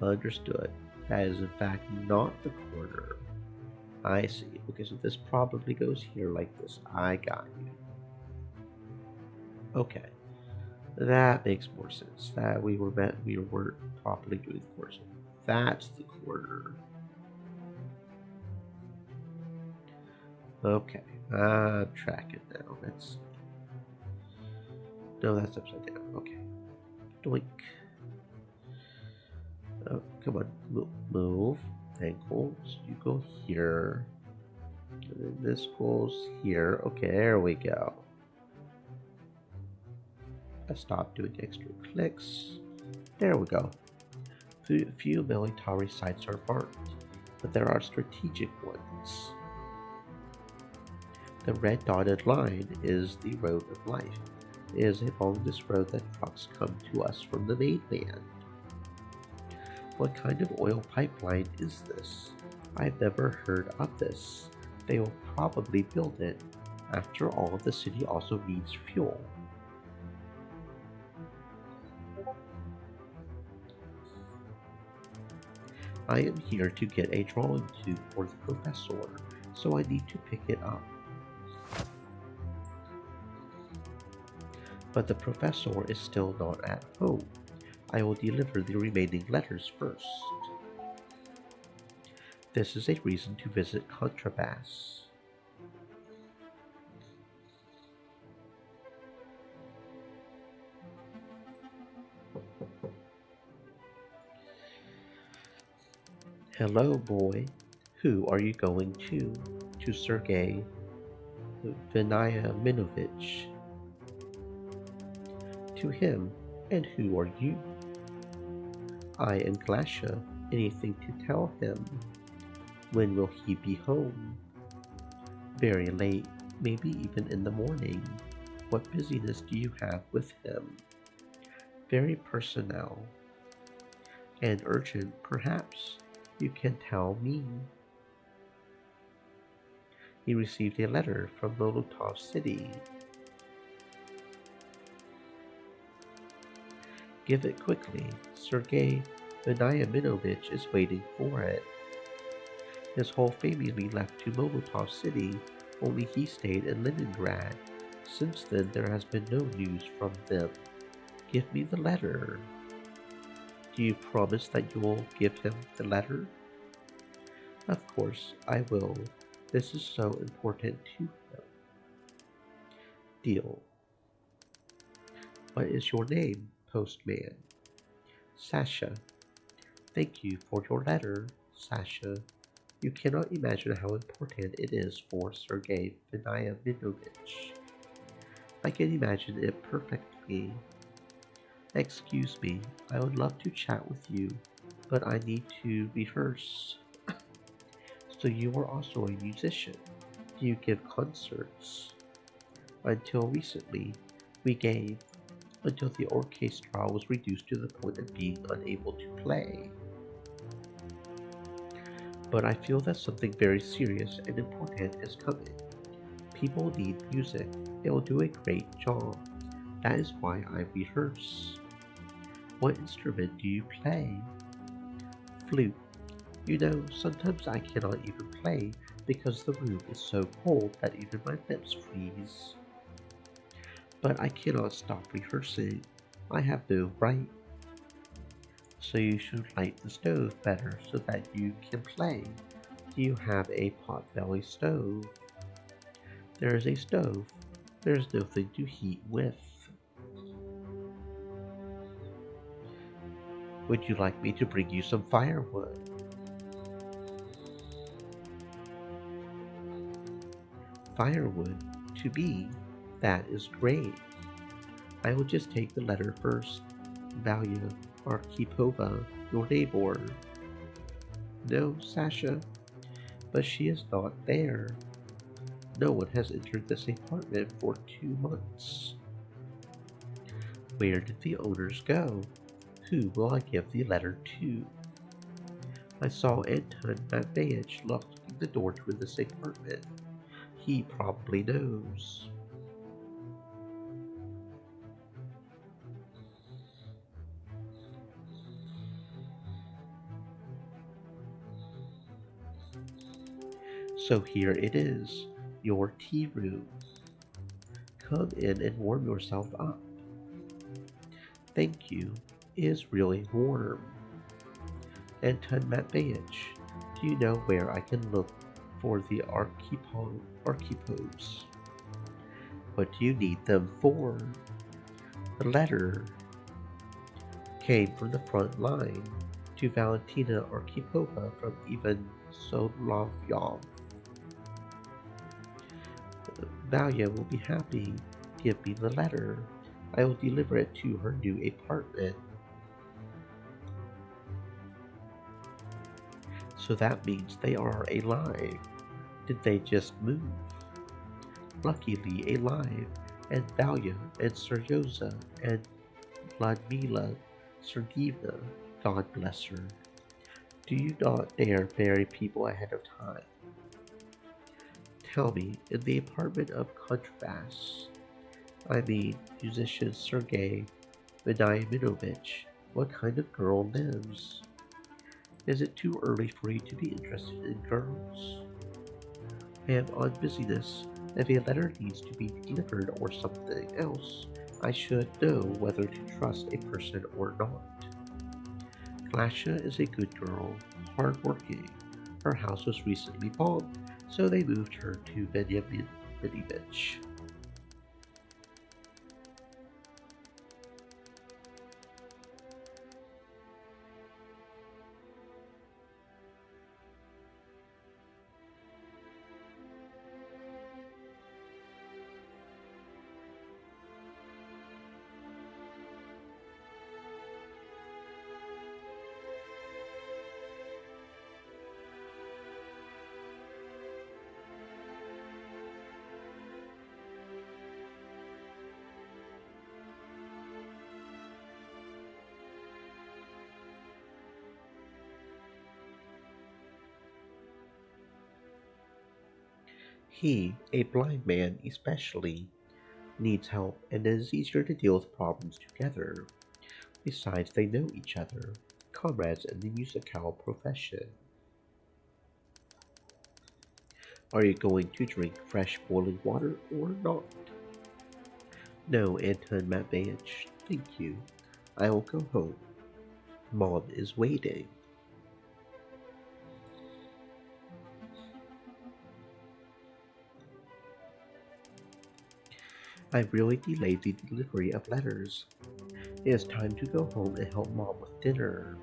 Understood. That is in fact not the corner. I see. Okay, so this probably goes here like this. I got you. Okay. That makes more sense. That we weren't properly doing the corner. That's the corner. Okay. I'm tracking now. Let's see. No, that's upside down. Okay. Doink. Oh, come on. Move. Ankle. So you go here. And then this goes here. Okay, there we go. I stopped doing extra clicks. There we go. Few military sites are marked, but there are strategic ones. The red dotted line is the road of life. It is along this road that trucks come to us from the mainland. What kind of oil pipeline is this? I've never heard of this. They will probably build it. After all, the city also needs fuel. I am here to get a drawing tube for the professor, so I need to pick it up. But the professor is still not at home. I will deliver the remaining letters first. This is a reason to visit Contrabass. Hello, boy. Who are you going to? To Sergei Veniaminovich. To him. And who are you? I am Glasha. Anything to tell him? When will he be home? Very late, maybe even in the morning. What busyness do you have with him? Very personal. And urgent, perhaps. You can tell me. He received a letter from Molotov City. Give it quickly. Sergei Veniaminovich is waiting for it. His whole family left to Molotov City, only he stayed in Leningrad. Since then there has been no news from them. Give me the letter. Do you promise that you will give him the letter? Of course, I will. This is so important to him. Deal. What is your name, postman? Sasha. Thank you for your letter, Sasha. You cannot imagine how important it is for Sergei Veniaminovich. I can imagine it perfectly. Excuse me, I would love to chat with you, but I need to rehearse. So you are also a musician. Do you give concerts? Until recently, we gave, until the orchestra was reduced to the point of being unable to play. But I feel that something very serious and important is coming. People need music. It will do a great job. That is why I rehearse. What instrument do you play? Flute. You know, sometimes I cannot even play because the room is so cold that even my lips freeze. But I cannot stop rehearsing. I have no right. So you should light the stove better so that you can play. Do you have a pot-belly stove? There is a stove. There is nothing to heat with. Would you like me to bring you some firewood? Firewood? To me, that is great. I will just take the letter first. Valia Arkhipova, your neighbor. No, Sasha, but she is not there. No one has entered this apartment for 2 months. Where did the owners go? Who will I give the letter to? I saw Anton Matveyevich locking the door to this apartment. He probably knows. So here it is, your tea room. Come in and warm yourself up. Thank you. It is really warm. Anton Matveyevich, do you know where I can look for the archipos? What do you need them for? The letter came from the front line to Valentina Arkhipova from Ivan Solovyov. Valia will be happy. Give me the letter. I will deliver it to her new apartment. So that means they are alive. Did they just move? Luckily alive, and Valia and Seryoza and Vladmila Sergeevna, God bless her, Do you not dare bury people ahead of time? Tell me, in the apartment of Contrabass, I mean musician Sergei Veniaminovich, what kind of girl lives? Is it too early for you to be interested in girls? I am on business. If a letter needs to be delivered or something else, I should know whether to trust a person or not. Glasha is a good girl, hard-working. Her house was recently bombed, so they moved her to Veniaminovich. He, a blind man especially, needs help and it is easier to deal with problems together. Besides, they know each other, comrades in the musical profession. Are you going to drink fresh boiling water or not? No, Anton Matveitch, thank you. I will go home. Mom is waiting. I really delayed the delivery of letters. It is time to go home and help Mom with dinner.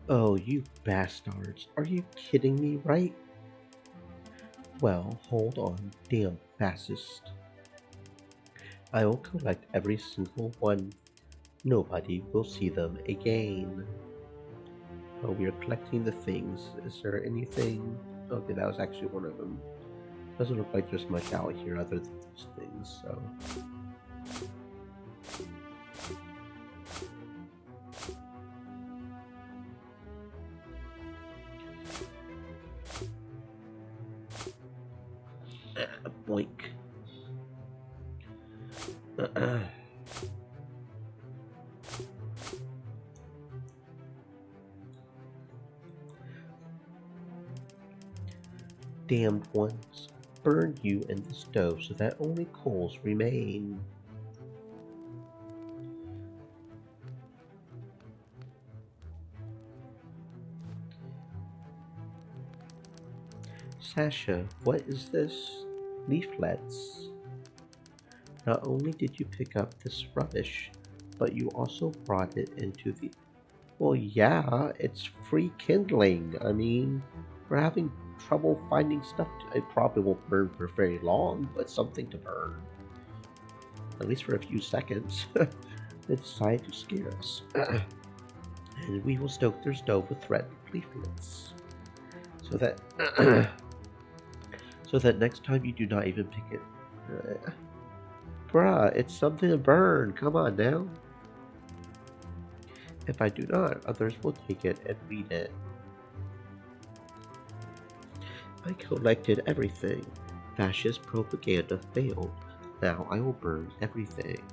Oh, you bastards. Are you kidding me, right? Well, hold on, damn fascist. I will collect every single one. Nobody will see them again. Oh, we are collecting the things. Is there anything? Okay, that was actually one of them. Doesn't look like there's much out here other than these things, so. Boink. Damned ones. Burn you in the stove so that only coals remain. Sasha, what is this? Leaflets. Not only did you pick up this rubbish, but you also brought it into the. Well, yeah, it's free kindling. I mean, we're having trouble finding stuff. It probably won't burn for very long, but something to burn. At least for a few seconds. They decide to scare us. And we will stoke their stove with threatened leaflets. So that. So that next time you do not even pick it. Bruh, it's something to burn. Come on now. If I do not, others will take it and read it. I collected everything. Fascist propaganda failed. Now I will burn everything.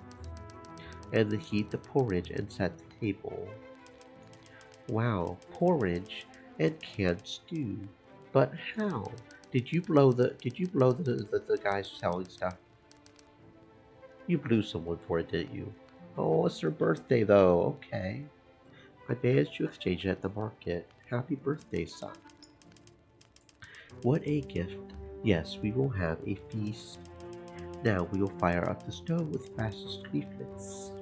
And heat the porridge and set the table. Wow, porridge and canned stew. But how? Did you blow the guys selling stuff? You blew someone for it, didn't you? Oh, it's their birthday though, okay. I managed to exchange it at the market. Happy birthday, son. What a gift. Yes, we will have a feast. Now we will fire up the stove with fascist leaflets.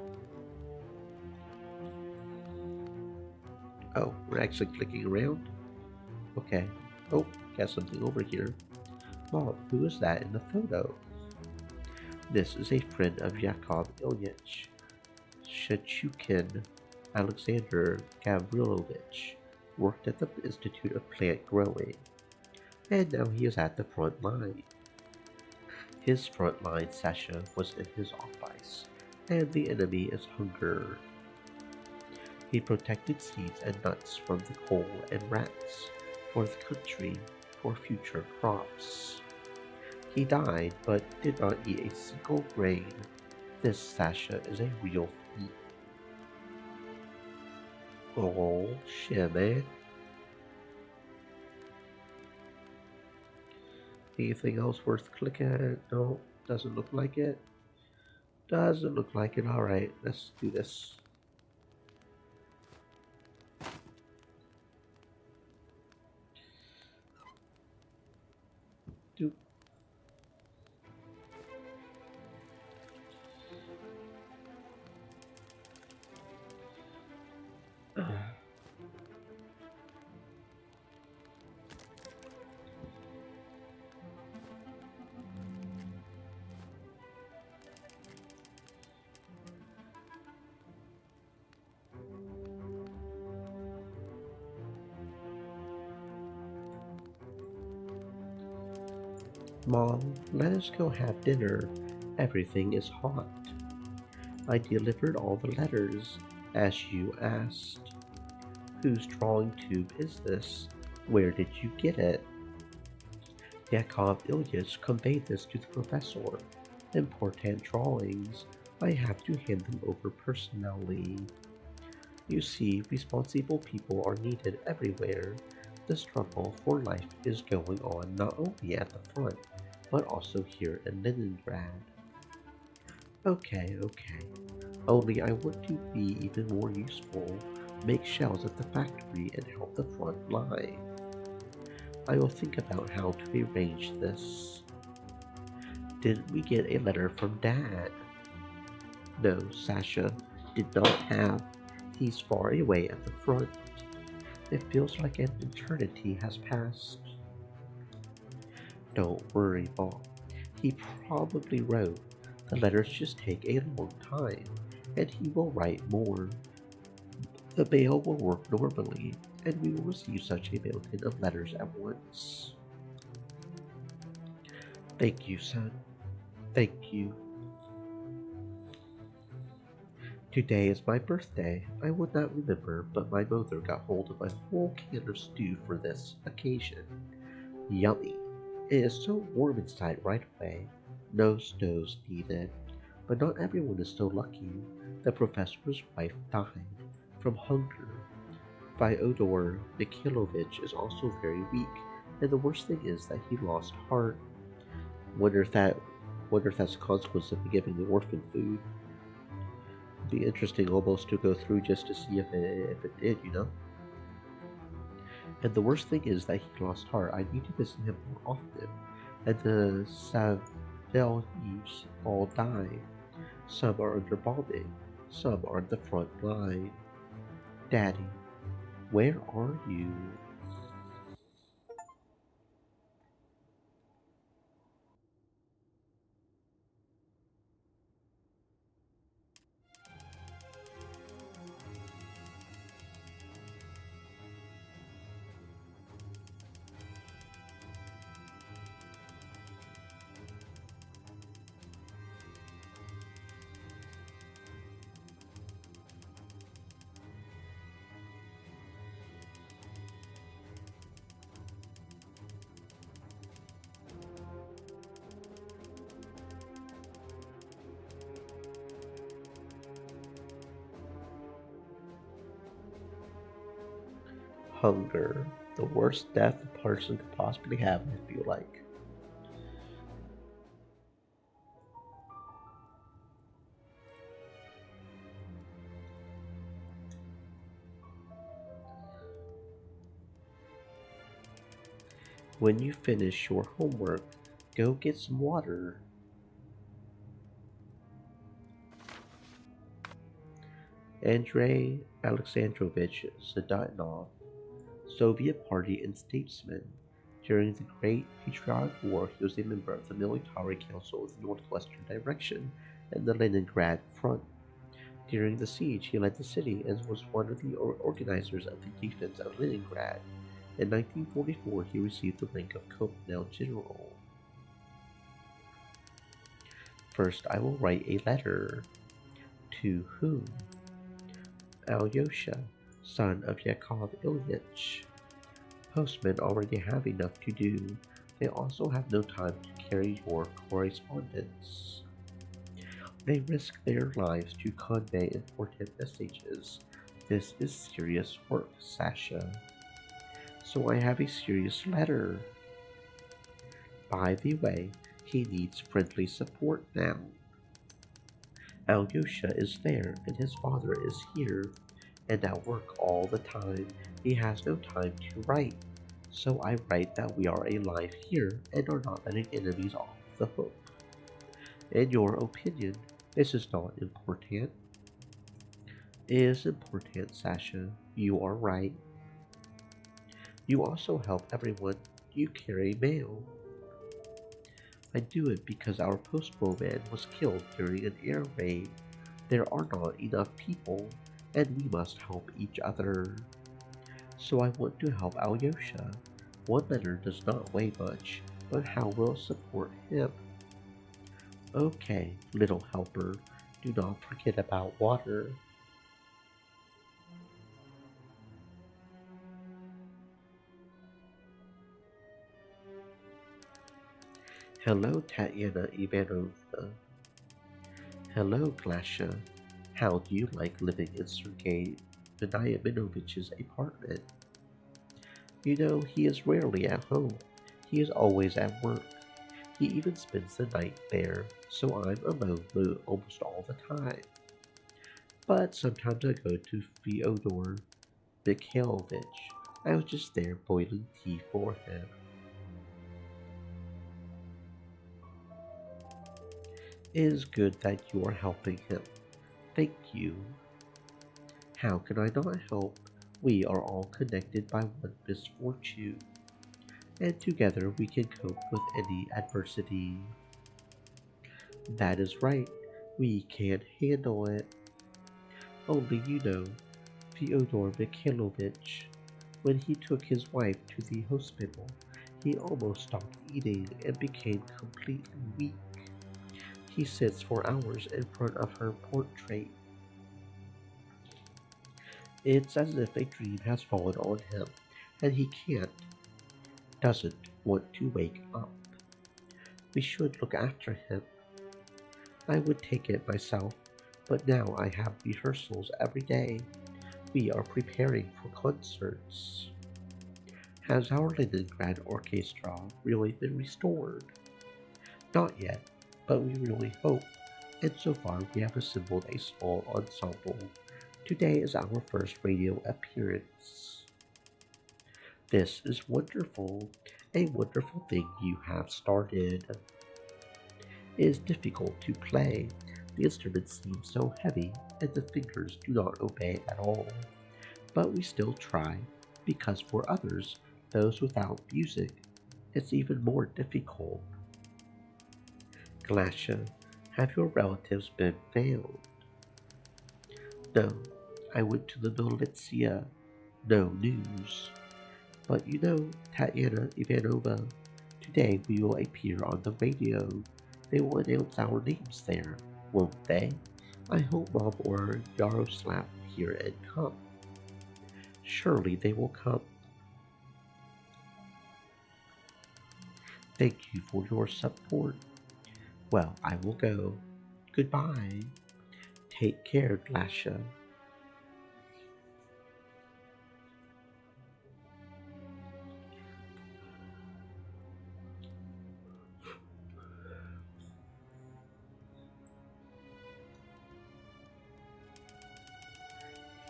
Oh, we're actually clicking around? Okay. Oh, got something over here. Mom, who is that in the photo? This is a friend of Yakov Ilyich, Shechukin. Alexander Gavrilovich worked at the Institute of Plant Growing, and now he is at the front line. His front line, Sasha, was in his office, and the enemy is hunger. He protected seeds and nuts from the coal and rats, for the country, for future crops. He died, but did not eat a single grain. This Sasha is a real thief. Oh, shit, man. Anything else worth clicking at? No, doesn't look like it. Doesn't look like it. Alright, let's do this. Do. Mom, let us go have dinner. Everything is hot. I delivered all the letters, as you asked. Whose drawing tube is this? Where did you get it? Yakov Ilyich conveyed this to the professor. Important drawings. I have to hand them over personally. You see, responsible people are needed everywhere. The struggle for life is going on not only at the front, but also here in Leningrad. Okay. Only I want to be even more useful. Make shells at the factory and help the front line. I will think about how to arrange this. Didn't we get a letter from Dad? No, Sasha did not have. He's far away at the front. It feels like an eternity has passed. Don't worry, Bob. He probably wrote. The letters just take a long time, and he will write more. The mail will work normally, and we will receive such a mountain of letters at once. Thank you, son. Thank you. Today is my birthday. I would not remember, but my mother got hold of a whole can of stew for this occasion. Yummy. It is so warm inside right away. No stoves needed. But not everyone is so lucky. The professor's wife died from hunger. Fyodor Mikhailovich is also very weak, and the worst thing is that he lost heart. Wonder if that wonder if that's a consequence of giving the orphan food. It'd be interesting almost to go through just to see if it did, you know? And the worst thing is that he lost heart. I need to visit him more often. And the Savelyeves all died. Some are under bombing. Some are on the front line. Daddy, where are you? Hunger. The worst death a person could possibly have, I feel like. When you finish your homework, go get some water. Andrei Alexandrovich Zadatnov, Soviet Party and statesman, During the Great Patriotic War, he was a member of the Military Council of the Northwestern Direction and the Leningrad Front. During the siege, he led the city and was one of the organizers of the defense of Leningrad. In 1944, he received the rank of Colonel General. First, I will write a letter. To whom? Alyosha, son of Yakov Ilyich. Postmen already have enough to do. They also have no time to carry your correspondence. They risk their lives to convey important messages. This is serious work, Sasha. So I have a serious letter. By the way, he needs friendly support now. Alyosha is there, and his father is here, and at work all the time. He has no time to write. So I write that we are alive here and are not letting enemies off the hook. In your opinion, this is not important. It is important, Sasha. You are right. You also help everyone. You carry mail. I do it because our postman was killed during an air raid. There are not enough people, and we must help each other. So I want to help Alyosha. One letter does not weigh much, but how will it support him? Okay, little helper, do not forget about water. Hello, Tatiana Ivanovna. Hello, Glasha. How do you like living in Sergei Veniaminovich's apartment? You know, he is rarely at home. He is always at work. He even spends the night there, so I'm alone almost all the time. But sometimes I go to Fyodor Mikhailovich. I was just there boiling tea for him. It is good that you are helping him. Thank you. How can I not help? We are all connected by one misfortune, and together we can cope with any adversity. That is right. We can handle it. Only you know, Fyodor Mikhailovich, when he took his wife to the hospital, he almost stopped eating and became completely weak. He sits for hours in front of her portrait. It's as if a dream has fallen on him, and he doesn't want to wake up. We should look after him. I would take it myself, but now I have rehearsals every day. We are preparing for concerts. Has our Leningrad orchestra really been restored? Not yet, but we really hope, and so far we have assembled a small ensemble. Today is our first radio appearance. This is wonderful, a wonderful thing you have started. It is difficult to play. The instrument seems so heavy, and the fingers do not obey at all. But we still try, because for others, those without music, it's even more difficult. Glasha, have your relatives been found? No, I went to the militia. No news. But you know, Tatiana Ivanova, today we will appear on the radio. They will announce our names there, won't they? I hope Mom or Yaroslav hear and come. Surely they will come. Thank you for your support. Well, I will go. Goodbye. Take care, Glasha.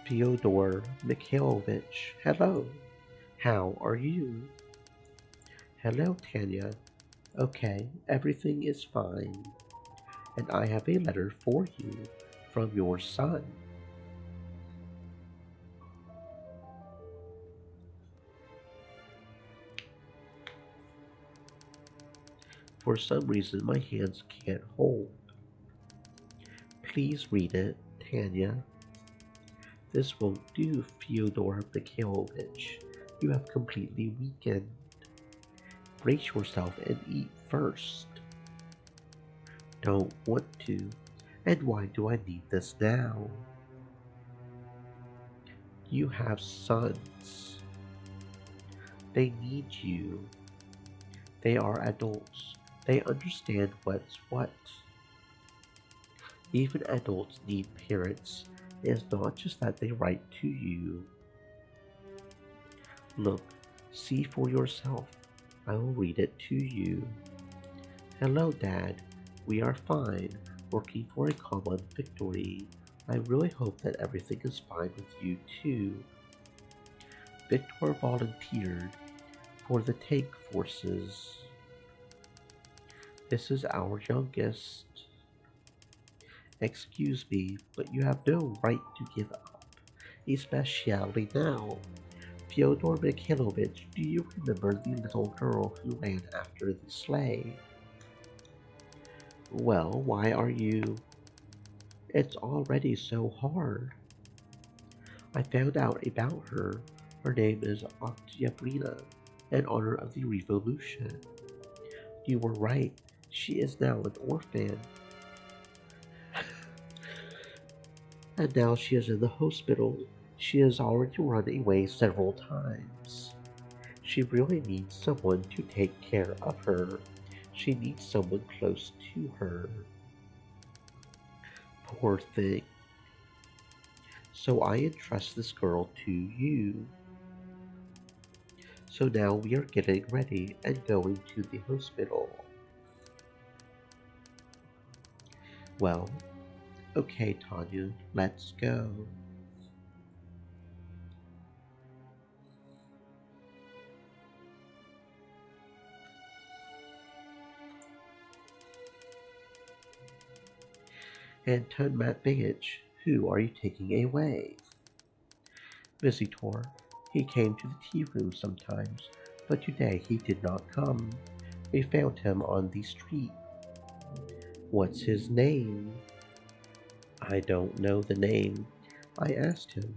Fyodor Mikhailovich, hello. How are you? Hello, Tanya. Okay, everything is fine. And I have a letter for you from your son. For some reason my hands can't hold. Please read it, Tanya. This won't do, Fyodor Mikhailovich. You have completely weakened. Brace yourself and eat first. Don't want to. And why do I need this now? You have sons. They need you. They are adults. They understand what's what. Even adults need parents. It is not just that they write to you. Look, see for yourself. I will read it to you. Hello, Dad. We are fine, working for a common victory. I really hope that everything is fine with you, too. Victor volunteered for the tank forces. This is our youngest. Excuse me, but you have no right to give up, especially now. Fyodor Mikhailovich, do you remember the little girl who ran after the sleigh? Well, why are you? It's already so hard. I found out about her. Her name is Oktyabrina, in honor of the revolution. You were right. She is now an orphan. And now she is in the hospital. She has already run away several times. She really needs someone to take care of her. She needs someone close to her. Poor thing. So I entrust this girl to you. So now we are getting ready and going to the hospital. Well, okay, Tanya, let's go. Anton Matveyevich, who are you taking away? Visitor. He came to the tea room sometimes, but today he did not come. We found him on the street. What's his name? I don't know the name. I asked him.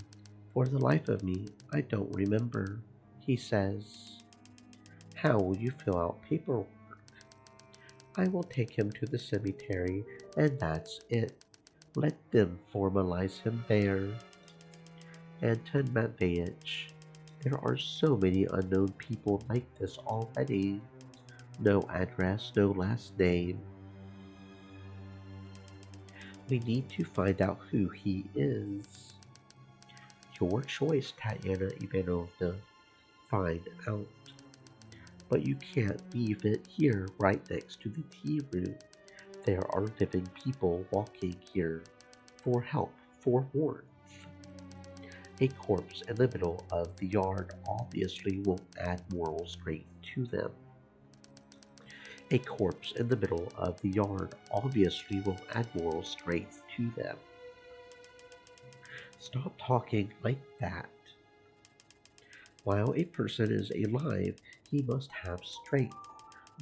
For the life of me, I don't remember. He says, how will you fill out paperwork? I will take him to the cemetery, and that's it. Let them formalize him there. Anton Matveyevich, there are so many unknown people like this already. No address, no last name. We need to find out who he is. Your choice, Tatiana Ivanovna. Find out. But you can't leave it here right next to the tea room. There are living people walking here for help, for warmth. A corpse in the middle of the yard obviously won't add moral strength to them. A corpse in the middle of the yard obviously won't add moral strength to them. Stop talking like that. While a person is alive, he must have strength,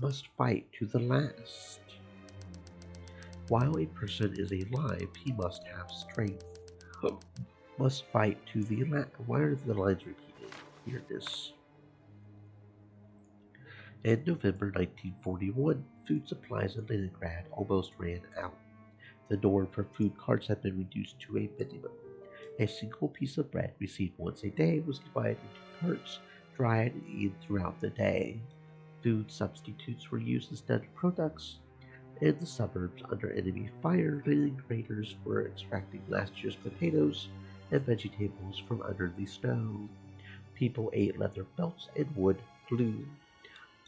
must fight to the last. While a person is alive, he must have strength, must fight to the last. Why are the lines repeated? Hear this. In November 1941, food supplies in Leningrad almost ran out. The norm for food cards had been reduced to a minimum. A single piece of bread received once a day was divided into parts, dried and eaten throughout the day. Food substitutes were used instead of products. In the suburbs, under enemy fire, Leningraders were extracting last year's potatoes and vegetables from under the snow. People ate leather belts and wood glue.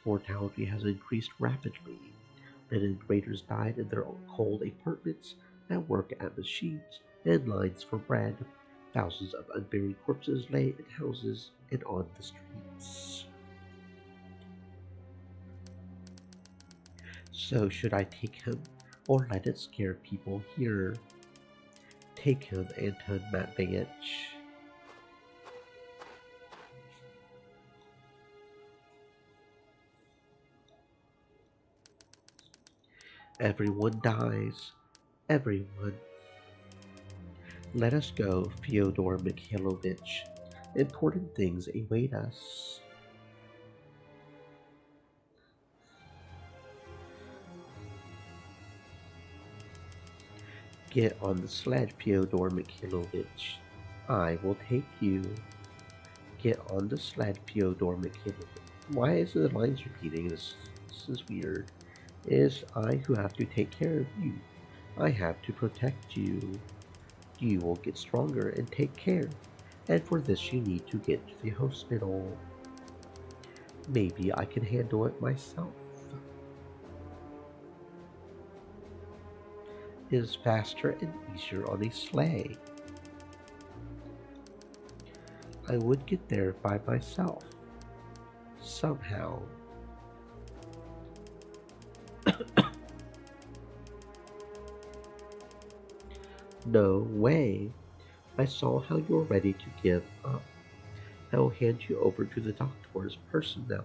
Mortality has increased rapidly. Leningraders died in their cold apartments, at work at machines, and lines for bread. Thousands of unburied corpses lay in houses and on the streets. So should I take him, or let it scare people here? Take him, Anton Matveyevich. Everyone dies. Everyone. Let us go, Fyodor Mikhailovich. Important things await us. Get on the sled, Fyodor Mikhailovich. I will take you. Get on the sled, Fyodor Mikhailovich. Why is the lines repeating? This is weird. It is I who have to take care of you. I have to protect you. You will get stronger and take care. And for this you need to get to the hospital. Maybe I can handle it myself. It is faster and easier on a sleigh. I would get there by myself. Somehow. No way. I saw how you're ready to give up. I will hand you over to the doctors personally.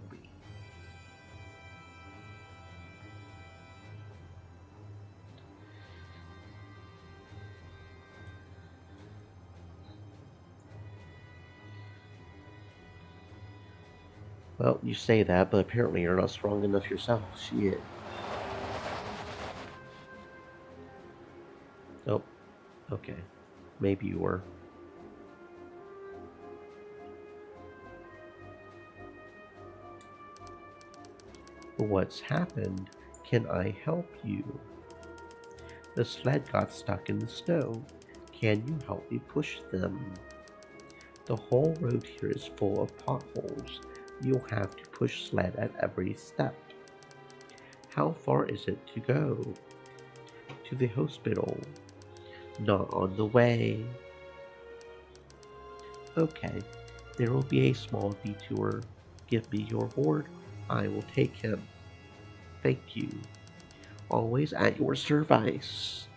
Well, you say that, but apparently you're not strong enough yourself. Shit. Oh, okay. Maybe you were. What's happened? Can I help you? The sled got stuck in the snow. Can you help me push them? The whole road here is full of potholes. You'll have to push sled at every step. How far is it to go? To the hospital. Not on the way. Okay, there will be a small detour. Give me your ward. I will take him. Thank you. Always at your service.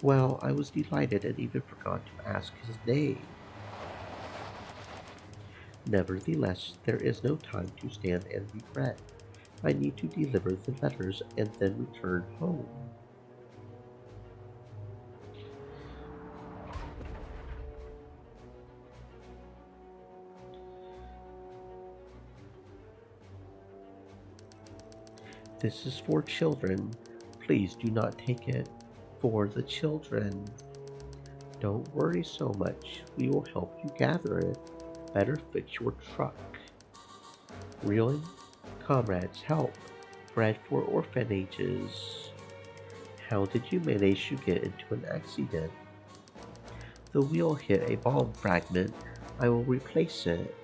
Well, I was delighted and even forgot to ask his name. Nevertheless, there is no time to stand and regret. I need to deliver the letters and then return home. This is for children. Please do not take it. For the children. Don't worry so much. We will help you gather it. Better fix your truck. Really? Comrades, help. Bread for orphanages. How did you manage to get into an accident? The wheel hit a bomb fragment. I will replace it.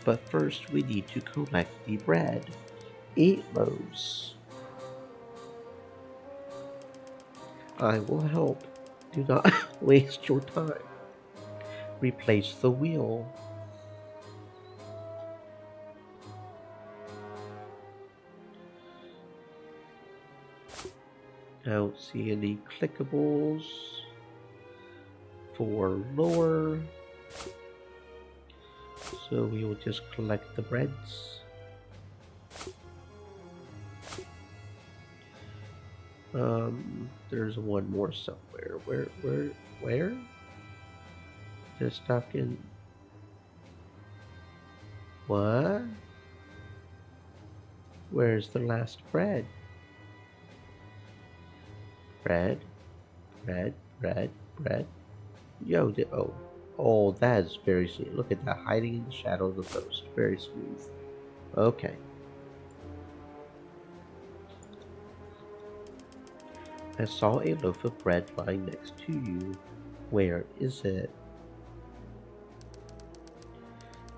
But first we need to collect the bread. 8 loaves. I will help. Do not waste your time. Replace the wheel. I don't see any clickables for lower. So we will just collect the breads. There's one more somewhere. Where? Just stuck in. What? Where's the last bread? Bread. Yo, oh, that is very sweet. Look at that, hiding in the shadow of the post. Very smooth. Okay. I saw a loaf of bread lying next to you. Where is it?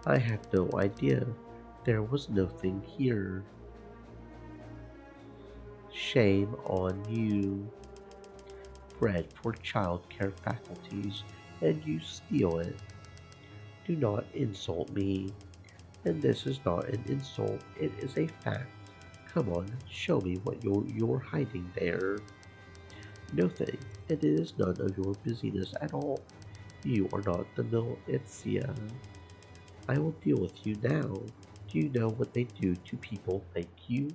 I have no idea. There was nothing here. Shame on you. Bread for childcare faculties, and you steal it. Do not insult me. And this is not an insult, it is a fact. Come on, show me what you're hiding there. Nothing, and it is none of your business at all. You are not the militia. I will deal with you now. Do you know what they do to people like you?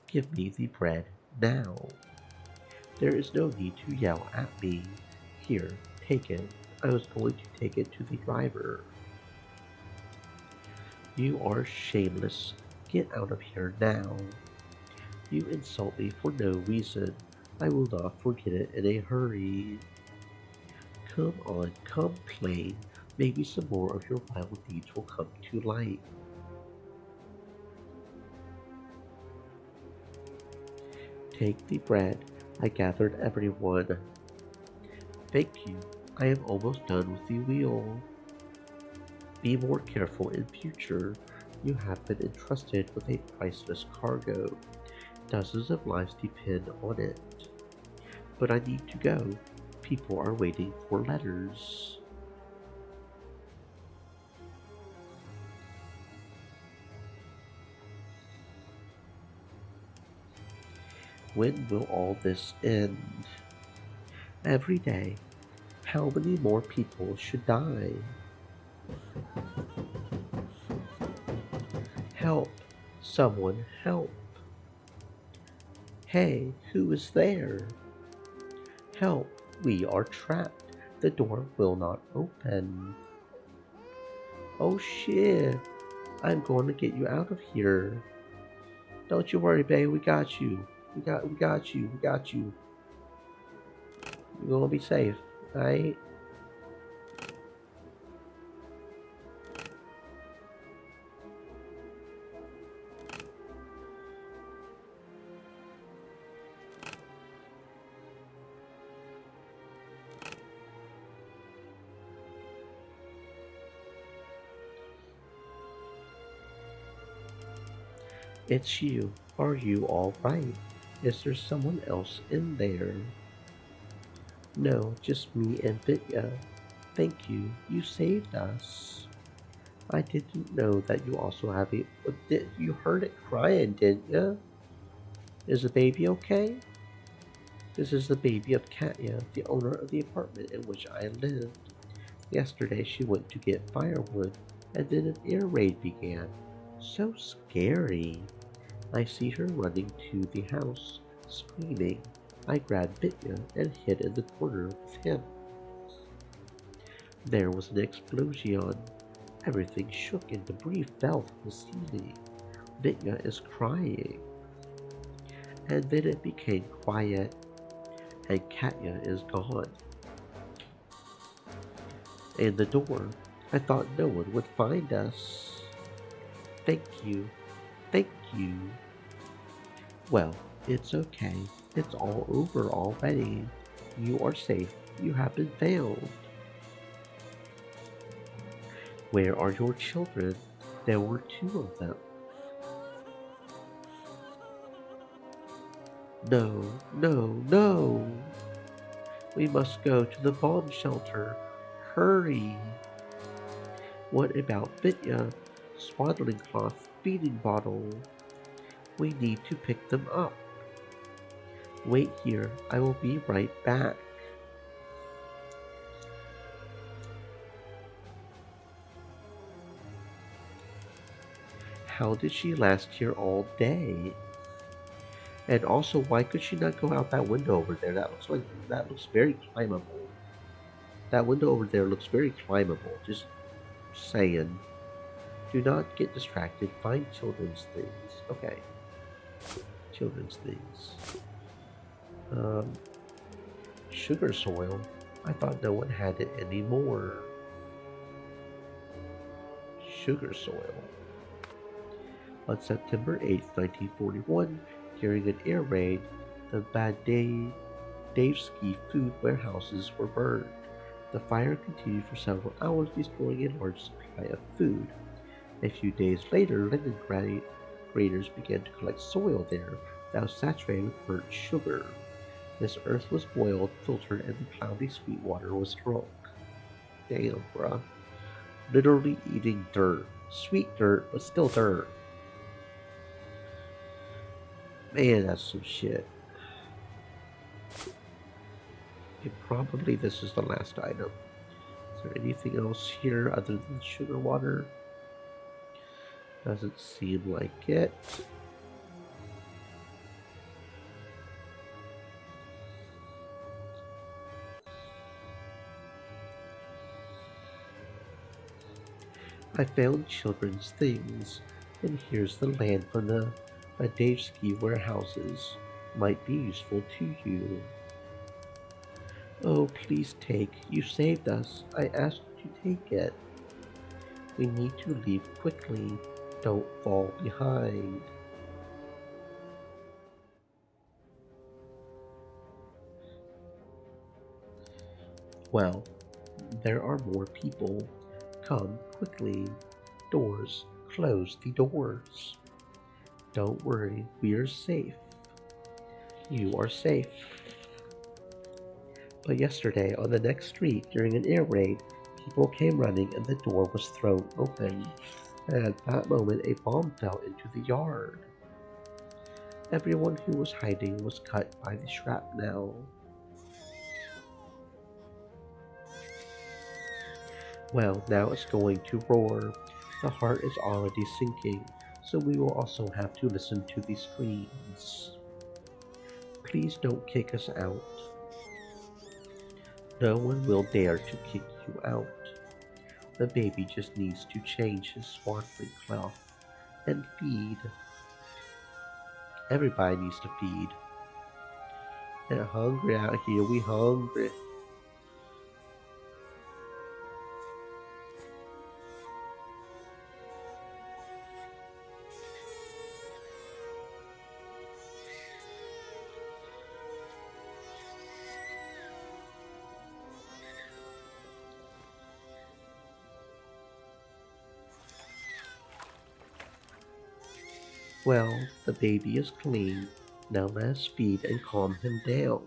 Give me the bread now. There is no need to yell at me. Here, take it. I was going to take it to the driver. You are shameless. Get out of here now. You insult me for no reason. I will not forget it in a hurry. Come on, complain. Maybe some more of your wild deeds will come to light. Take the bread. I gathered everyone. Thank you. I am almost done with the wheel. Be more careful in future. You have been entrusted with a priceless cargo. Dozens of lives depend on it. But I need to go. People are waiting for letters. When will all this end? Every day. How many more people should die? Help! Someone help! Hey, who is there? Help! We are trapped. The door will not open. Oh shit! I'm going to get you out of here. Don't you worry, babe. We got you. We got you. We got you. You're gonna be safe, right? It's you. Are you all right? Is there someone else in there? No, just me and Vidya. Thank you. You saved us. I didn't know that you also have a. You heard it crying, didn't you? Is the baby okay? This is the baby of Katya, the owner of the apartment in which I lived. Yesterday she went to get firewood, and then an air raid began. So scary. I see her running to the house, screaming. I grabbed Vitya and hid in the corner with him. There was an explosion. Everything shook and debris fell from the ceiling. Vitya is crying. And then it became quiet, and Katya is gone. And the door. I thought no one would find us. Thank you. Thank you. Well, it's okay. It's all over already. You are safe. You have been found. Where are your children? There were two of them. No, no, no. We must go to the bomb shelter. Hurry. What about Vitya? Swaddling cloth, feeding bottle. We need to pick them up. Wait here. I will be right back. How did she last here all day? And also, why could she not go out that window over there? That looks very climbable. That window over there looks very climbable. Just saying. Do not get distracted. Find children's things. Okay. Children's things. Um, Sugar soil. I thought no one had it anymore. Sugar soil. On September 8th, 1941, during an air raid, the Badayevsky food warehouses were burned. The fire continued for several hours, destroying a large supply of food. A few days later, Leningrad raiders began to collect soil there that was saturated with burnt sugar. This earth was boiled, filtered, and the cloudy sweet water was drunk. Damn, bruh. Literally eating dirt. Sweet dirt, but still dirt. Man, that's some shit. And probably this is the last item. there anything else here other than sugar water? Doesn't seem like it. I found children's things, and here's the land from the Badevsky warehouses. Might be useful to you. Oh, please take. You saved us. I asked you to take it. We need to leave quickly. Don't fall behind. Well, there are more people. Come quickly. Doors. Close the doors. Don't worry, we are safe. You are safe. But yesterday, on the next street, during an air raid, people came running and the door was thrown open. And at that moment, a bomb fell into the yard. Everyone who was hiding was cut by the shrapnel. Well, now it's going to roar. The heart is already sinking, so we will also have to listen to the screams. Please don't kick us out. No one will dare to kick you out. The baby just needs to change his swaddling cloth and feed. Everybody needs to feed. They're hungry out here. We hungry. Well, the baby is clean. Now let's feed and calm him down.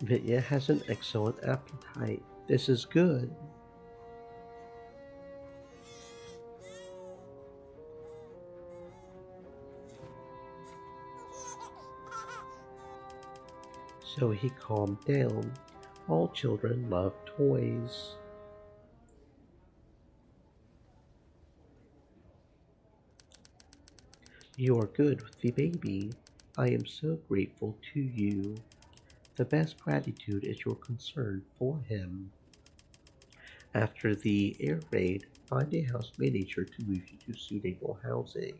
Vitya has an excellent appetite. This is good. So he calmed down. All children love toys. You are good with the baby. I am so grateful to you. The best gratitude is your concern for him. After the air raid, find a house manager to move you to suitable housing.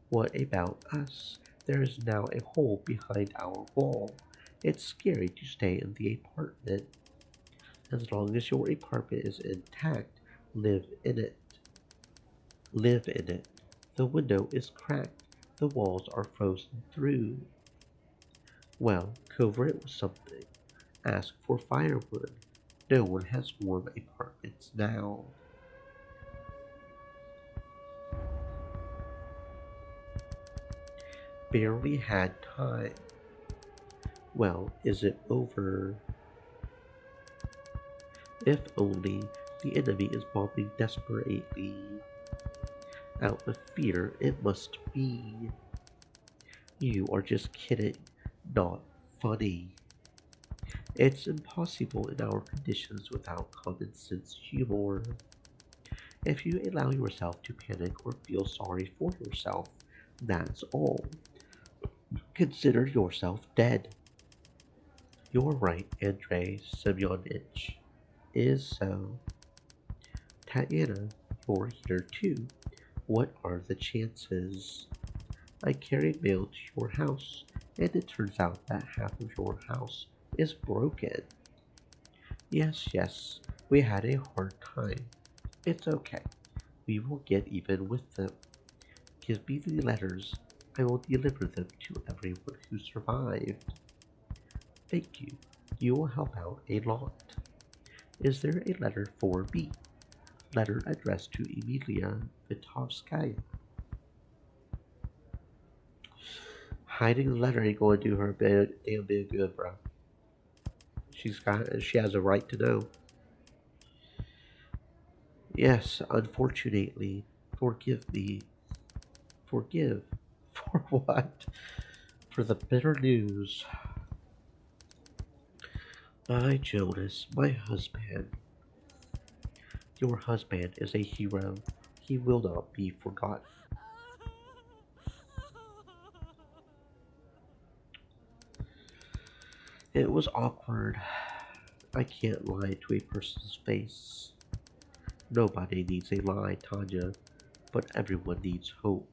What about us? There is now a hole behind our wall. It's scary to stay in the apartment. As long as your apartment is intact, live in it. Live in it. The window is cracked. The walls are frozen through. Well, cover it with something. Ask for firewood. No one has warm apartments now. Barely had time. Well, is it over? If only the enemy is bombing desperately. Out of fear, it must be. You are just kidding. Not funny. It's impossible in our conditions without common sense humor. If you allow yourself to panic or feel sorry for yourself, that's all. Consider yourself dead. You're right, Andrei Semyonich. Is so. Tatiana, you're here too. What are the chances? I carried mail to your house, and it turns out that half of your house is broken. Yes, yes, we had a hard time. It's okay. We will get even with them. Give me the letters. I will deliver them to everyone who survived. Thank you. You will help out a lot. Is there a letter for me? Letter addressed to Emilia Vitovskaya. Hiding the letter ain't gonna do her a damn bit good, bro. She has a right to know. Yes, unfortunately, forgive me. Forgive. For what? For the bitter news. My Jonas, my husband. Your husband is a hero. He will not be forgotten. It was awkward. I can't lie to a person's face. Nobody needs a lie, Tanya, but everyone needs hope.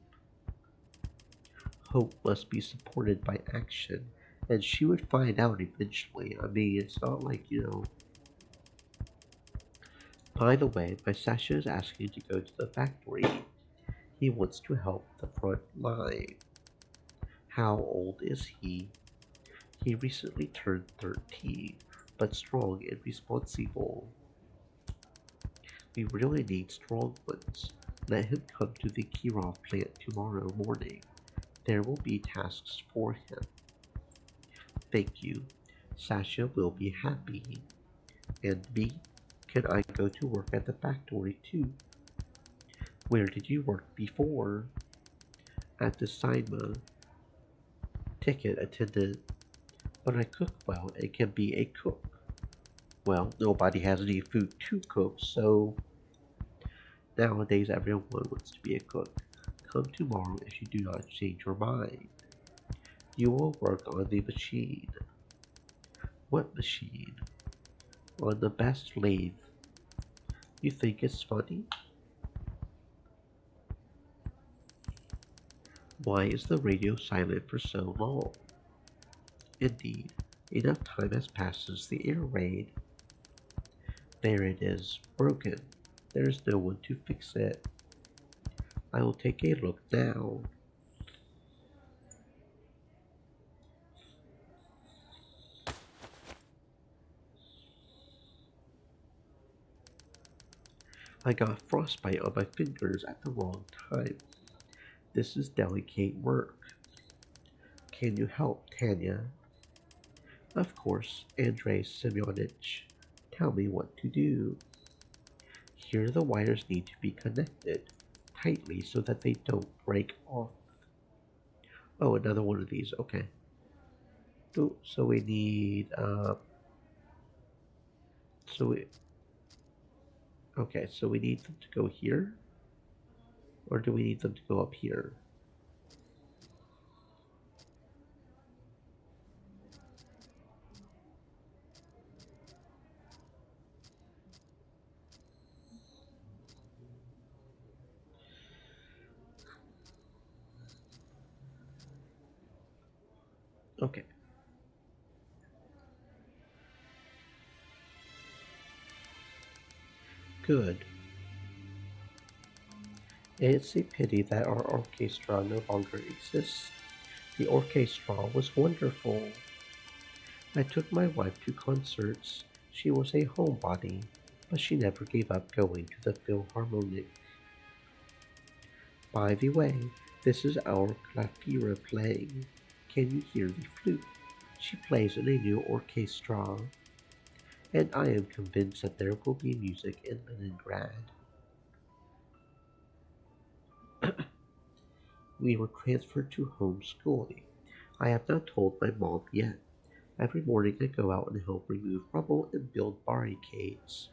Hope must be supported by action, and she would find out eventually. I mean, it's not like, By the way, my Sasha is asking to go to the factory. He wants to help the front line. How old is he? He recently turned 13, but strong and responsible. We really need strong ones. Let him come to the Kirov plant tomorrow morning. There will be tasks for him. Thank you. Sasha will be happy. And me? Can I go to work at the factory too? Where did you work before? At the Sima ticket attendant. But I cook well and can be a cook. Well, nobody has any food to cook, so nowadays everyone wants to be a cook. Come tomorrow if you do not change your mind. You will work on the machine. What machine? On the best lathe. You think it's funny? Why is the radio silent for so long? Indeed, enough time has passed since the air raid. There it is, broken. There is no one to fix it. I will take a look now. I got frostbite on my fingers at the wrong time. This is delicate work. Can you help, Tanya? Of course, Andrei Semyonich. Tell me what to do. Here the wires need to be connected tightly so that they don't break off. Oh, another one of these. Okay. So we need so we okay, so we need them to go here, or do we need them to go up here? Okay, good. It's a pity that our orchestra no longer exists. The orchestra was wonderful. I took my wife to concerts. She was a homebody, but she never gave up going to the Philharmonic. By the way, this is our Glafira playing. Can you hear the flute? She plays in a new orchestra, and I am convinced that there will be music in Leningrad. We were transferred to homeschooling. I have not told my mom yet. Every morning I go out and help remove rubble and build barricades.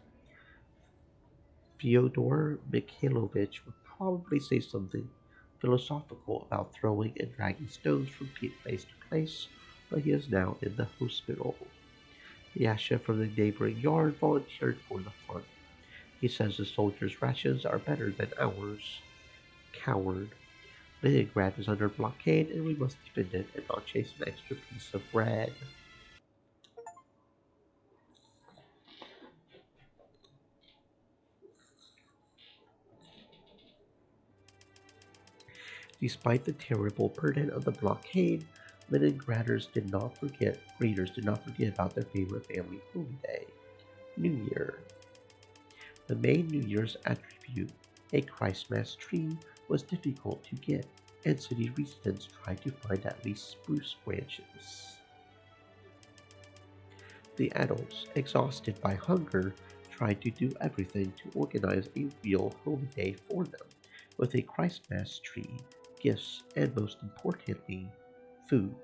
Fyodor Mikhailovich would probably say something philosophical about throwing and dragging stones from place to place, but he is now in the hospital. Yasha from the neighboring yard volunteered for the fun. He says the soldiers' rations are better than ours. Coward. Leningrad is under blockade and we must defend it and not chase an extra piece of bread. Despite the terrible burden of the blockade, readers did not forget about their favorite family holiday, New Year. The main New Year's attribute, a Christmas tree, was difficult to get, and city residents tried to find at least spruce branches. The adults, exhausted by hunger, tried to do everything to organize a real holiday for them, with a Christmas tree, gifts, and most importantly, food.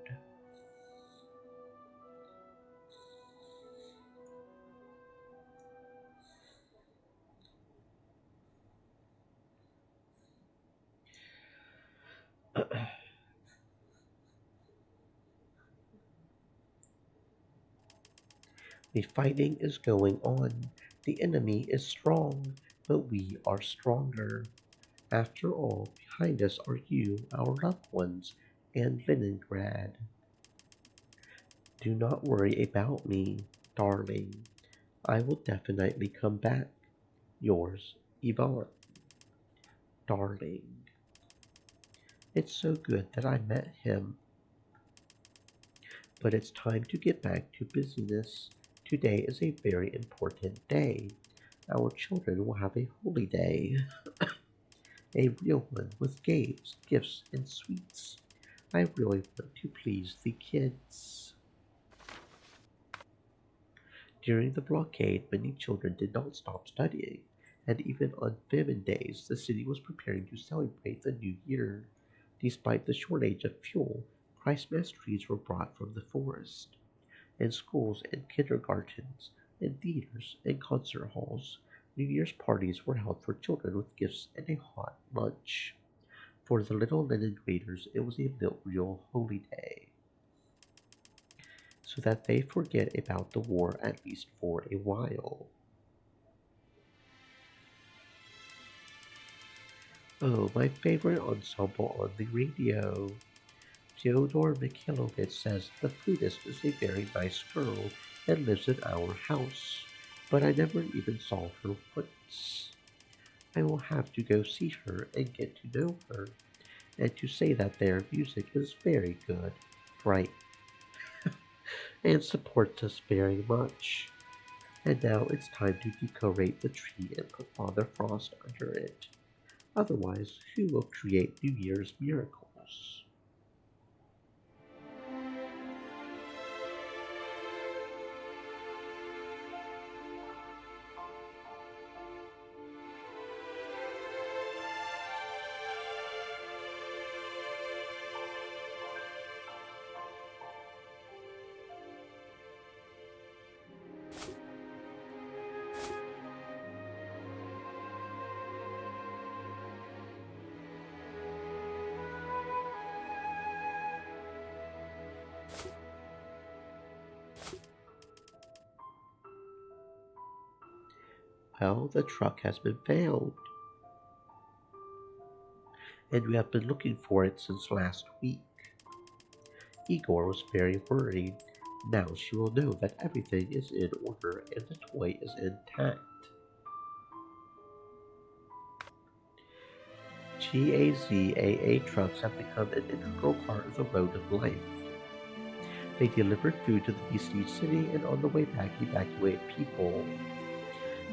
The fighting is going on. The enemy is strong, but we are stronger. After all, behind us are you, our loved ones, and Leningrad. Do not worry about me, darling. I will definitely come back. Yours, Yvonne. Darling. It's so good that I met him, but it's time to get back to busyness. Today is a very important day. Our children will have a holy day, a real one with games, gifts, and sweets. I really want to please the kids. During the blockade, many children did not stop studying, and even on famine days, the city was preparing to celebrate the new year. Despite the shortage of fuel, Christmas trees were brought from the forest. In schools and kindergartens, in theaters and concert halls, New Year's parties were held for children with gifts and a hot lunch. For the little Leningraders, it was a real holy day, so that they forget about the war at least for a while. Oh, my favorite ensemble on the radio. Fyodor Mikhailovich says the flutist is a very nice girl and lives in our house, but I never even saw her once. I will have to go see her and get to know her, and to say that their music is very good, bright, and supports us very much. And now it's time to decorate the tree and put Father Frost under it. Otherwise, who will create New Year's miracles? Well, the truck has been found, and we have been looking for it since last week. Igor was very worried. Now she will know that everything is in order and the toy is intact. GAZAA trucks have become an integral part of the road of life. They deliver food to the besieged city and on the way back evacuate people.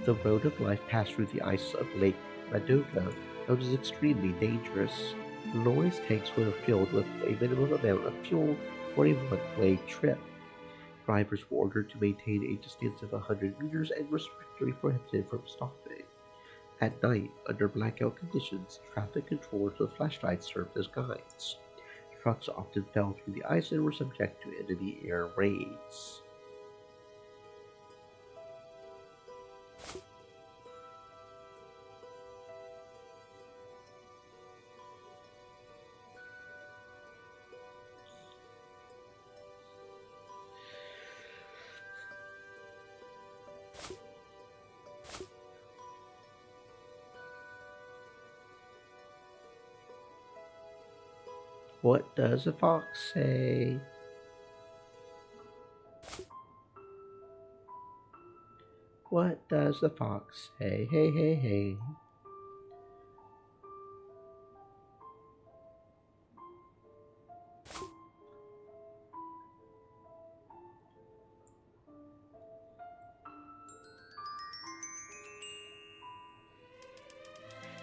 The road of life passed through the ice of Lake Ladoga and was extremely dangerous. Lorry's tanks were filled with a minimum amount of fuel for a one-way trip. Drivers were ordered to maintain a distance of 100 meters and were strictly prohibited from stopping. At night, under blackout conditions, traffic controllers with flashlights served as guides. Trucks often fell through the ice and were subject to enemy air raids. What does a fox say? What does the fox say? Hey, hey, hey.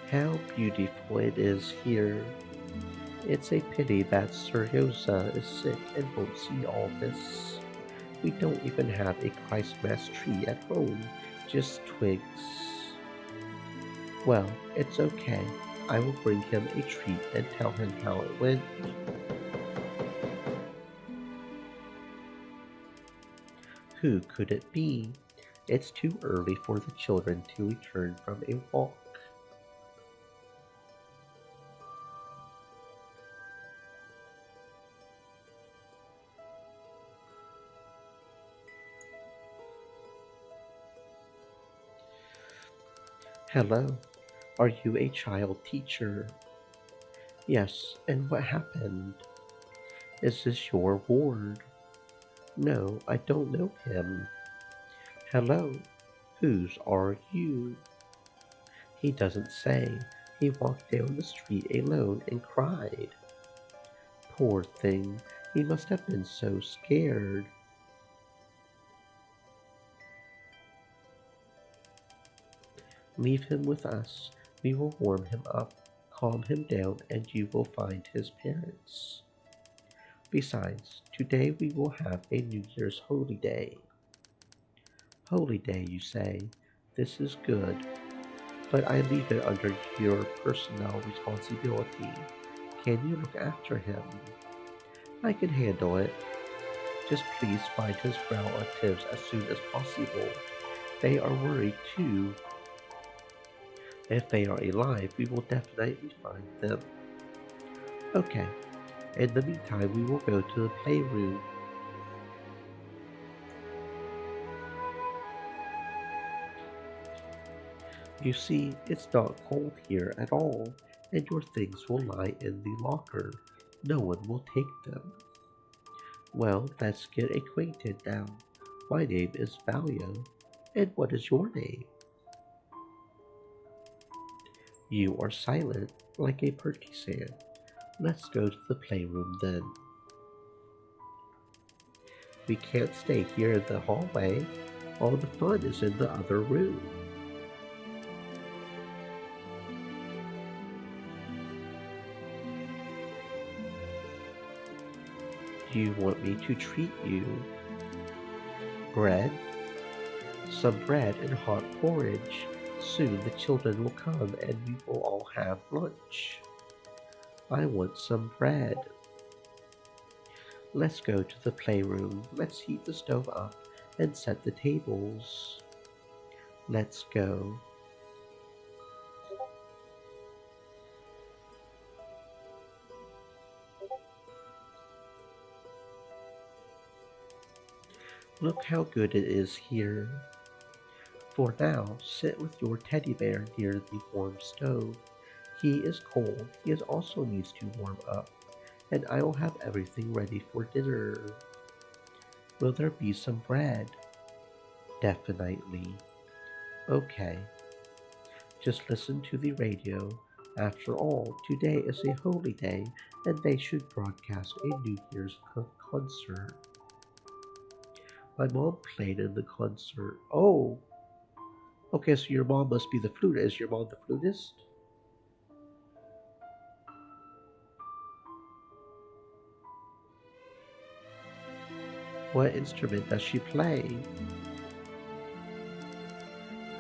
How beautiful it is here. It's a pity that Seryosa is sick and won't see all this. We don't even have a Christmas tree at home, just twigs. Well, it's okay. I will bring him a treat and tell him how it went. Who could it be? It's too early for the children to return from a walk. Hello, are you a child teacher? Yes, and what happened? Is this your ward? No, I don't know him. Hello, whose are you? He doesn't say. He walked down the street alone and cried. Poor thing, he must have been so scared. Leave him with us. We will warm him up, calm him down, and you will find his parents. Besides, today we will have a New Year's holy day. Holy day, you say? This is good, but I leave it under your personal responsibility. Can you look after him? I can handle it. Just please find his relatives as soon as possible. They are worried too. If they are alive, we will definitely find them. Okay, in the meantime, we will go to the playroom. You see, it's not cold here at all, and your things will lie in the locker. No one will take them. Well, let's get acquainted now. My name is Valio. And what is your name? You are silent, like a partisan. Let's go to the playroom then. We can't stay here in the hallway. All the fun is in the other room. Do you want me to treat you? Bread? Some bread and hot porridge. Soon the children will come and we will all have lunch. I want some bread. Let's go to the playroom. Let's heat the stove up and set the tables. Let's go. Look how good it is here. For now, sit with your teddy bear near the warm stove. He is cold. He also needs to warm up. And I will have everything ready for dinner. Will there be some bread? Definitely. Okay. Just listen to the radio. After all, today is a holy day and they should broadcast a New Year's concert. My mom played in the concert. Oh! Okay, so your mom must be the flutist. Is your mom the flutist? What instrument does she play?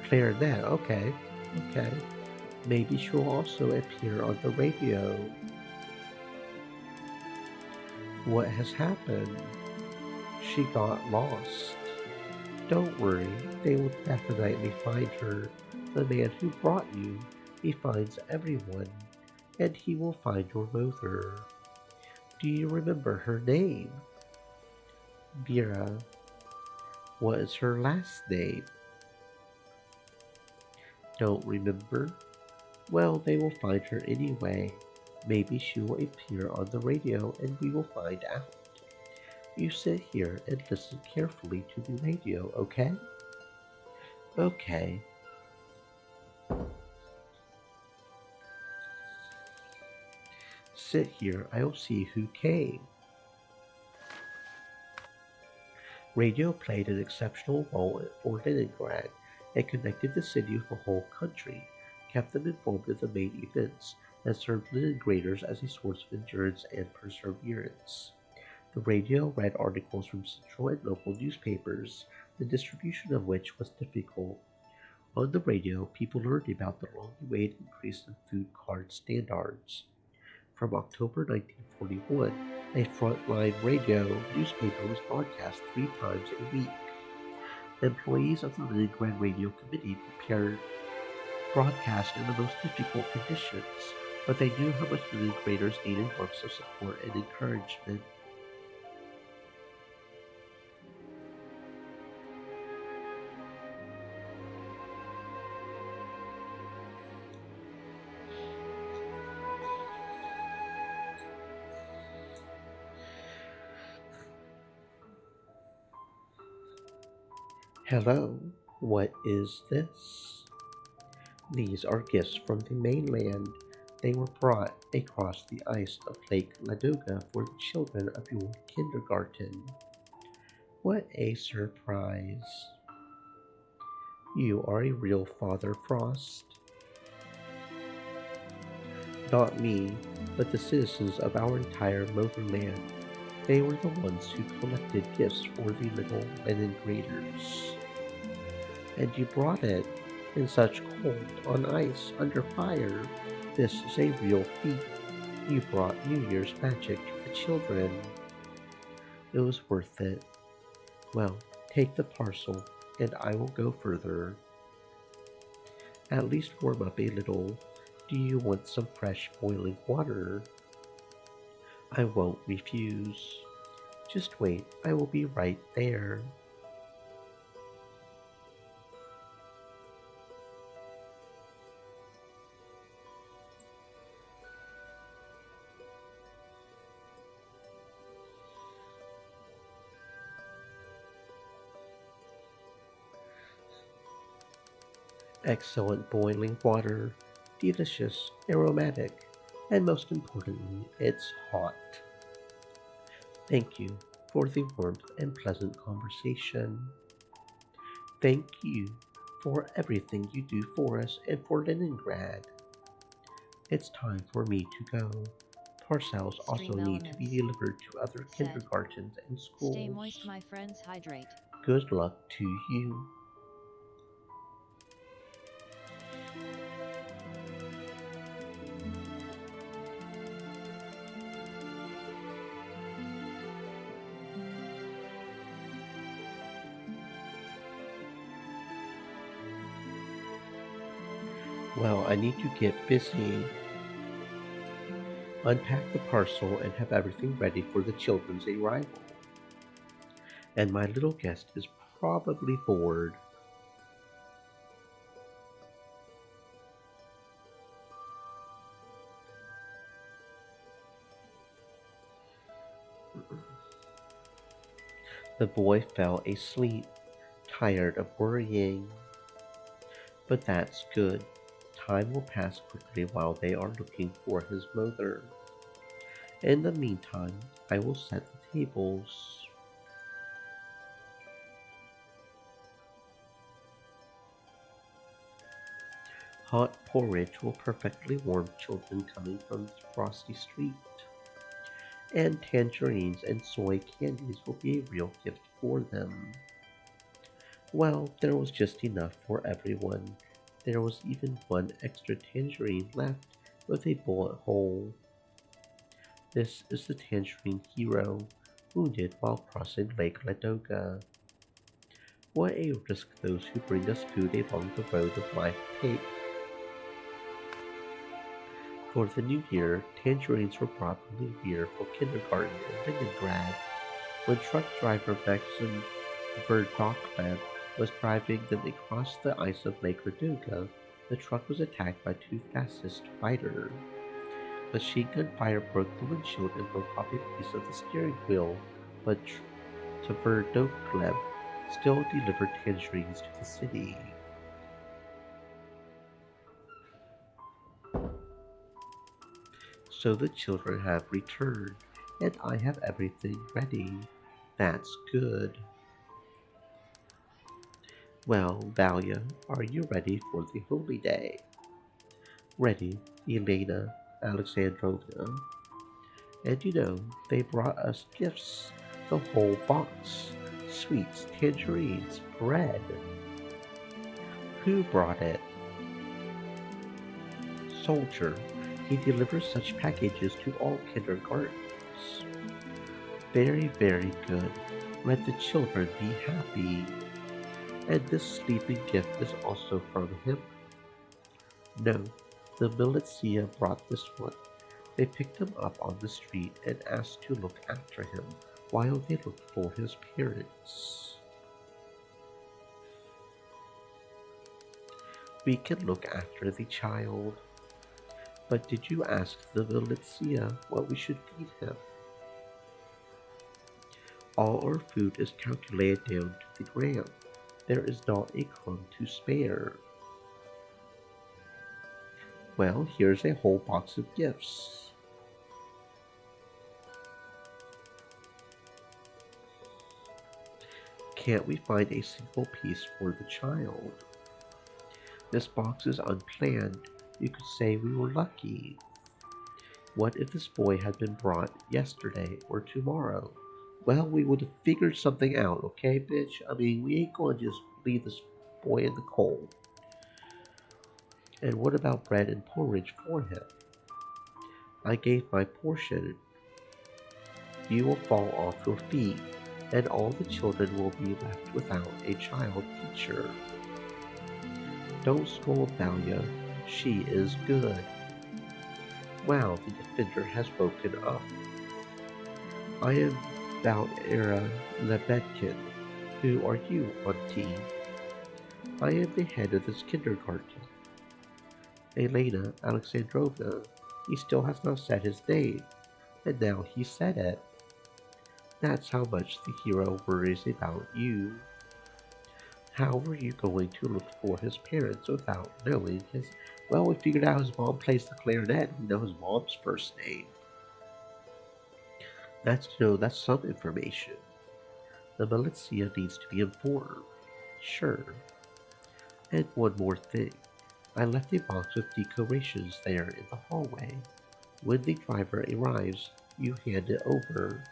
Clarinet, okay. Okay. Maybe she'll also appear on the radio. What has happened? She got lost. Don't worry, they will definitely find her. The man who brought you, he finds everyone, and he will find your mother. Do you remember her name? Vera. What is her last name? Don't remember? Well, they will find her anyway. Maybe she will appear on the radio and we will find out. You sit here and listen carefully to the radio, okay? Okay. Sit here, I'll see who came. Radio played an exceptional role for Leningrad. It connected the city with the whole country, kept them informed of the main events, and served Leningraders as a source of endurance and perseverance. The radio read articles from central and local newspapers, the distribution of which was difficult. On the radio, people learned about the long-awaited increase in food card standards. From October 1941, a frontline radio newspaper was broadcast 3 times a week. Employees of the Leningrad Radio Committee prepared broadcast in the most difficult conditions, but they knew how much Leningraders needed works of support and encouragement. Hello, what is this? These are gifts from the mainland. They were brought across the ice of Lake Ladoga for the children of your kindergarten. What a surprise! You are a real Father Frost. Not me, but the citizens of our entire motherland. They were the ones who collected gifts for the little Leningraders. And you brought it in such cold, on ice, under fire. This is a real feat. You brought New Year's magic to the children. It was worth it. Well, take the parcel, and I will go further. At least warm up a little. Do you want some fresh boiling water? I won't refuse. Just wait, I will be right there. Excellent boiling water, delicious, aromatic, and most importantly, it's hot. Thank you for the warmth and pleasant conversation. Thank you for everything you do for us and for Leningrad. It's time for me to go. Parcels also Stream need to be elements. delivered to other Said. kindergartens and Stay moist, schools. my friends, hydrate. Good luck to you. Well, I need to get busy. Unpack the parcel and have everything ready for the children's arrival. And my little guest is probably bored. The boy fell asleep, tired of worrying. But that's good. Time will pass quickly while they are looking for his mother. In the meantime, I will set the tables. Hot porridge will perfectly warm children coming from the frosty street. And tangerines and soy candies will be a real gift for them. Well, there was just enough for everyone. There was even one extra tangerine left with a bullet hole. This is the tangerine hero, wounded while crossing Lake Ladoga. What a risk those who bring us food along the road of life take. For the new year, tangerines were brought from the rear for kindergarten in Leningrad. When truck driver Maxim Verdoklev was driving them across the ice of Lake Ladoga, the truck was attacked by two fascist fighters. Machine gun fire broke the windshield and broke off a piece of the steering wheel, but Tverdoklev still delivered tangerines to the city. So the children have returned, and I have everything ready. That's good. Well, Valia, are you ready for the holy day? Ready, Elena Alexandrovna. And they brought us gifts, the whole box. Sweets, tangerines, bread. Who brought it? Soldier. He delivers such packages to all kindergartens. Very, very good. Let the children be happy. And this sleeping gift is also from him? No, the militia brought this one. They picked him up on the street and asked to look after him while they looked for his parents. We can look after the child. But did you ask the militia what we should feed him? All our food is calculated down to the gram. There is not a crumb to spare. Well, here's a whole box of gifts. Can't we find a single piece for the child? This box is unplanned. You could say we were lucky. What if this boy had been brought yesterday or tomorrow? Well, we would have figured something out, okay, bitch? I mean, we ain't gonna just leave this boy in the cold. And what about bread and porridge for him? I gave my portion. You will fall off your feet, and all the children will be left without a child teacher. Don't scold Thalia. She is good. Wow, the defender has woken up. I am Valera Lebedkin. Who are you, Auntie? I am the head of this kindergarten. Elena Alexandrovna. He still has not said his name, and now he said it. That's how much the hero worries about you. How were you going to look for his parents without knowing his... Well, we figured out his mom plays the clarinet. We know his mom's first name. That's some information. The militia needs to be informed. Sure. And one more thing. I left a box with decorations there in the hallway. When the driver arrives, you hand it over.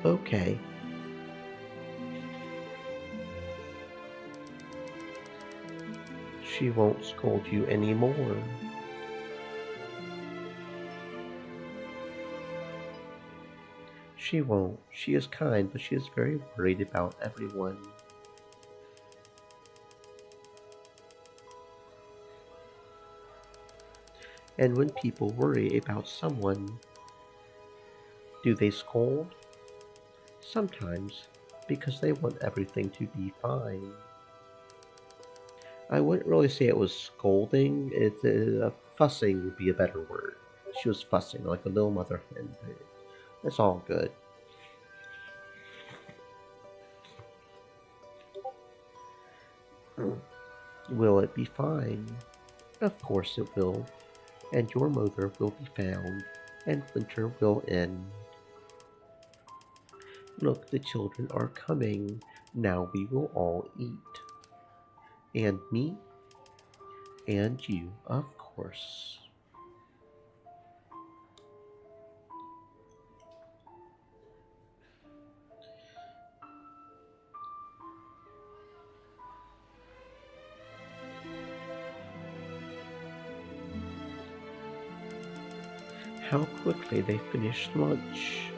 Okay. She won't scold you anymore. She won't. She is kind, but she is very worried about everyone. And when people worry about someone, do they scold? Sometimes, because they want everything to be fine. I wouldn't really say it was scolding. Fussing would be a better word. She was fussing like a little mother hen. It's all good. Will it be fine? Of course it will. And your mother will be found, and winter will end. Look, the children are coming. Now we will all eat. And me? And you, of course. How quickly they finished lunch.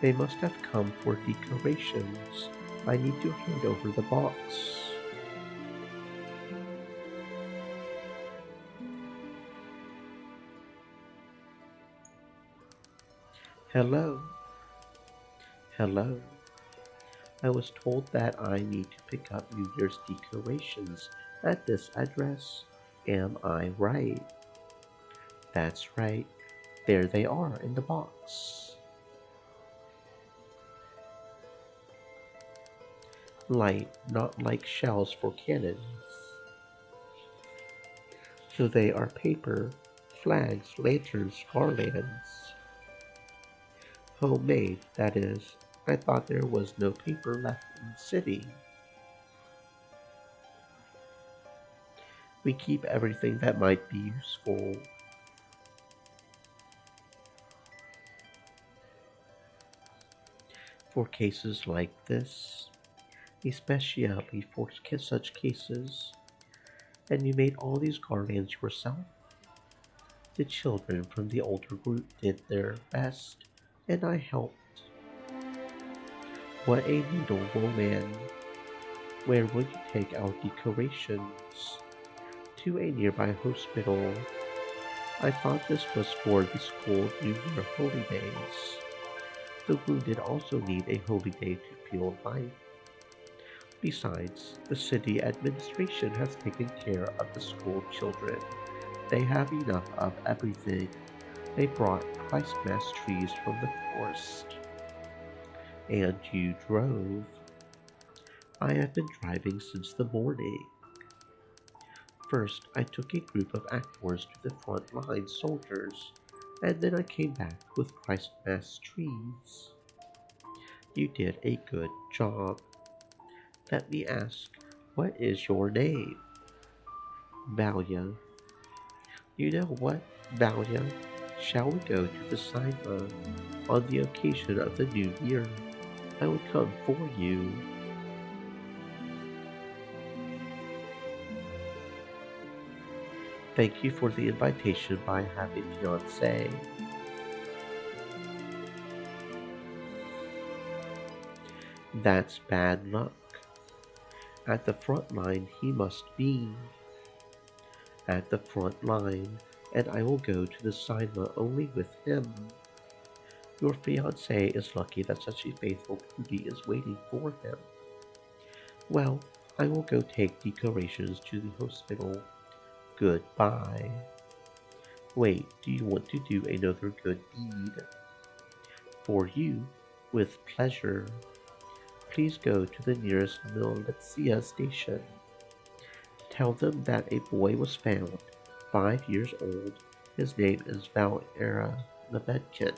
They must have come for decorations. I need to hand over the box. Hello? Hello? I was told that I need to pick up New Year's decorations at this address. Am I right? That's right. There they are in the box. Light, not like shells for cannons. So they are paper, flags, lanterns, garlands. Homemade, that is. I thought there was no paper left in the city. We keep everything that might be useful. For cases like this, especially for such cases. And you made all these garlands yourself? The children from the older group did their best, and I helped. What a needle man! Where would you take our decorations? To a nearby hospital. I thought this was for the school New Year holy days. The wounded also need a holy day to feel life. Besides, the city administration has taken care of the school children. They have enough of everything. They brought Christmas trees from the forest. And you drove. I have been driving since the morning. First, I took a group of actors to the front line soldiers, and then I came back with Christmas trees. You did a good job. Let me ask, what is your name? Valia. You know what, Valia? Shall we go to the cinema on the occasion of the new year? I would come for you. Thank you for the invitation, but I have a fiancé. That's bad luck. At the front line he must be. At the front line, and I will go to the cinema only with him. Your fiancé is lucky that such a faithful beauty is waiting for him. Well, I will go take decorations to the hospital. Goodbye. Wait, do you want to do another good deed? For you, with pleasure. Please go to the nearest militia station. Tell them that a boy was found, 5 years old. His name is Valera Lebedkin.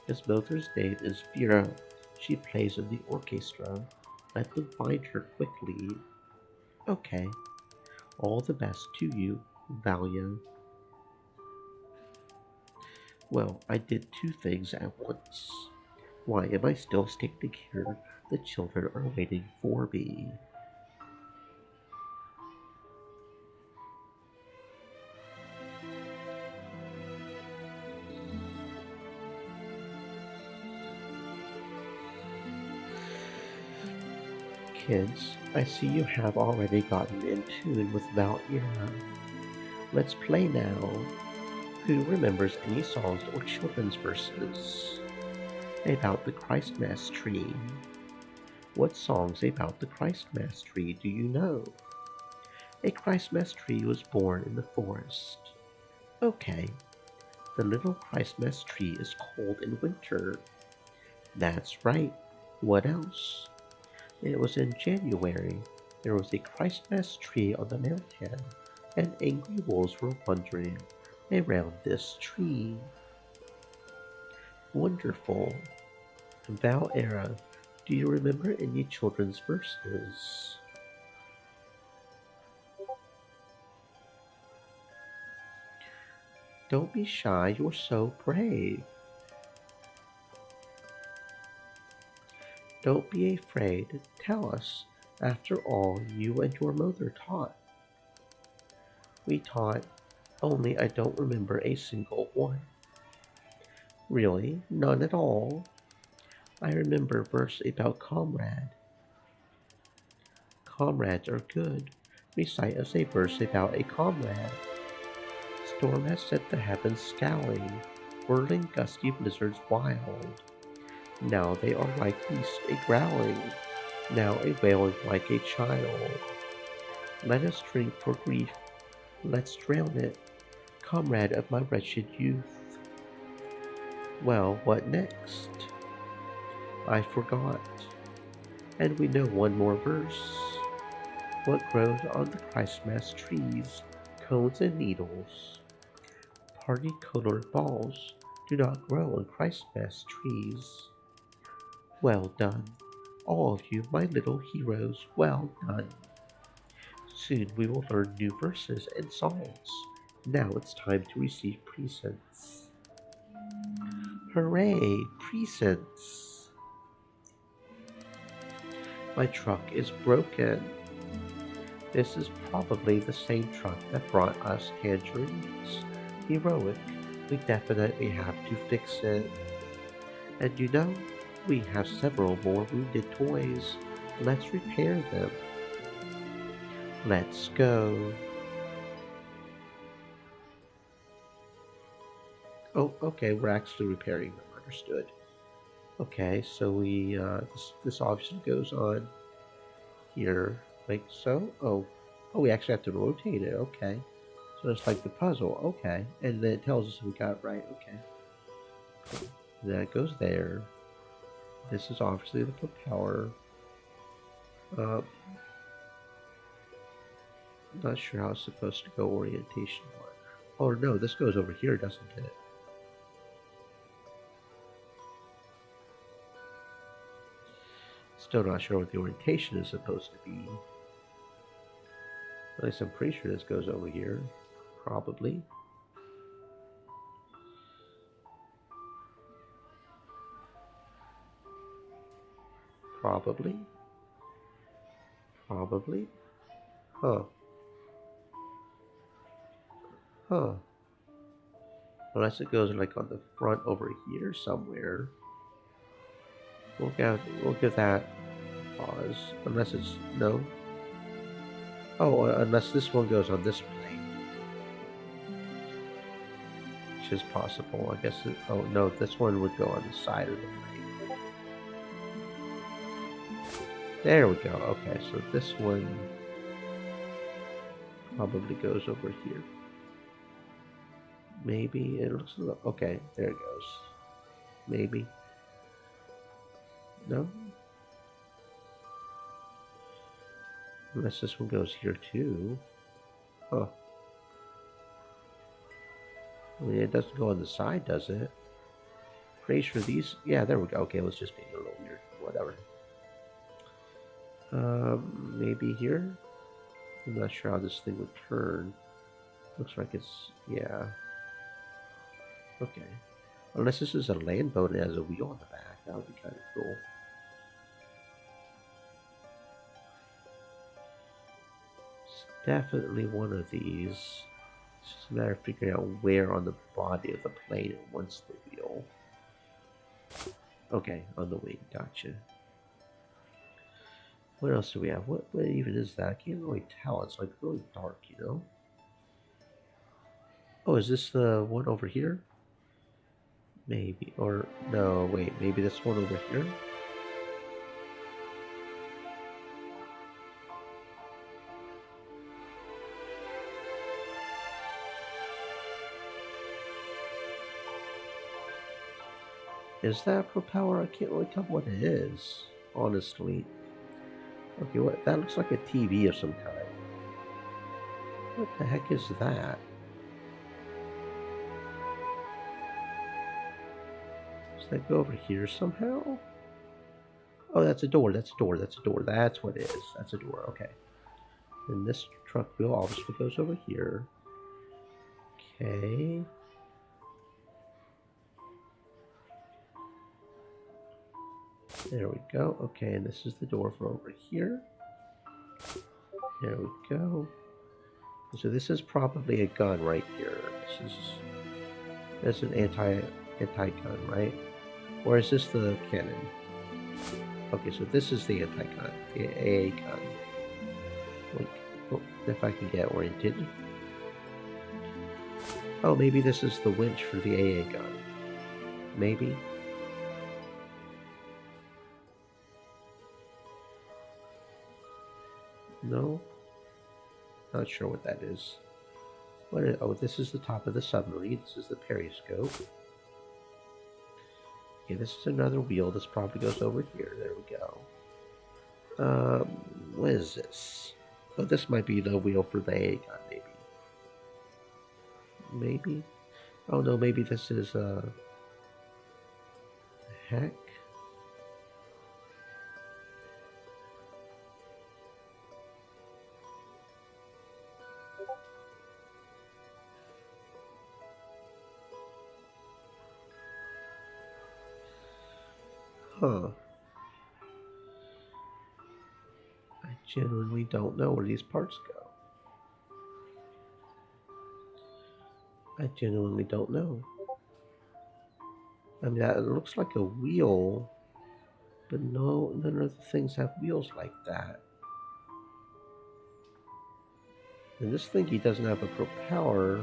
His mother's name is Vera. She plays in the orchestra. Let them find her quickly. Okay. All the best to you, Valia. Well, I did two things at once. Why am I still standing here? The children are waiting for me. Kids, I see you have already gotten in tune with Valera. Let's play now. Who remembers any songs or children's verses about the Christmas tree? What songs about the Christmas tree do you know? A Christmas tree was born in the forest. Okay, the little Christmas tree is cold in winter. That's right. What else? It was in January. There was a Christmas tree on the mountain, and angry wolves were wandering around this tree. Wonderful. Val Era, do you remember any children's verses? Don't be shy, you're so brave. Don't be afraid, tell us. After all, you and your mother taught. We taught, only I don't remember a single one. Really, none at all. I remember a verse about comrade. Comrades are good. Recite us a verse about a comrade. Storm has set the heavens scowling, whirling gusty blizzards wild. Now they are like beasts a-growling, now a-wailing like a child. Let us drink for grief, let's drown it, comrade of my wretched youth. Well, what next? I forgot. And we know one more verse. What grows on the Christmas trees, cones and needles. Party-colored balls do not grow on Christmas trees. Well done, all of you, my little heroes, well done. Soon we will learn new verses and songs. Now it's time to receive presents. Hooray, presents! My truck is broken. This is probably the same truck that brought us tangerines. Heroic, we definitely have to fix it. And you know, we have several more wounded toys. Let's repair them. Let's go. Oh, okay, we're actually repairing them. Understood. Okay, so this obviously goes on here, like so. Oh, we actually have to rotate it. Okay, so it's like the puzzle. Okay, and then it tells us if we got it right. Okay, and then it goes there. This is obviously the propeller. I'm not sure how it's supposed to go orientation-wise. Oh no, this goes over here, doesn't it? Still not sure what the orientation is supposed to be. At least I'm pretty sure this goes over here. Probably. Probably. Probably. Huh. Huh. Unless it goes like on the front over here somewhere. We'll give that a pause. Unless it's no. Oh, unless this one goes on this plane, which is possible. I guess. Oh no, this one would go on the side of the plane. There we go. Okay, so this one probably goes over here. Maybe it looks okay. There it goes. Maybe. No. Unless this one goes here too. Huh. I mean, it doesn't go on the side, does it? Pretty sure these. Yeah, there we go. Okay, let's just be a little weird. Whatever. Maybe here. I'm not sure how this thing would turn. Looks like it's yeah. Okay. Unless this is a land boat and it has a wheel on the back, that would be kind of cool. It's definitely one of these. It's just a matter of figuring out where on the body of the plane it wants the wheel. Okay, on the wing, gotcha. What else do we have? What even is that? I can't really tell. It's like really dark, you know? Oh, is this the one over here? Maybe. Or, no, wait. Maybe this one over here? Is that a propeller? I can't really tell what it is, honestly. Okay, what? That looks like a TV of some kind. What the heck is that? Is Can I go over here somehow? Oh, that's a door, that's a door, that's a door. That's what it is. That's a door, okay. And this truck wheel obviously goes over here. Okay. There we go. Okay, and this is the door for over here. There we go. So this is probably a gun right here. This is an anti-gun, right? Or is this the cannon? Okay, so this is the anti-gun, the AA gun. Like, oh, if I can get oriented. Oh, maybe this is the winch for the AA gun. Maybe. No? Not sure what that is. Oh, this is the top of the submarine. This is the periscope. Okay, this is another wheel. This probably goes over here. There we go. What is this? Oh, this might be the wheel for the AA gun, maybe. Maybe? Oh no, maybe this is, heck? Huh. I genuinely don't know where these parts go. I genuinely don't know. I mean, that looks like a wheel, but no, none of the things have wheels like that. And this thingy doesn't have a propeller,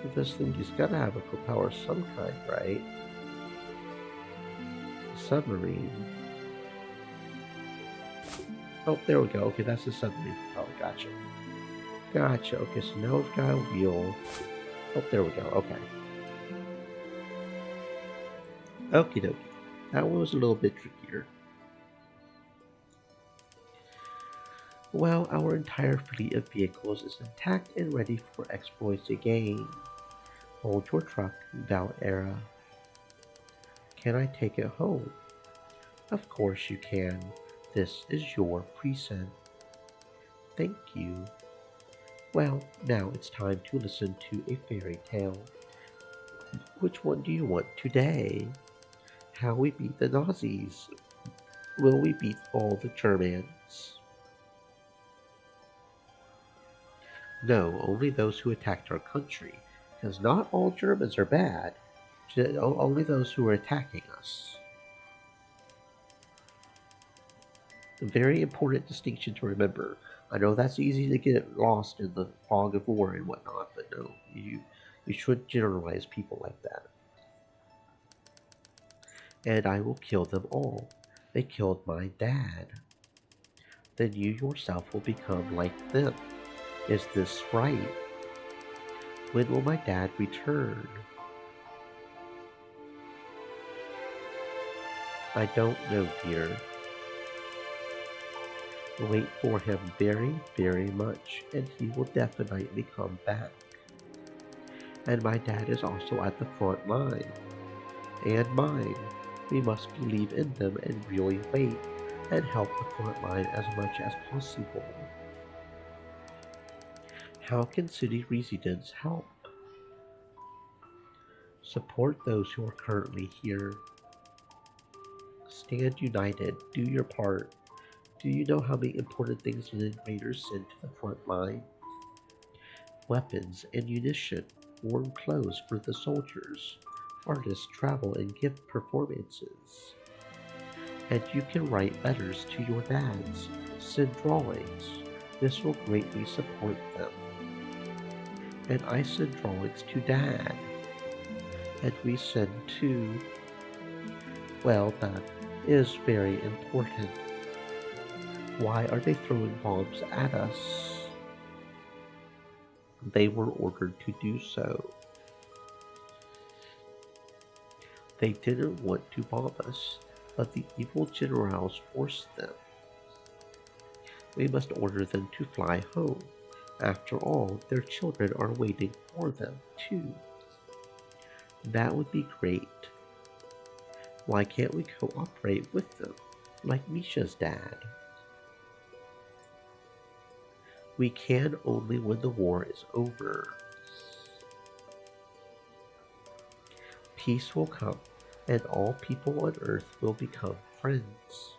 so this thingy's gotta have a propeller of some kind, right? A submarine. Oh, there we go. Okay, that's the submarine propeller. Gotcha. Gotcha. Okay, so now we've got a wheel. Oh, there we go. Okay. Okie dokie. That one was a little bit trickier. Well, our entire fleet of vehicles is intact and ready for exploits again. Hold your truck, Valera. Can I take it home? Of course you can. This is your present. Thank you. Well, now it's time to listen to a fairy tale. Which one do you want today? How we beat the Nazis? Will we beat all the Germans? No, only those who attacked our country, because not all Germans are bad, only those who are attacking us. A very important distinction to remember. I know that's easy to get lost in the fog of war and whatnot, but no, you shouldn't generalize people like that. And I will kill them all. They killed my dad. Then you yourself will become like them. Is this right? When will my dad return? I don't know, dear. Wait for him very, very much, and he will definitely come back. And my dad is also at the front line. And mine. We must believe in them and really wait, and help the front line as much as possible. How can city residents help? Support those who are currently here. Stand united. Do your part. Do you know how many important things an invader sent to the front line? Weapons, ammunition, warm clothes for the soldiers. Artists travel and give performances. And you can write letters to your dads. Send drawings. This will greatly support them. And I send drawings to Dad. And we send to... Well, that is very important. Why are they throwing bombs at us? They were ordered to do so. They didn't want to bomb us, but the evil generals forced them. We must order them to fly home. After all, their children are waiting for them, too. That would be great. Why can't we cooperate with them, like Misha's dad? We can only when the war is over. Peace will come, and all people on earth will become friends.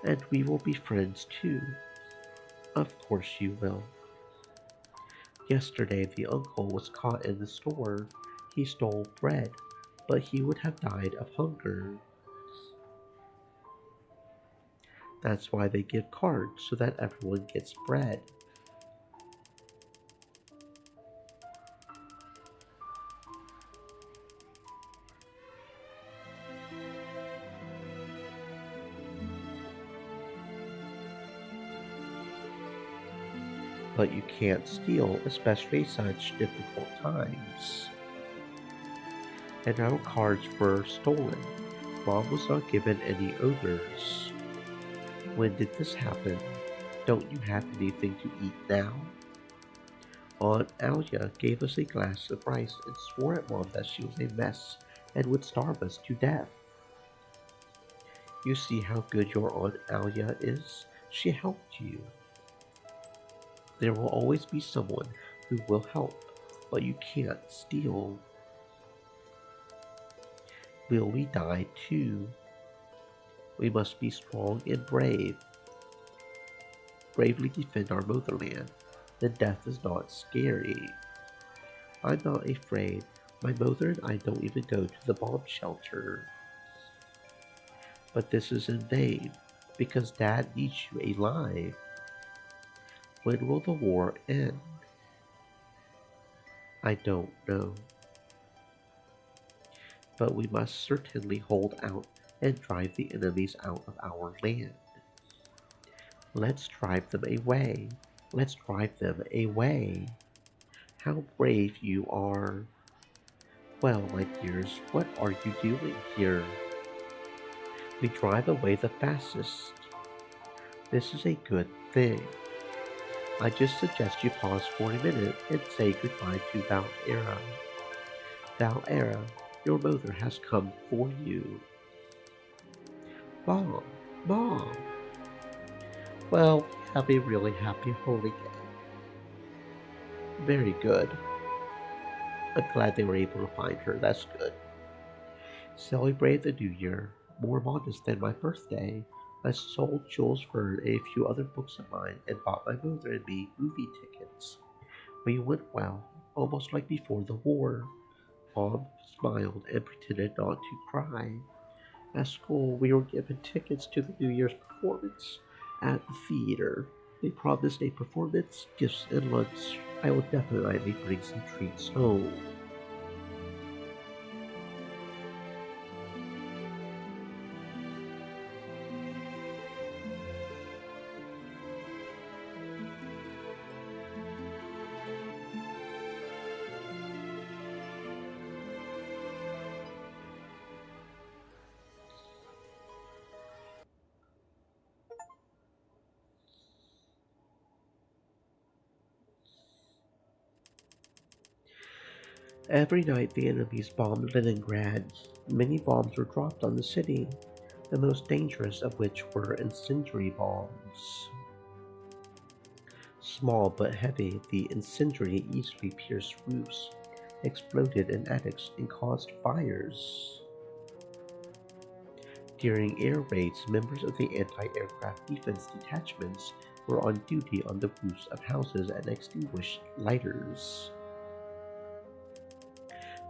And we will be friends too. Of course you will. Yesterday the uncle was caught in the store. He stole bread, but he would have died of hunger. That's why they give cards so that everyone gets bread. But you can't steal, especially such difficult times. And our cards were stolen. Mom was not given any others. When did this happen? Don't you have anything to eat now? Aunt Alia gave us a glass of rice and swore at Mom that she was a mess and would starve us to death. You see how good your Aunt Alia is? She helped you. There will always be someone who will help, but you can't steal. Will we die too? We must be strong and brave. Bravely defend our motherland. Then death is not scary. I'm not afraid. My mother and I don't even go to the bomb shelter. But this is in vain, because Dad needs you alive. When will the war end? I don't know. But we must certainly hold out and drive the enemies out of our land. Let's drive them away. Let's drive them away. How brave you are. Well, my dears, what are you doing here? We drive away the fastest. This is a good thing. I just suggest you pause for a minute and say goodbye to Valera. Valera, your mother has come for you. Mom, Mom. Well, have a really happy holy day. Very good. I'm glad they were able to find her. That's good. Celebrate the new year. More modest than my birthday. I sold Jules Verne and a few other books of mine and bought my mother and me movie tickets. We went well, almost like before the war. Mom smiled and pretended not to cry. At school, we were given tickets to the New Year's performance at the theater. They promised a performance, gifts, and lunch. I will definitely bring some treats home. Every night the enemies bombed Leningrad. Many bombs were dropped on the city, the most dangerous of which were incendiary bombs. Small but heavy, the incendiary easily pierced roofs, exploded in attics, and caused fires. During air raids, members of the anti-aircraft defense detachments were on duty on the roofs of houses and extinguished lighters.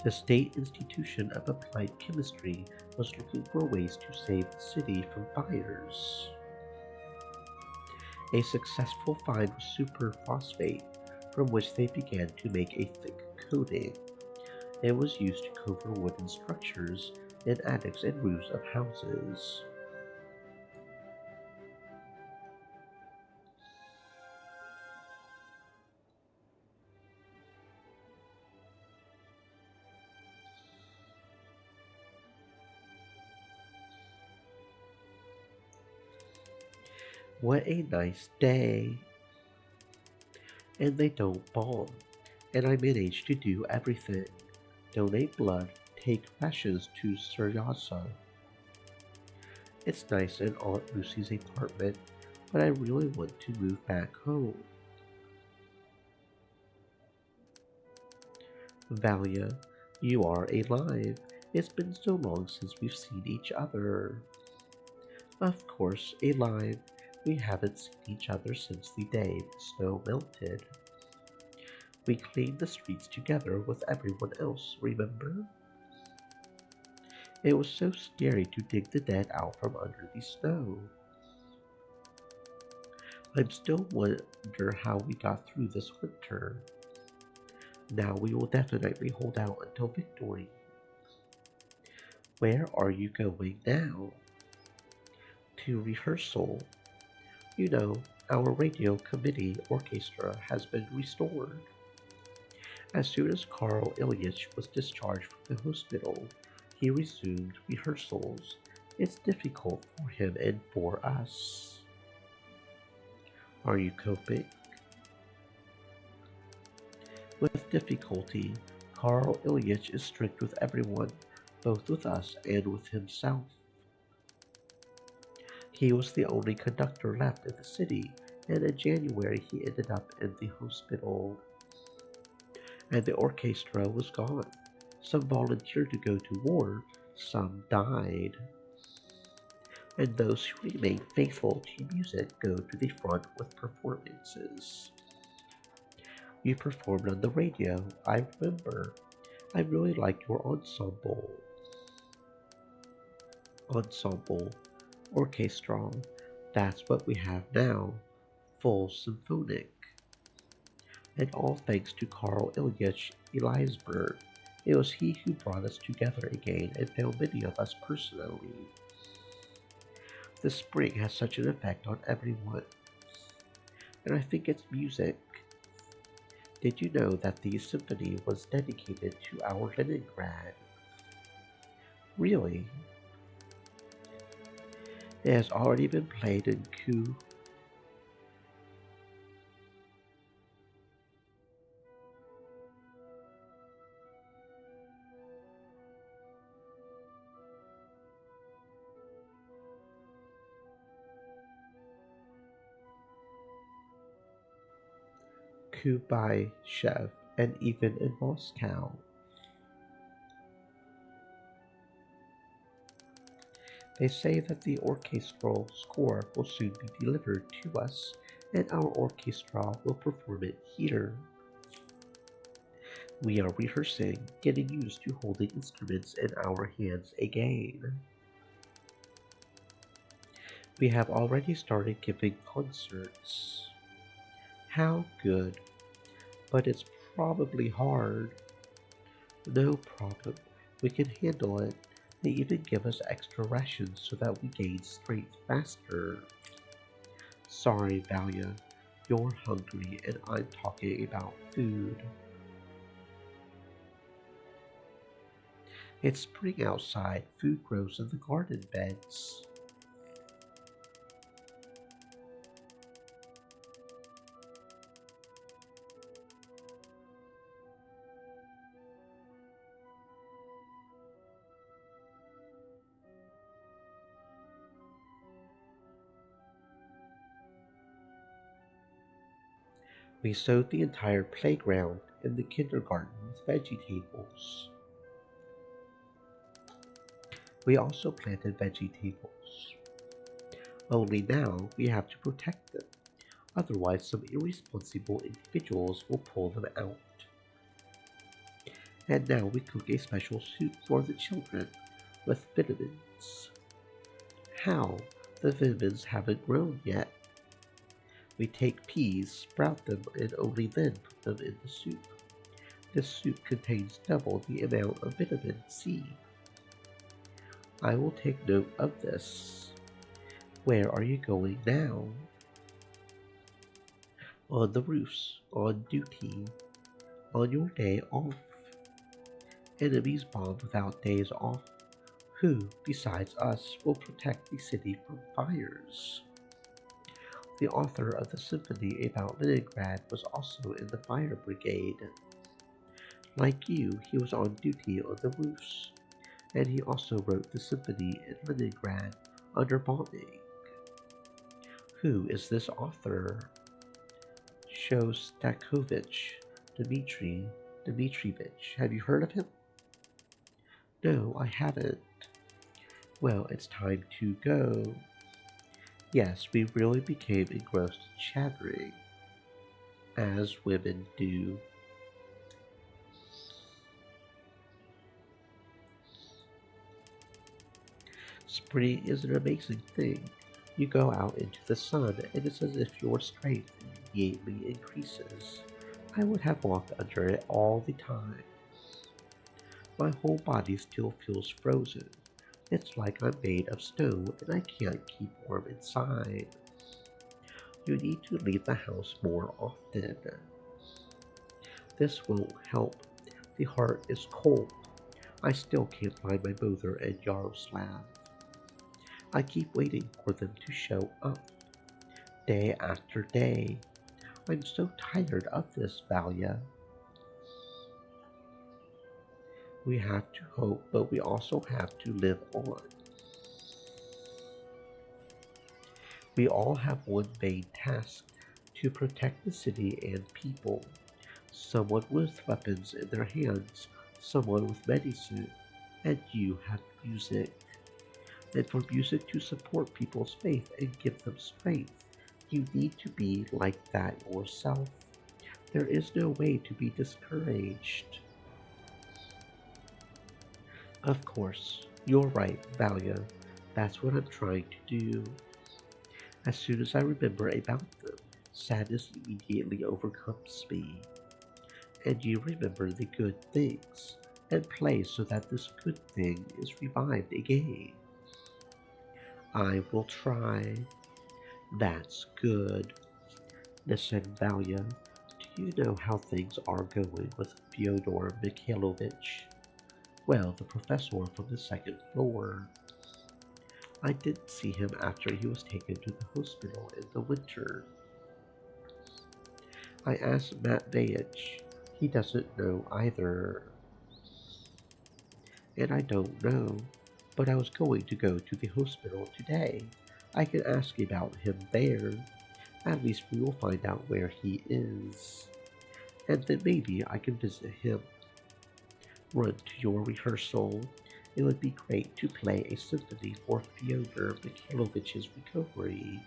The State Institution of Applied Chemistry was looking for ways to save the city from fires. A successful find was superphosphate, from which they began to make a thick coating. It was used to cover wooden structures in attics and roofs of houses. What a nice day! And they don't bomb. And I managed to do everything. Donate blood, take rations to Suryaza. It's nice in Aunt Lucy's apartment, but I really want to move back home. Valia, you are alive. It's been so long since we've seen each other. Of course, alive. We haven't seen each other since the day the snow melted. We cleaned the streets together with everyone else, remember? It was so scary to dig the dead out from under the snow. I'm still wonder how we got through this winter. Now we will definitely hold out until victory. Where are you going now? To rehearsal. You know, our radio committee orchestra has been restored. As soon as Karl Ilyich was discharged from the hospital, he resumed rehearsals. It's difficult for him and for us. Are you coping? With difficulty, Karl Ilyich is strict with everyone, both with us and with himself. He was the only conductor left in the city, and in January he ended up in the hospital. And the orchestra was gone. Some volunteered to go to war, some died. And those who remained faithful to music go to the front with performances. You performed on the radio, I remember. I really liked your ensemble. Ensemble, orchestra, that's what we have now, full symphonic. And all thanks to Karl Ilyich Eliasberg. It was he who brought us together again and found many of us personally. The spring has such an effect on everyone, and I think it's music. Did you know that the symphony was dedicated to our Leningrad? Really? It has already been played in Kubayshev and even in Moscow. They say that the orchestral score will soon be delivered to us, and our orchestra will perform it here. We are rehearsing, getting used to holding instruments in our hands again. We have already started giving concerts. How good, but it's probably hard. No problem, we can handle it. They even give us extra rations so that we gain strength faster. Sorry, Valia, you're hungry and I'm talking about food. It's spring outside, food grows in the garden beds. We sowed the entire playground in the kindergarten with vegetables. We also planted vegetables. Only now we have to protect them, otherwise some irresponsible individuals will pull them out. And now we cook a special soup for the children with vitamins. How? The vitamins haven't grown yet. We take peas, sprout them, and only then put them in the soup. This soup contains double the amount of vitamin C. I will take note of this. Where are you going now? On the roofs, on duty, on your day off. Enemies bomb without days off. Who, besides us, will protect the city from fires? The author of the symphony about Leningrad was also in the fire brigade. Like you, he was on duty on the roofs, and he also wrote the Symphony in Leningrad under bombing. Who is this author? Shostakovich Dmitri Dmitrievich. Have you heard of him? No, I haven't. Well, it's time to go. Yes, we really became engrossed in chattering, as women do. Spring is an amazing thing. You go out into the sun, and it's as if your strength immediately increases. I would have walked under it all the time. My whole body still feels frozen. It's like I'm made of snow and I can't keep warm inside. You need to leave the house more often. This won't help. The heart is cold. I still can't find my mother and Yaroslav. I keep waiting for them to show up, day after day. I'm so tired of this, Valia. We have to hope, but we also have to live on. We all have one main task, to protect the city and people. Someone with weapons in their hands, someone with medicine, and you have music. And for music to support people's faith and give them strength, you need to be like that yourself. There is no way to be discouraged. Of course, you're right, Valia. That's what I'm trying to do. As soon as I remember about them, sadness immediately overcomes me. And you remember the good things, and play so that this good thing is revived again. I will try. That's good. Listen, Valia, do you know how things are going with Fyodor Mikhailovich? Well, the professor from the second floor. I didn't see him after he was taken to the hospital in the winter. I asked Matveyich. He doesn't know either. And I don't know. But I was going to go to the hospital today. I can ask about him there. At least we will find out where he is. And then maybe I can visit him. Run to your rehearsal. It would be great to play a symphony for Fyodor Mikhailovich's recovery.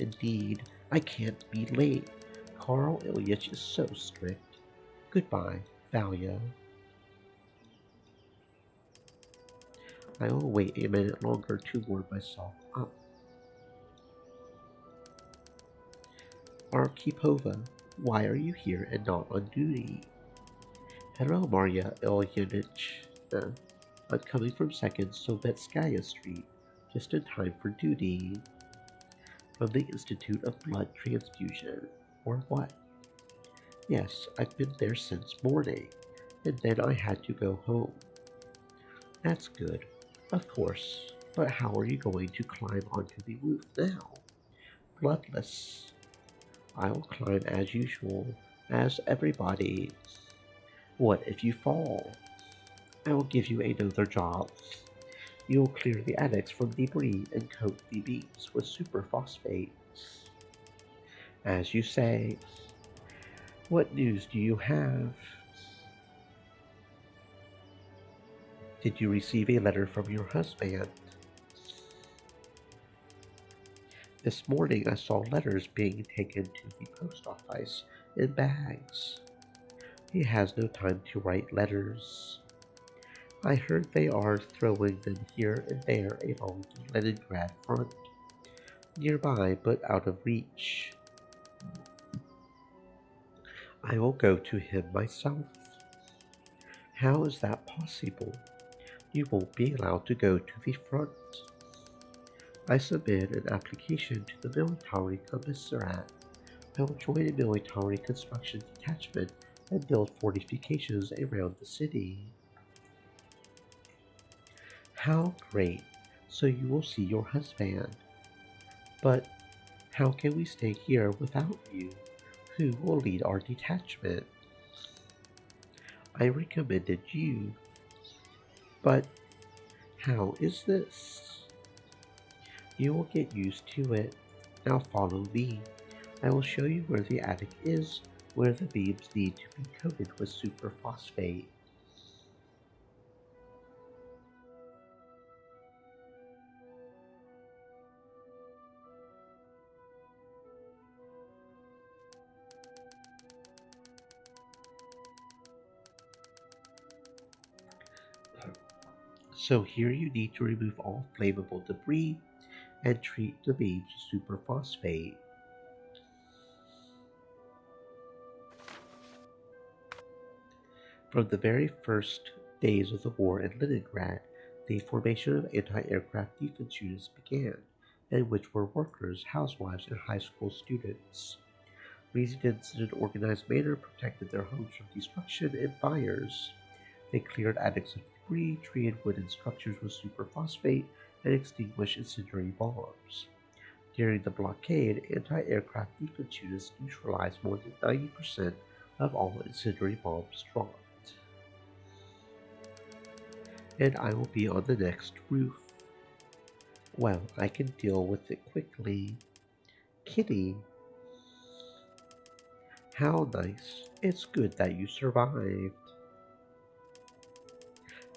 Indeed, I can't be late. Karl Ilyich is so strict. Goodbye, Valia. I will wait a minute longer to warm myself up. Arkhipova, why are you here and not on duty? Hello, Marya Ilyinich. I'm coming from 2nd Sovetskaya Street, just in time for duty. From the Institute of Blood Transfusion. Or what? Yes, I've been there since morning, and then I had to go home. That's good, of course, but how are you going to climb onto the roof now? Bloodless. I'll climb as usual, as everybody. What if you fall? I will give you another job. You'll clear the attics from debris and coat the beams with superphosphate. As you say. What news do you have? Did you receive a letter from your husband? This morning I saw letters being taken to the post office in bags. He has no time to write letters. I heard they are throwing them here and there along the Leningrad front, nearby but out of reach. I will go to him myself. How is that possible? You won't be allowed to go to the front. I submit an application to the military commissariat. I will join a military construction detachment and build fortifications around the city. How great! So you will see your husband. But how can we stay here without you? Who will lead our detachment? I recommended you, but how is this? You will get used to it. Now follow me. I will show you where the attic is, where the beams need to be coated with superphosphate. So here you need to remove all flammable debris and treat the beams with superphosphate. From the very first days of the war in Leningrad, the formation of anti-aircraft defense units began, in which were workers, housewives, and high school students. Residents in an organized manner protected their homes from destruction and fires. They cleared attics of debris, treated wooden structures with superphosphate, and extinguished incendiary bombs. During the blockade, anti-aircraft defense units neutralized more than 90% of all incendiary bombs dropped. And I will be on the next roof. Well, I can deal with it quickly. Kitty, how nice. It's good that you survived.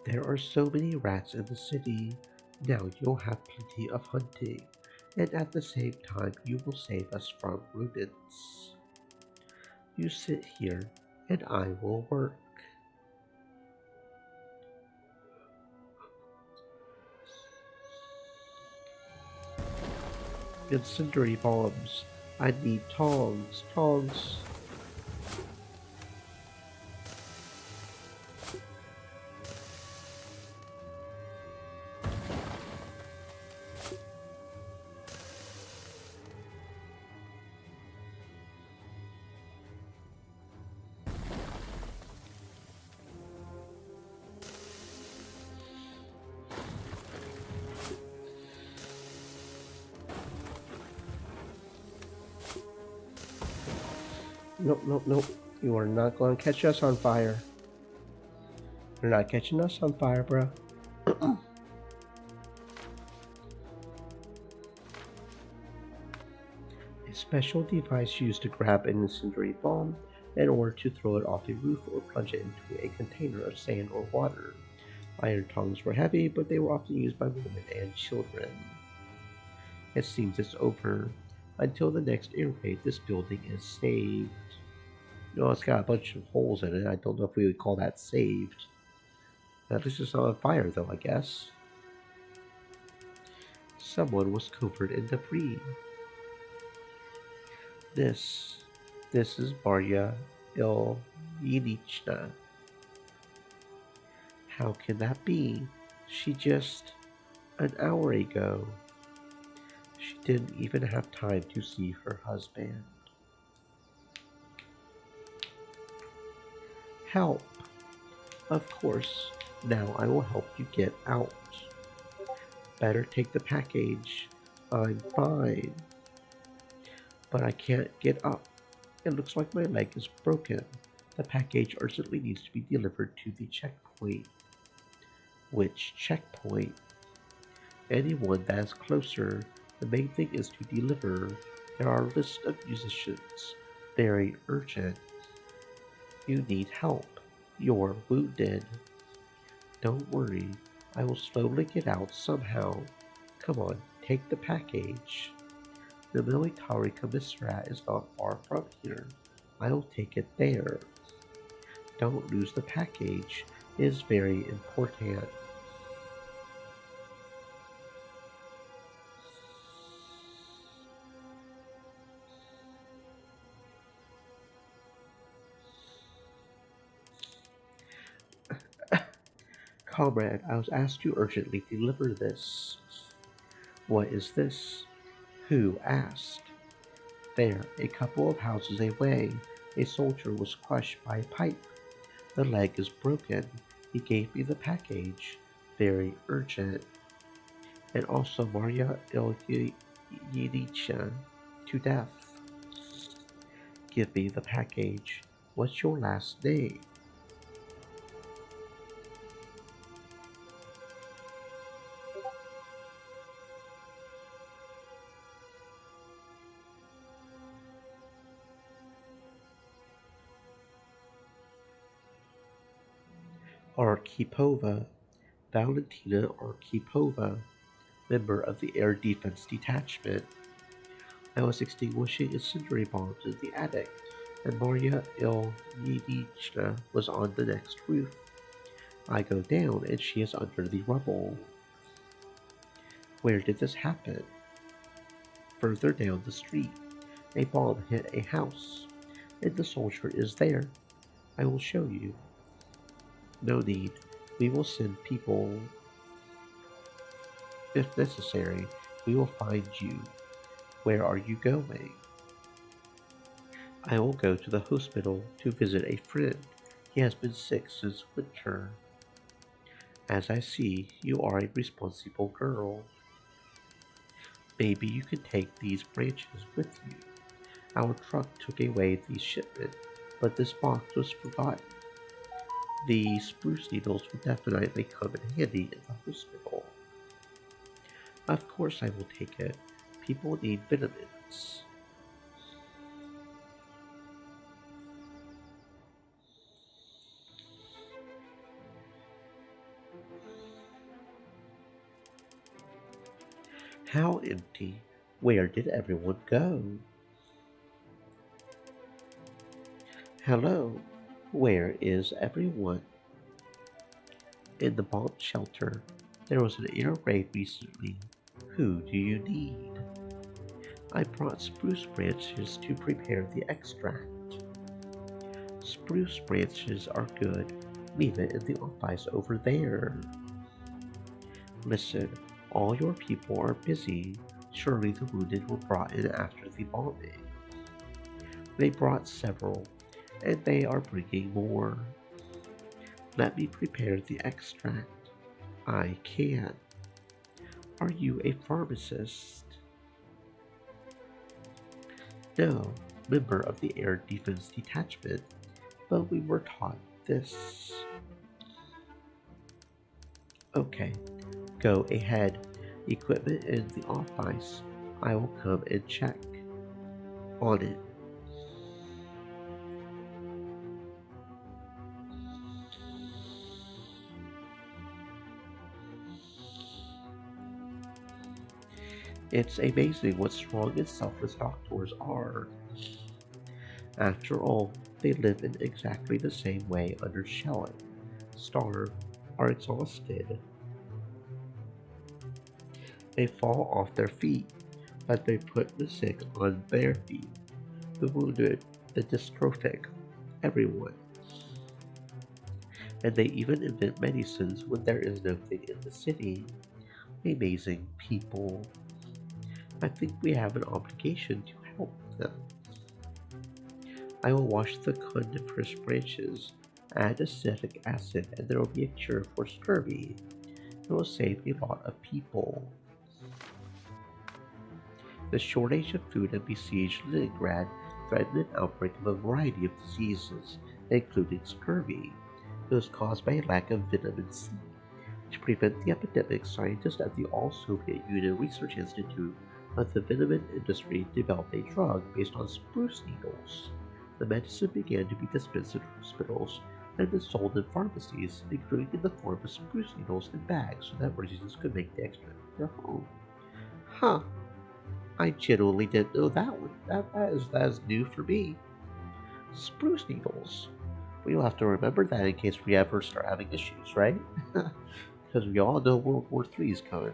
There are so many rats in the city. Now you'll have plenty of hunting, and at the same time you will save us from rodents. You sit here, and I will work. Incendiary bombs. I need tongs, tongs. Nope, nope, nope. You are not going to catch us on fire. You're not catching us on fire, bro. A special device used to grab an incendiary bomb in order to throw it off a roof or plunge it into a container of sand or water. Iron tongs were heavy, but they were often used by women and children. It seems it's over. Until the next air raid, this building is saved. No, it's got a bunch of holes in it. I don't know if we would call that saved. At least it's not on fire, though, I guess. Someone was covered in debris. This, this is Marya Ilyinichna. How can that be? She just, an hour ago, she didn't even have time to see her husband. Help! Of course, now I will help you get out. Better take the package. I'm fine. But I can't get up. It looks like my leg is broken. The package urgently needs to be delivered to the checkpoint. Which checkpoint? Anyone that is closer. The main thing is to deliver. There are a list of musicians. Very urgent. You need help. You're wounded. Don't worry. I will slowly get out somehow. Come on, take the package. The military commissariat is not far from here. I'll take it there. Don't lose the package. It is very important. Comrade, I was asked to urgently deliver this. What is this? Who asked? There, a couple of houses away, a soldier was crushed by a pipe. The leg is broken. He gave me the package. Very urgent. And also Marya Ilyinichna to death. Give me the package. What's your last name? Arkhipova, Valentina Arkhipova, member of the Air Defense Detachment. I was extinguishing incendiary bombs in the attic, and Marya Ilyinichna was on the next roof. I go down, and she is under the rubble. Where did this happen? Further down the street. A bomb hit a house, and the soldier is there. I will show you. No need. We will send people. If necessary, we will find you. Where are you going? I will go to the hospital to visit a friend. He has been sick since winter. As I see, you are a responsible girl. Maybe you can take these branches with you. Our truck took away the shipment, but this box was forgotten. The spruce needles will definitely come in handy in the hospital. Of course I will take it. People need vitamins. How empty. Where did everyone go? Hello. Where is everyone? In the bomb shelter. There was an air raid recently. Who do you need? I brought spruce branches to prepare the extract. Spruce branches are good. Leave it in the office over there. Listen, all your people are busy. Surely the wounded were brought in after the bombing. They brought several, and they are bringing more. Let me prepare the extract. I can. Are you a pharmacist? No, member of the Air Defense Detachment, but we were taught this. Okay, go ahead. Equipment in the office. I will come and check on it. It's amazing what strong and selfless doctors are. After all, they live in exactly the same way under shelling, starve, are exhausted. They fall off their feet, but they put the sick on their feet, the wounded, the dystrophic, everyone. And they even invent medicines when there is nothing in the city. Amazing people. I think we have an obligation to help them. I will wash the coniferous branches, add acetic acid, and there will be a cure for scurvy. It will save a lot of people. The shortage of food and besieged Leningrad threatened an outbreak of a variety of diseases, including scurvy. It was caused by a lack of vitamin C. To prevent the epidemic, scientists at the All-Soviet Union Research Institute of the vitamin industry developed a drug based on spruce needles. The medicine began to be dispensed in hospitals and then sold in pharmacies, including in the form of spruce needles in bags so that residents could make the extract at their home. Huh, I genuinely didn't know that one. That is new for me. Spruce needles. We'll have to remember that in case we ever start having issues, right? Because we all know World War III is coming.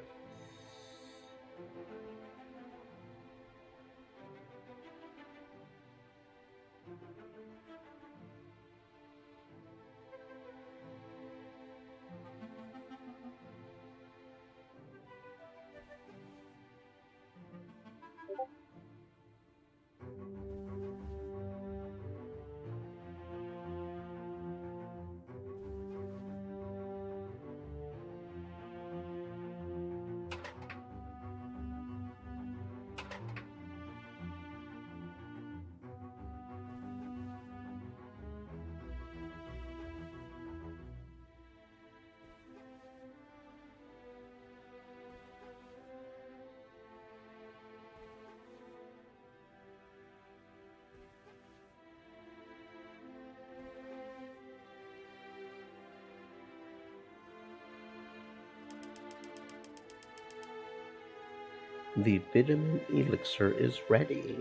The vitamin elixir is ready.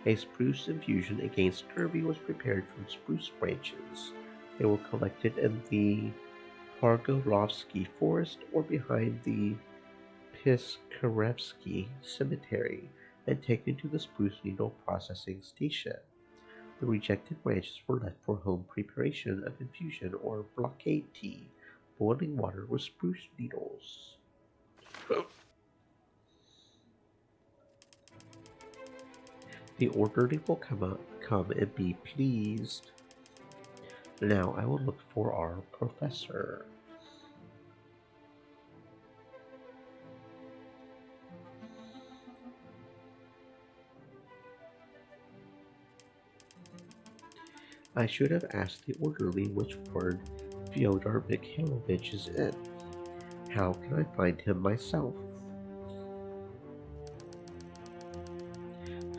A spruce infusion against scurvy was prepared from spruce branches. They were collected in the Pargolovsky Forest or behind the Piskarevsky Cemetery and taken to the spruce needle processing station. The rejected branches were left for home preparation of infusion or blockade tea, boiling water with spruce needles. The orderly will come and be pleased. Now I will look for our professor. I should have asked the orderly which ward Fyodor Mikhailovich is in. How can I find him myself?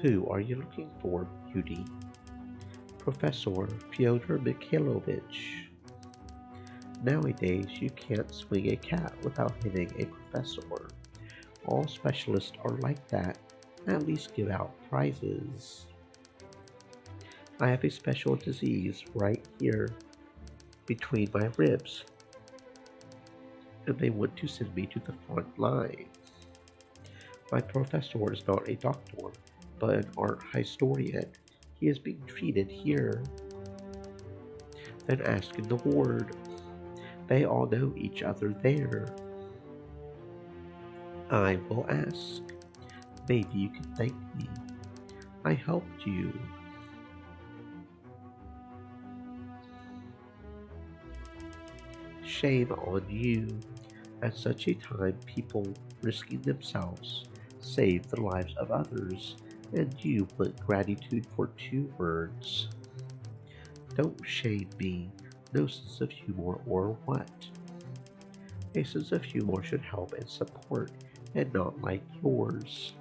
Who are you looking for, beauty? Professor Fyodor Mikhailovich. Nowadays, you can't swing a cat without hitting a professor. All specialists are like that. At least give out prizes. I have a special disease right here between my ribs, and they want to send me to the front lines. My professor is not a doctor, but an art historian. He is being treated here. Then ask in the ward. They all know each other there. I will ask. Maybe you can thank me. I helped you. Shame on you. At such a time, people risking themselves save the lives of others, and you want gratitude for 2 words. Don't shame me. No sense of humor or what? A sense of humor should help and support, and not like yours.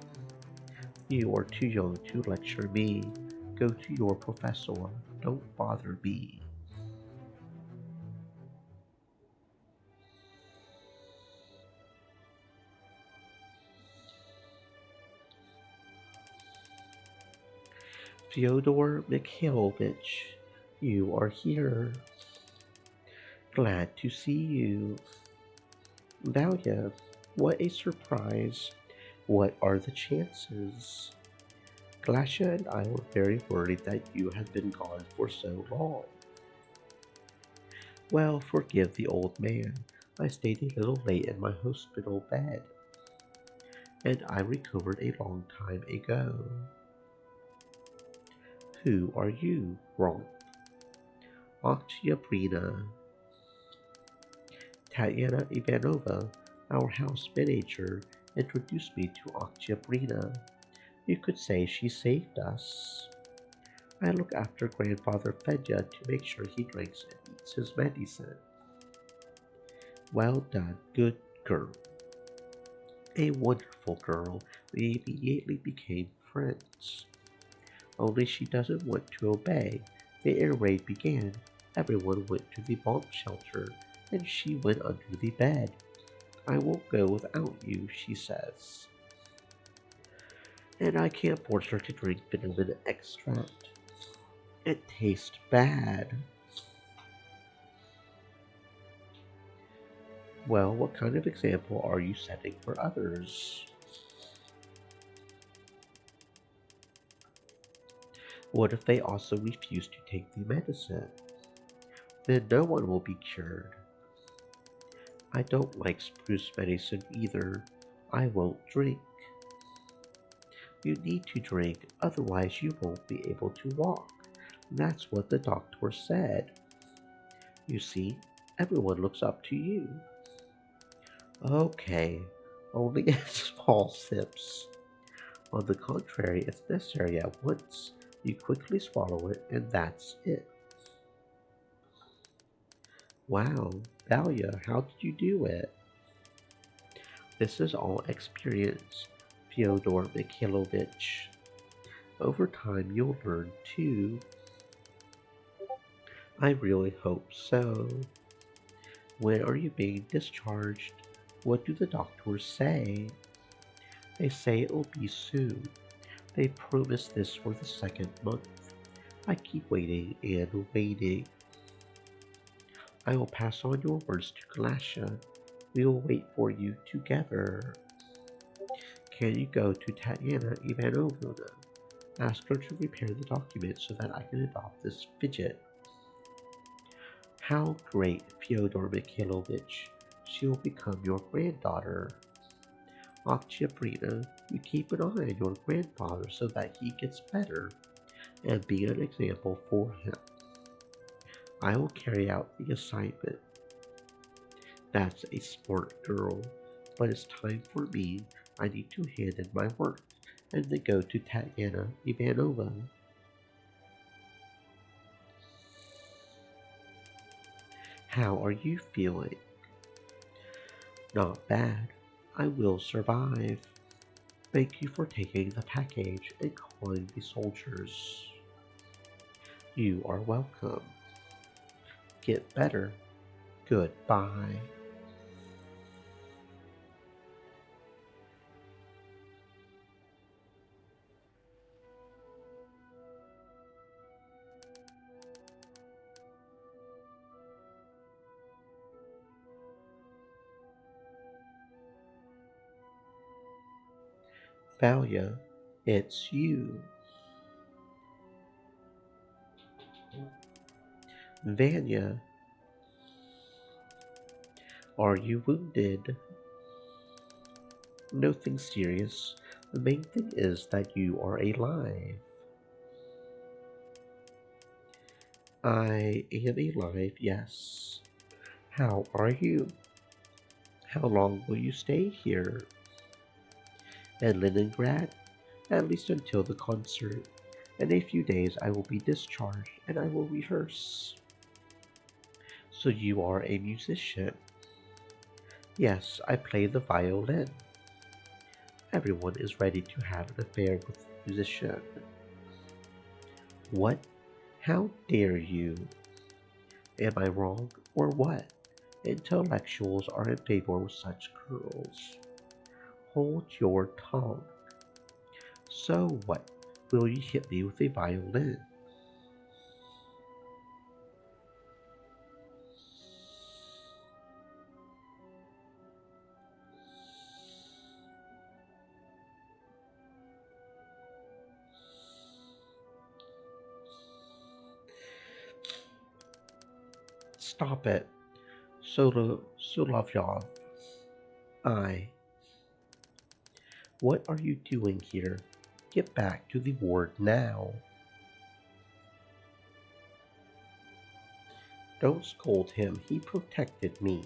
You are too young to lecture me. Go to your professor. Don't bother me. Fyodor Mikhailovich, you are here. Glad to see you. Valia, what a surprise. What are the chances? Glacia and I were very worried that you had been gone for so long. Well, forgive the old man. I stayed a little late in my hospital bed, and I recovered a long time ago. Who are you, Romp? Oktyabrina. Tatiana Ivanova, our house manager, introduced me to Oktyabrina. You could say she saved us. I look after Grandfather Fedya to make sure he drinks and eats his medicine. Well done, good girl. A wonderful girl. We immediately became friends. Only she doesn't want to obey. The air raid began. Everyone went to the bomb shelter, and she went under the bed. I won't go without you, she says. And I can't force her to drink vitamin extract. It tastes bad. Well, what kind of example are you setting for others? What if they also refuse to take the medicine? Then no one will be cured. I don't like spruce medicine either. I won't drink. You need to drink, otherwise you won't be able to walk. That's what the doctor said. You see, everyone looks up to you. Okay, only in small sips. On the contrary, it's necessary at once. You quickly swallow it, and that's it. Wow, Valia, how did you do it? This is all experience, Fyodor Mikhailovich. Over time, you'll learn too. I really hope so. When are you being discharged? What do the doctors say? They say it will be soon. They promised this for the second month. I keep waiting and waiting. I will pass on your words to Galasha. We will wait for you together. Can you go to Tatiana Ivanovna? Ask her to repair the document so that I can adopt this fidget. How great, Fyodor Mikhailovich! She will become your granddaughter. Oktyabrina, you keep an eye on your grandfather so that he gets better, and be an example for him. I will carry out the assignment. That's a smart girl, but it's time for me. I need to hand in my work, and then go to Tatiana Ivanovna. How are you feeling? Not bad. I will survive. Thank you for taking the package and calling the soldiers. You are welcome. Get better. Goodbye. Valia, it's you. Vanya, are you wounded? Nothing serious. The main thing is that you are alive. I am alive, yes. How are you? How long will you stay here? At Leningrad? At least until the concert. In a few days I will be discharged and I will rehearse. So you are a musician? Yes, I play the violin. Everyone is ready to have an affair with a musician. What? How dare you? Am I wrong, or what? Intellectuals are in favor of such girls. Hold your tongue. So what? Will you hit me with a violin? Stop it. Solovyov. I. What are you doing here? Get back to the ward now. Don't scold him. He protected me.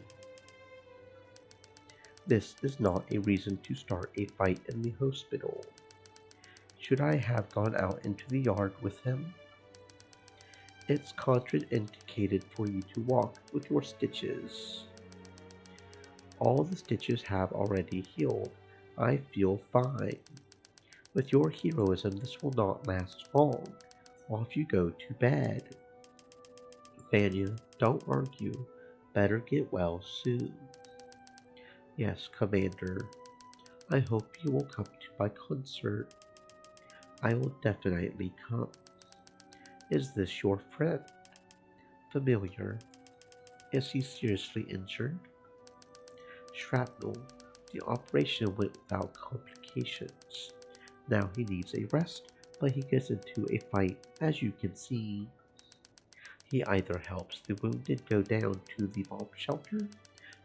This is not a reason to start a fight in the hospital. Should I have gone out into the yard with him? It's contraindicated for you to walk with your stitches. All the stitches have already healed. I feel fine. With your heroism, this will not last long. Off you go to bed. Vanya, don't argue. Better get well soon. Yes, Commander. I hope you will come to my concert. I will definitely come. Is this your friend? Familiar. Is he seriously injured? Shrapnel. The operation went without complications. Now he needs a rest, but he gets into a fight, as you can see. He either helps the wounded go down to the bomb shelter,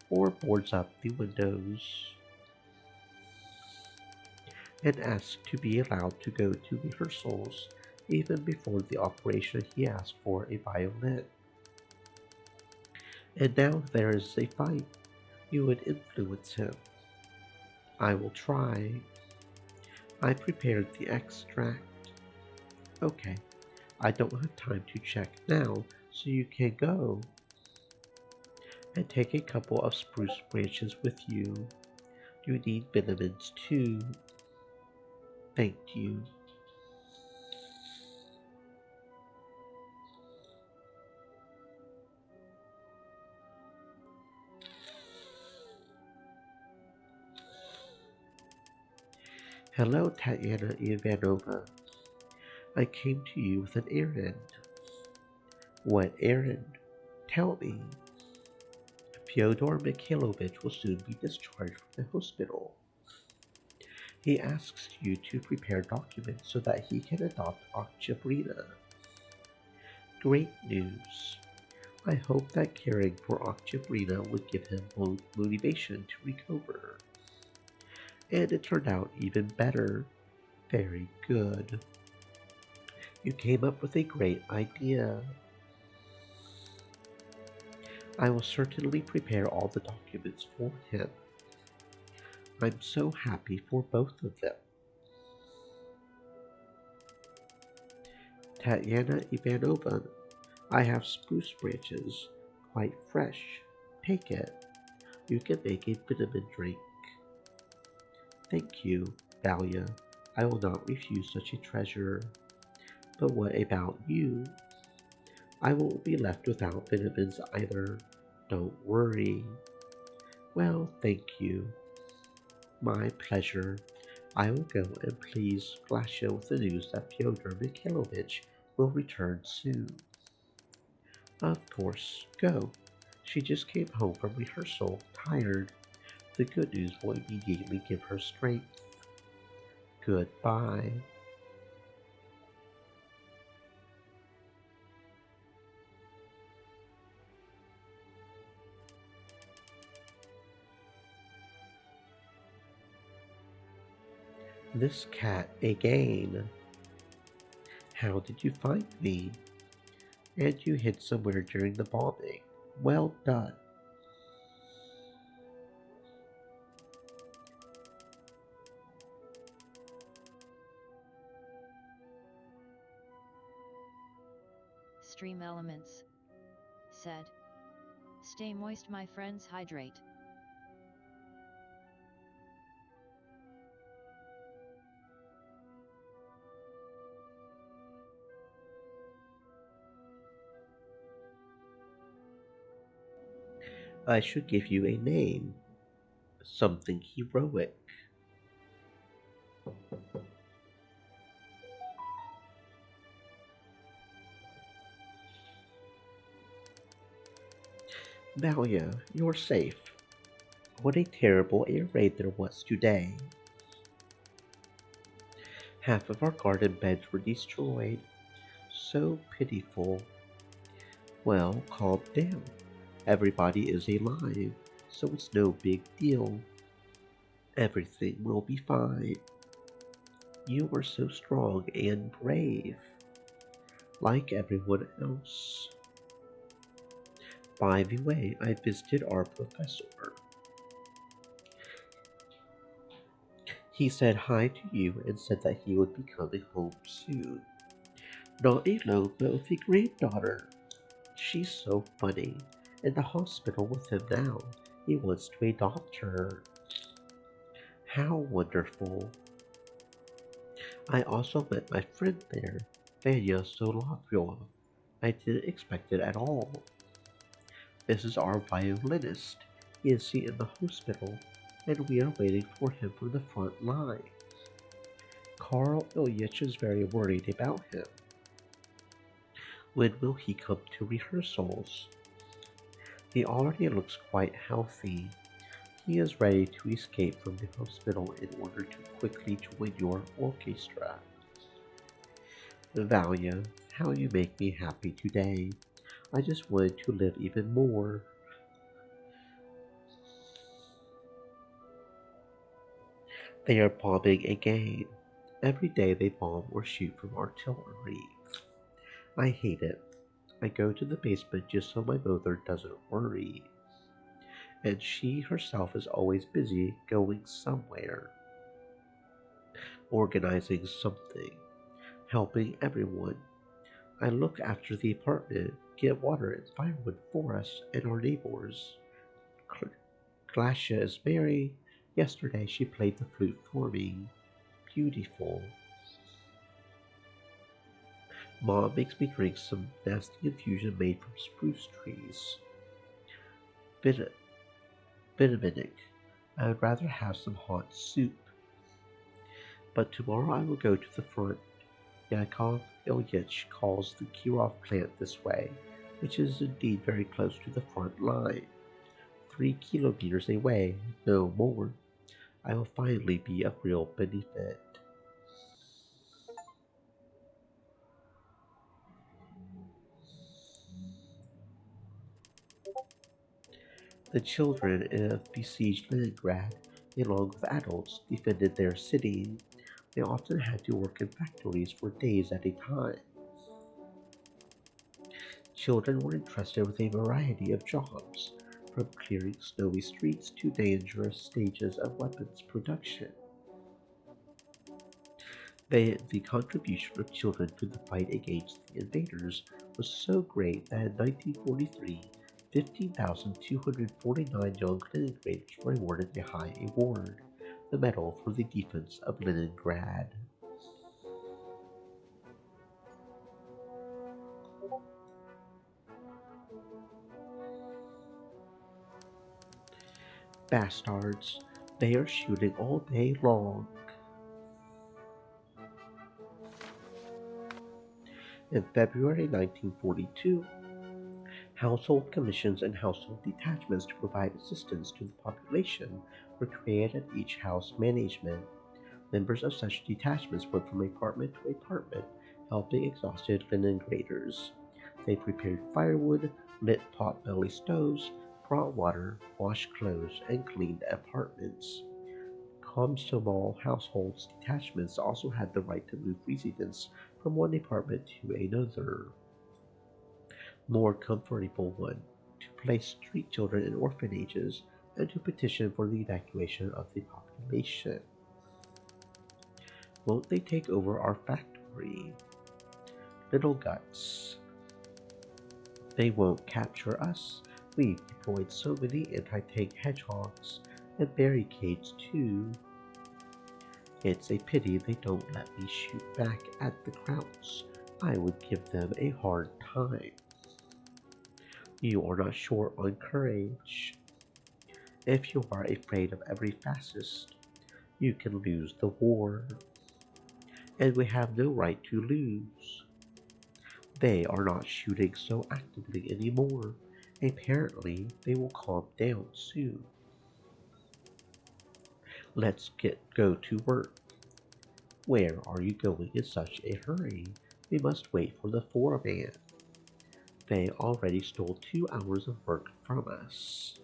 or boards up the windows. And asks to be allowed to go to rehearsals. Even before the operation he asked for a violin. And now there is a fight. You would influence him. I will try. I prepared the extract. Okay, I don't have time to check now, so you can go. And take a couple of spruce branches with you. You need vitamins too. Thank you. Hello, Tatiana Ivanova. I came to you with an errand. What errand? Tell me. Fyodor Mikhailovich will soon be discharged from the hospital. He asks you to prepare documents so that he can adopt Oktyabrina. Great news. I hope that caring for Oktyabrina would give him motivation to recover. And it turned out even better. Very good. You came up with a great idea. I will certainly prepare all the documents for him. I'm so happy for both of them. Tatiana Ivanovna, I have spruce branches, quite fresh. Take it. You can make a vitamin drink. Thank you, Valia. I will not refuse such a treasure. But what about you? I won't be left without vitamins either. Don't worry. Well, thank you. My pleasure. I will go and please Glasha with the news that Fyodor Mikhailovich will return soon. Of course, go. She just came home from rehearsal, tired. The good news will immediately give her strength. Goodbye. This cat again. How did you find me? And you hid somewhere during the bombing. Well done. Stream elements. Said. Stay moist, my friends, hydrate. I should give you a name. Something heroic. Valia, you're safe. What a terrible air raid there was today. Half of our garden beds were destroyed. So pitiful. Well, calm down. Everybody is alive, so it's no big deal. Everything will be fine. You were so strong and brave, like everyone else. By the way, I visited our professor. He said hi to you and said that he would be coming home soon. Not alone, but with a granddaughter. She's so funny. In the hospital with him now. He wants to adopt her. How wonderful. I also met my friend there, Vanya Solovyov. I didn't expect it at all. This is our violinist. He is in the hospital, and we are waiting for him from the front line. Karl Ilyich is very worried about him. When will he come to rehearsals? He already looks quite healthy. He is ready to escape from the hospital in order to quickly join your orchestra. Valia, how you make me happy today. I just wanted to live even more. They are bombing again. Every day they bomb or shoot from artillery. I hate it. I go to the basement just so my mother doesn't worry. And she herself is always busy going somewhere, organizing something, helping everyone. I look after the apartment, get water and firewood for us and our neighbors. Glacia is merry. Yesterday she played the flute for me. Beautiful. Mom makes me drink some nasty infusion made from spruce trees. Vit- Vitaminic. I would rather have some hot soup. But tomorrow I will go to the front. Yakov Ilyich calls the Kirov plant this way, which is indeed very close to the front line. 3 kilometers away, no more. I will finally be of real benefit. The children of besieged Leningrad, along with adults, defended their city. They often had to work in factories for days at a time. Children were entrusted with a variety of jobs, from clearing snowy streets to dangerous stages of weapons production. The contribution of children to the fight against the invaders was so great that in 1943, 15,249 young Leningraders were awarded a high award, the Medal for the Defense of Leningrad. Bastards, they are shooting all day long. In February 1942, household commissions and household detachments to provide assistance to the population were created at each house management. Members of such detachments went from apartment to apartment, helping exhausted Leningraders. They prepared firewood, lit pot-belly stoves, brought water, washed clothes, and cleaned apartments. Komsomol households detachments also had the right to move residents from one apartment to another, more comfortable one, to place street children in orphanages, and to petition for the evacuation of the population. Won't they take over our factory? Little guts. They won't capture us. We've deployed so many anti-tank hedgehogs and barricades too. It's a pity they don't let me shoot back at the Krauts. I would give them a hard time. You are not short on courage. If you are afraid of every fascist, you can lose the war. And we have no right to lose. They are not shooting so actively anymore. Apparently, they will calm down soon. Let's go to work. Where are you going in such a hurry? We must wait for the foreman. They already stole 2 hours of work from us.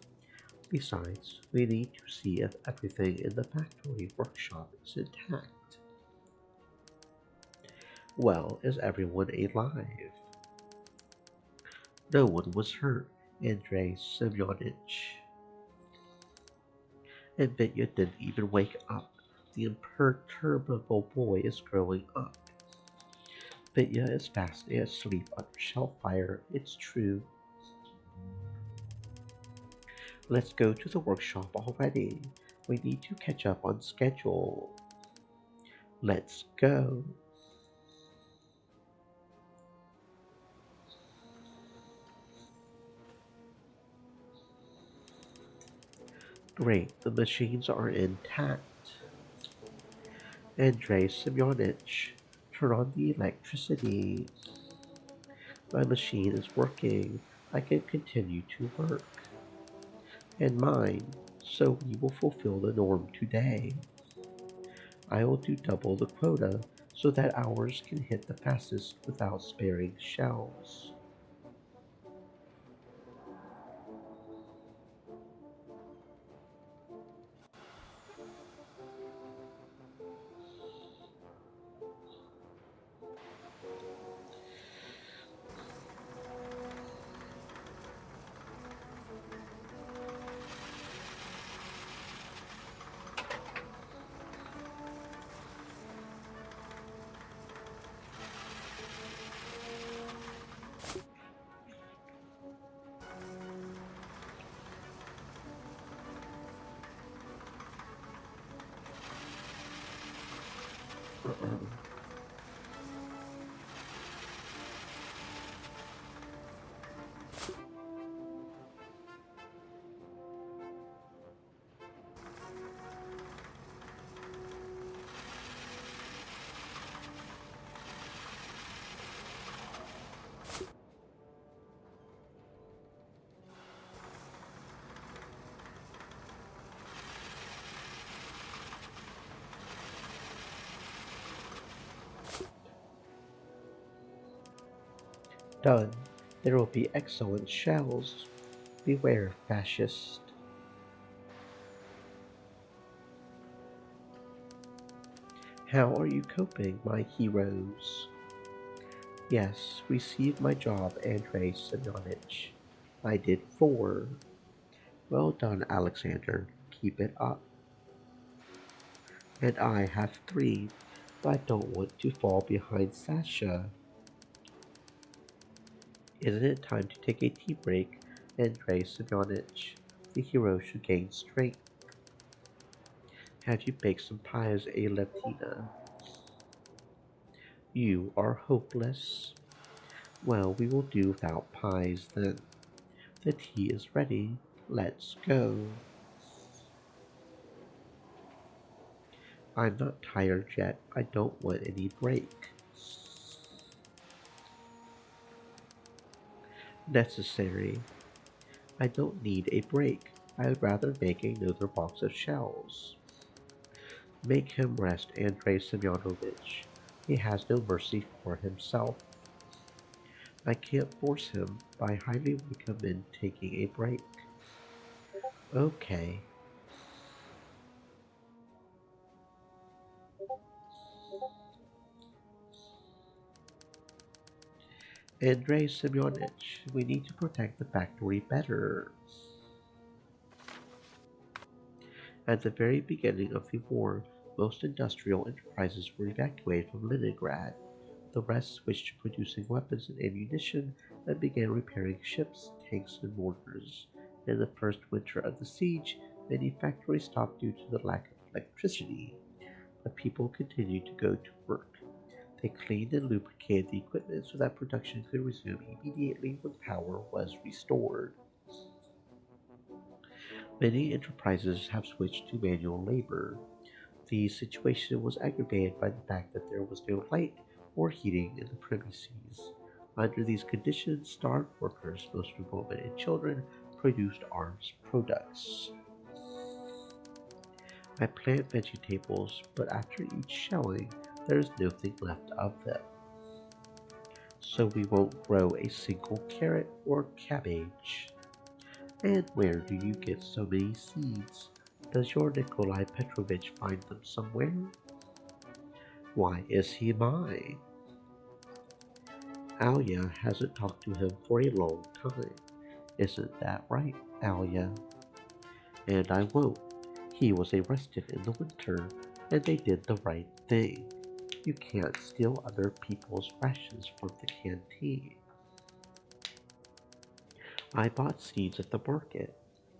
Besides, we need to see if everything in the factory workshop is intact. Well, is everyone alive? No one was hurt, Andrei Semyonich. And Venya didn't even wake up. The imperturbable boy is growing up. Venya is fast asleep under shellfire, it's true. Let's go to the workshop already. We need to catch up on schedule. Let's go. Great, the machines are intact. Andrei Semyonich, turn on the electricity. My machine is working. I can continue to work. And mine, so we will fulfill the norm today. I will do double the quota so that ours can hit the fastest without sparing shells. Done. There will be excellent shells. Beware, fascist. How are you coping, my heroes? Yes, received my job, Andrei Semyonich. I did 4. Well done, Alexander. Keep it up. And I have 3, but I don't want to fall behind Sasha. Isn't it time to take a tea break, Andrei Semyonich? The hero should gain strength. Have you baked some pies, a Latina? You are hopeless. Well, we will do without pies then. The tea is ready. Let's go. I'm not tired yet. I don't want any break. Necessary. I don't need a break. I would rather make another box of shells. Make him rest, Andrei Semyonovich. He has no mercy for himself. I can't force him, but I highly recommend taking a break. Okay. Andrei Semyonich, we need to protect the factory better. At the very beginning of the war, most industrial enterprises were evacuated from Leningrad. The rest switched to producing weapons and ammunition and began repairing ships, tanks, and mortars. In the first winter of the siege, many factories stopped due to the lack of electricity, but people continued to go to work. They cleaned and lubricated the equipment so that production could resume immediately when power was restored. Many enterprises have switched to manual labor. The situation was aggravated by the fact that there was no light or heating in the premises. Under these conditions, starved workers, most of them women and children, produced arms products. I plant vegetables, but after each shelling, there is nothing left of them. So we won't grow a single carrot or cabbage. And where do you get so many seeds? Does your Nikolai Petrovich find them somewhere? Why is he mine? Alia hasn't talked to him for a long time. Isn't that right, Alia? And I won't. He was arrested in the winter, and they did the right thing. You can't steal other people's rations from the canteen. I bought seeds at the market.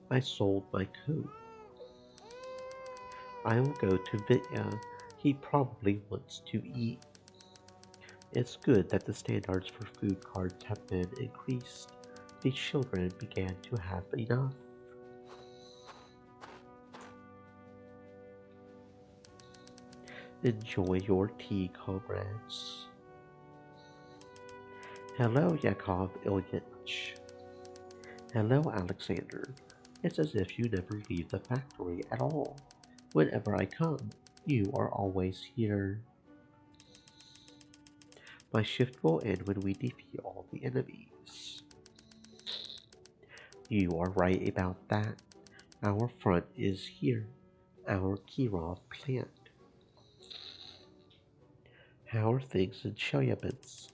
I sold my coat. I will go to Vitya. He probably wants to eat. It's good that the standards for food cards have been increased. The children began to have enough. Enjoy your tea, comrades. Hello, Yakov Ilyich. Hello, Alexander. It's as if you never leave the factory at all. Whenever I come, you are always here. My shift will end when we defeat all the enemies. You are right about that. Our front is here, our Kirov plant. How are things in Chelyabinsk?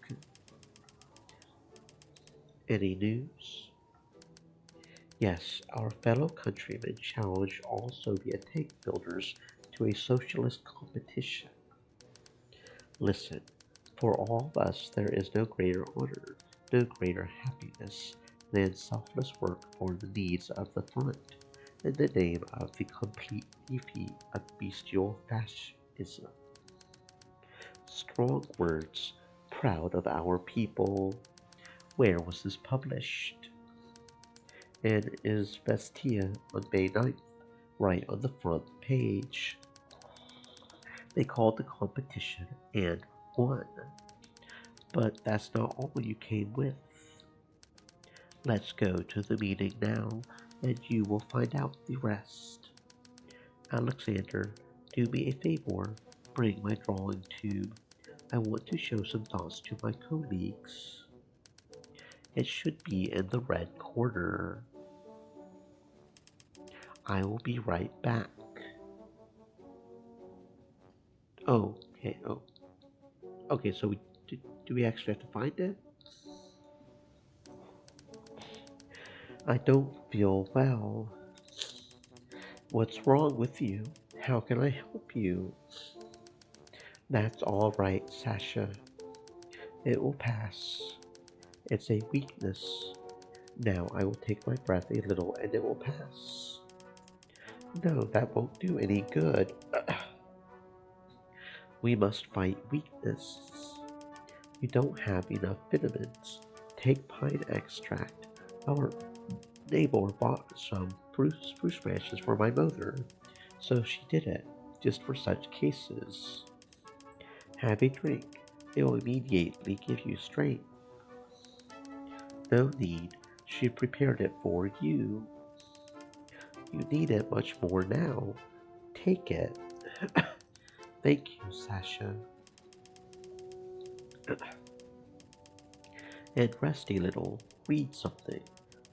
Any news? Yes, our fellow countrymen challenged all Soviet tank builders to a socialist competition. Listen, for all of us there is no greater honor, no greater happiness than selfless work for the needs of the front in the name of the complete defeat of bestial fascism. Strong words, proud of our people. Where was this published? In Izvestia on May 9th, right on the front page. They called the competition and won. But that's not all you came with. Let's go to the meeting now, and you will find out the rest. Alexander, do me a favor. Bring my drawing tube. I want to show some thoughts to my colleagues. It should be in the red corner. I will be right back. Oh, okay. Oh, okay. So do we actually have to find it? I don't feel well. What's wrong with you? How can I help you? That's all right, Sasha. It will pass. It's a weakness. Now I will take my breath a little and it will pass. No, that won't do any good. We must fight weakness. You don't have enough vitamins. Take pine extract. Our neighbor bought some spruce branches for my mother, so she did it, just for such cases. Have a drink. It will immediately give you strength. No need. She prepared it for you. You need it much more now. Take it. Thank you, Sasha. And rest a little. Read something.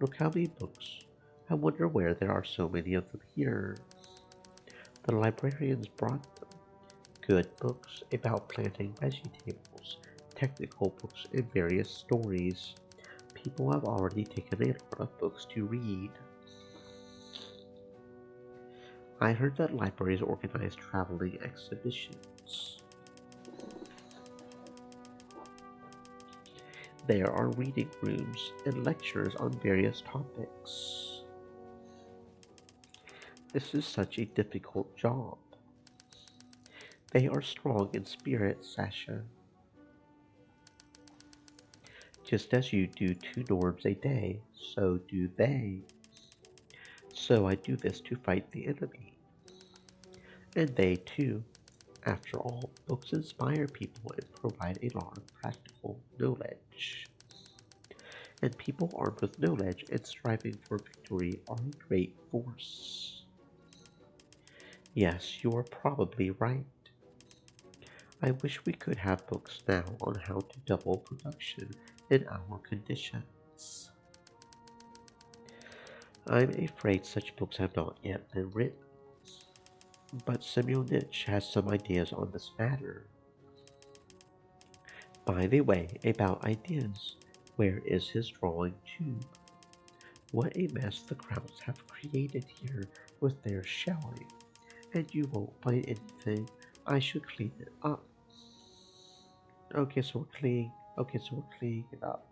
Look how many books. I wonder where there are so many of them here. The librarians brought them. Good books about planting vegetables, technical books, and various stories. People have already taken a lot of books to read. I heard that libraries organize traveling exhibitions. There are reading rooms and lectures on various topics. This is such a difficult job. They are strong in spirit, Sasha. Just as you do 2 norms a day, so do they. So I do this to fight the enemy. And they too. After all, books inspire people and provide a lot of practical knowledge. And people armed with knowledge and striving for victory are a great force. Yes, you are probably right. I wish we could have books now on how to double production in our conditions. I'm afraid such books have not yet been written, but Semyonich has some ideas on this matter. By the way, about ideas, where is his drawing tube? What a mess the crowds have created here with their shelling, and you won't find anything. I should clean it up. Okay, so we're cleaning it up.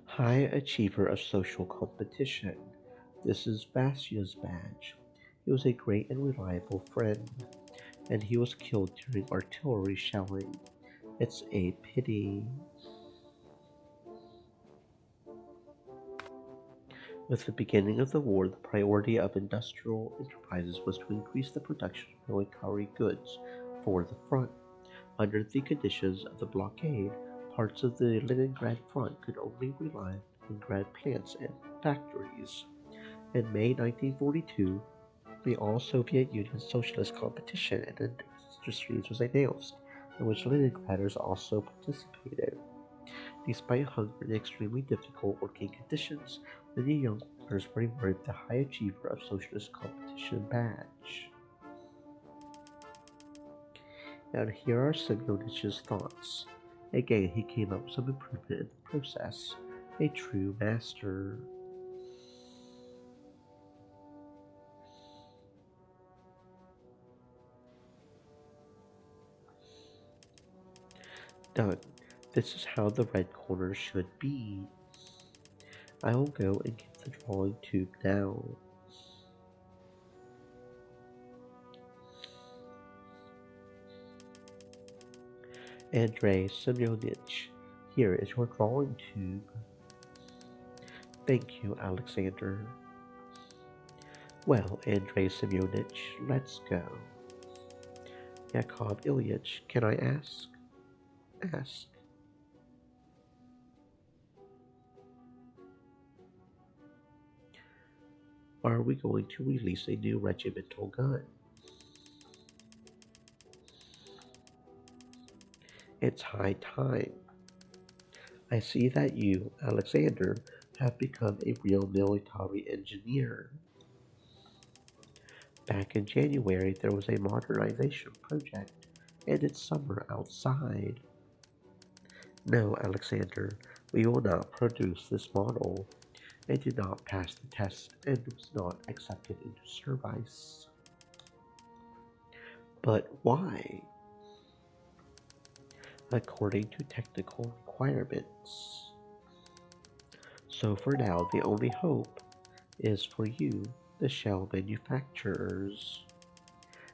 High achiever of social competition. This is Vasya's badge. He was a great and reliable friend, and he was killed during artillery shelling. It's a pity. With the beginning of the war, the priority of industrial enterprises was to increase the production of military goods for the front. Under the conditions of the blockade, parts of the Leningrad front could only rely on Leningrad plants and factories. In May 1942, the all-Soviet Union Socialist Competition in Industries was announced, in which Leningraders also participated. Despite hunger and extremely difficult working conditions, many young workers were awarded the High Achiever of Socialist Competition badge. And here are Semyonich's thoughts. Again, he came up with some improvement in the process. A true master. Done. This is how the red corner should be. I will go and get the drawing tube now. Andrei Semyonich, here is your drawing tube. Thank you, Alexander. Well, Andrei Semyonich, let's go. Yakov Ilyich, can I ask? Ask. Are we going to release a new regimental gun? It's high time. I see that you, Alexander, have become a real military engineer. Back in January, there was a modernization project, and it's summer outside. No, Alexander, we will not produce this model. It did not pass the test and was not accepted into service. But why? According to technical requirements. So for now, the only hope is for you, the shell manufacturers.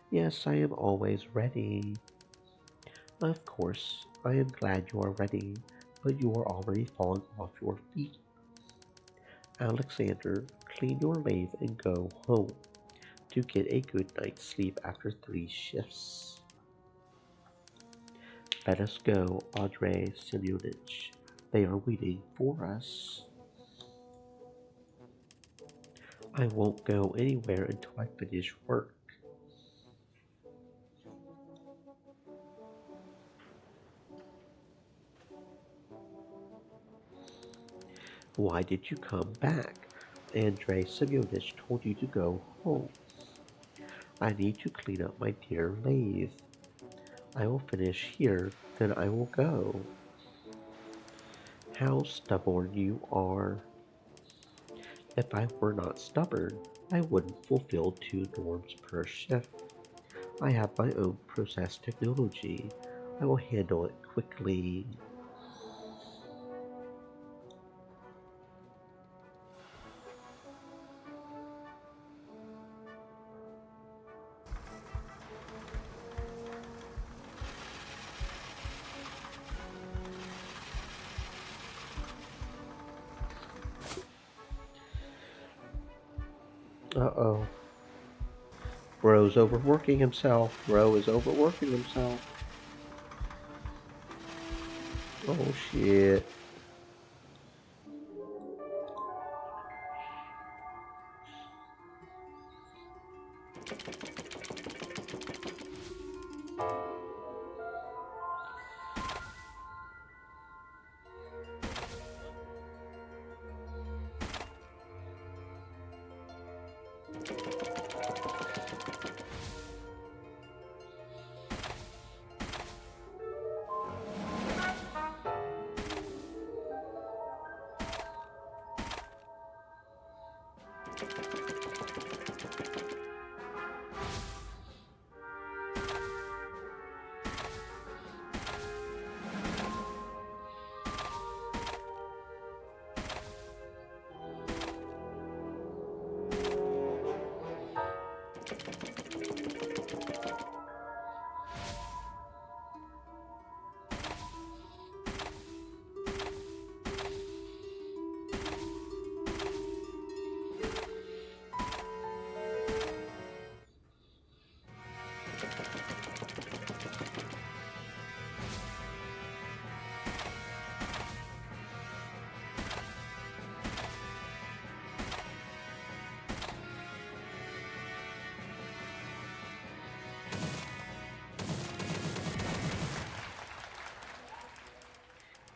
Yes, I am always ready. Of course, I am glad you are ready, but you are already falling off your feet. Alexander, clean your lathe and go home to get a good night's sleep after 3 shifts. Let us go, Andrei Semyonich. They are waiting for us. I won't go anywhere until I finish work. Why did you come back? Andrei Semyonich told you to go home. I need to clean up my dear lathe. I will finish here, then I will go. How stubborn you are. If I were not stubborn, I wouldn't fulfill 2 norms per shift. I have my own process technology. I will handle it quickly. Uh-oh. Bro's overworking himself. Bro is overworking himself. Oh shit.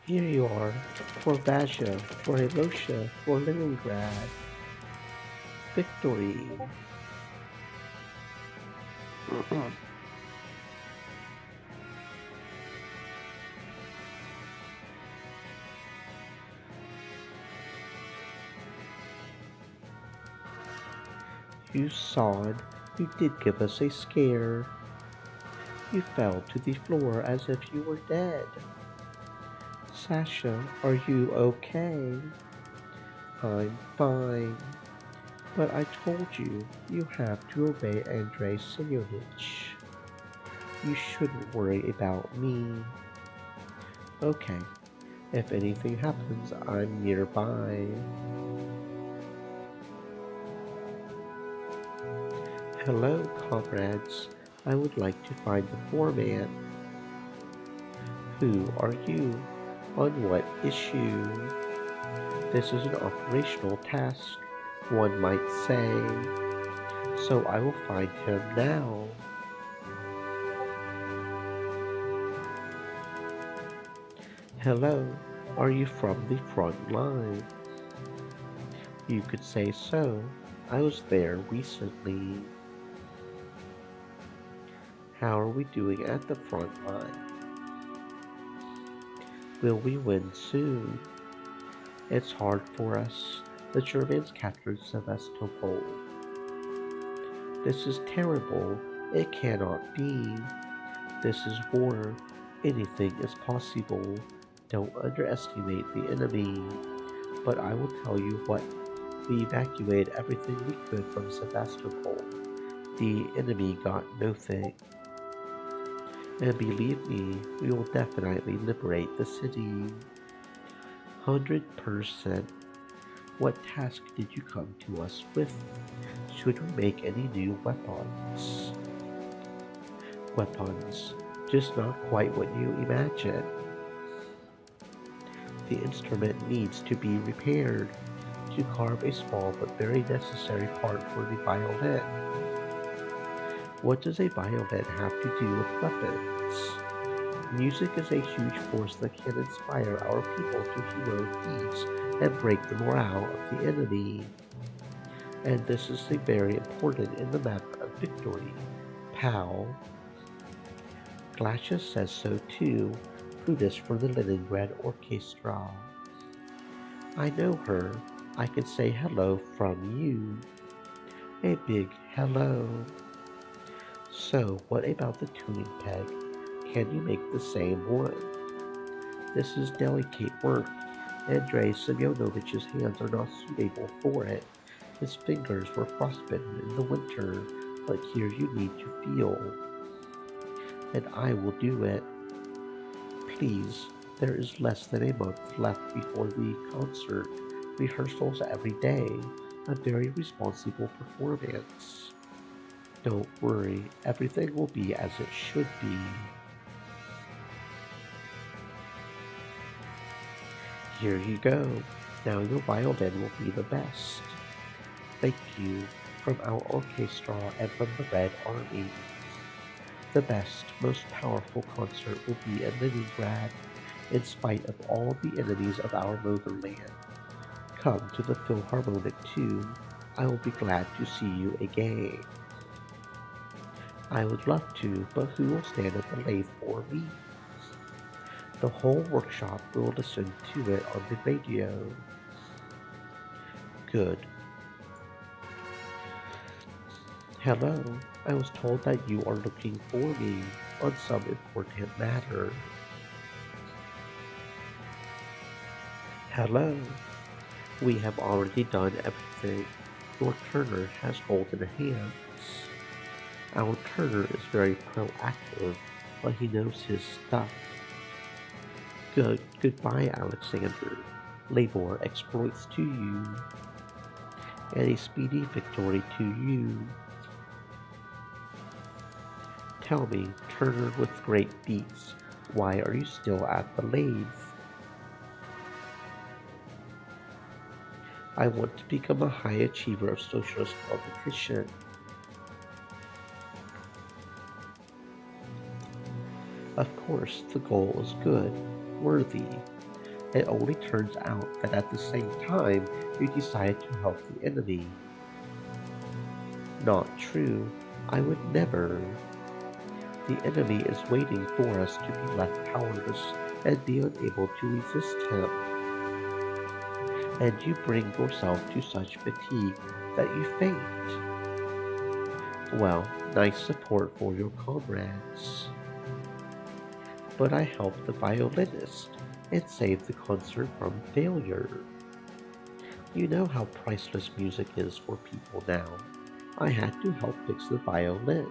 Here you are, for Vasha, for Ilosha, for Leningrad. Victory! You sawed, you did give us a scare. You fell to the floor as if you were dead. Sasha, are you okay? I'm fine. But I told you, you have to obey Andrei Semyonich. You shouldn't worry about me. Okay, if anything happens, I'm nearby. Hello, comrades. I would like to find the foreman. Who are you? On what issue? This is an operational task, one might say. So I will find him now. Hello, are you from the front line? You could say so. I was there recently. How are we doing at the front line? Will we win soon? It's hard for us. The Germans captured Sevastopol. This is terrible. It cannot be. This is war. Anything is possible. Don't underestimate the enemy. But I will tell you what. We evacuated everything we could from Sevastopol. The enemy got nothing. And believe me, we will definitely liberate the city. 100%. What task did you come to us with? Should we make any new weapons? Weapons, just not quite what you imagine. The instrument needs to be repaired to carve a small but very necessary part for the violin. What does a violin have to do with weapons? Music is a huge force that can inspire our people to heroic deeds and break the morale of the enemy. And this is very important in the matter of victory. Pal. Glacia says so too, flutist for the Leningrad Orchestra. I know her. I can say hello from you. A big hello. So, what about the tuning peg? Can you make the same one? This is delicate work. Andrei Semyonovich's hands are not suitable for it. His fingers were frostbitten in the winter, but here you need to feel. And I will do it. Please, there is less than a month left before the concert. Rehearsals every day. A very responsible performance. Don't worry, everything will be as it should be. Here you go. Now your violin will be the best. Thank you, from our orchestra and from the Red Army. The best, most powerful concert will be in Leningrad, in spite of all the enemies of our motherland. Come to the Philharmonic too. I will be glad to see you again. I would love to, but who will stand at the lathe for me? The whole workshop will listen to it on the radio. Good. Hello, I was told that you are looking for me on some important matter. Hello, we have already done everything. Your Turner has golden hands. Our Turner is very proactive, but he knows his stuff. Goodbye, Alexander. Labor exploits to you. And a speedy victory to you. Tell me, Turner with great beats, why are you still at the lathe? I want to become a high achiever of socialist competition. Of course, the goal is good, worthy. It only turns out that at the same time you decided to help the enemy. Not true. I would never. The enemy is waiting for us to be left powerless and be unable to resist him. And you bring yourself to such fatigue that you faint. Well, nice support for your comrades. But I helped the violinist and saved the concert from failure. You know how priceless music is for people now. I had to help fix the violin.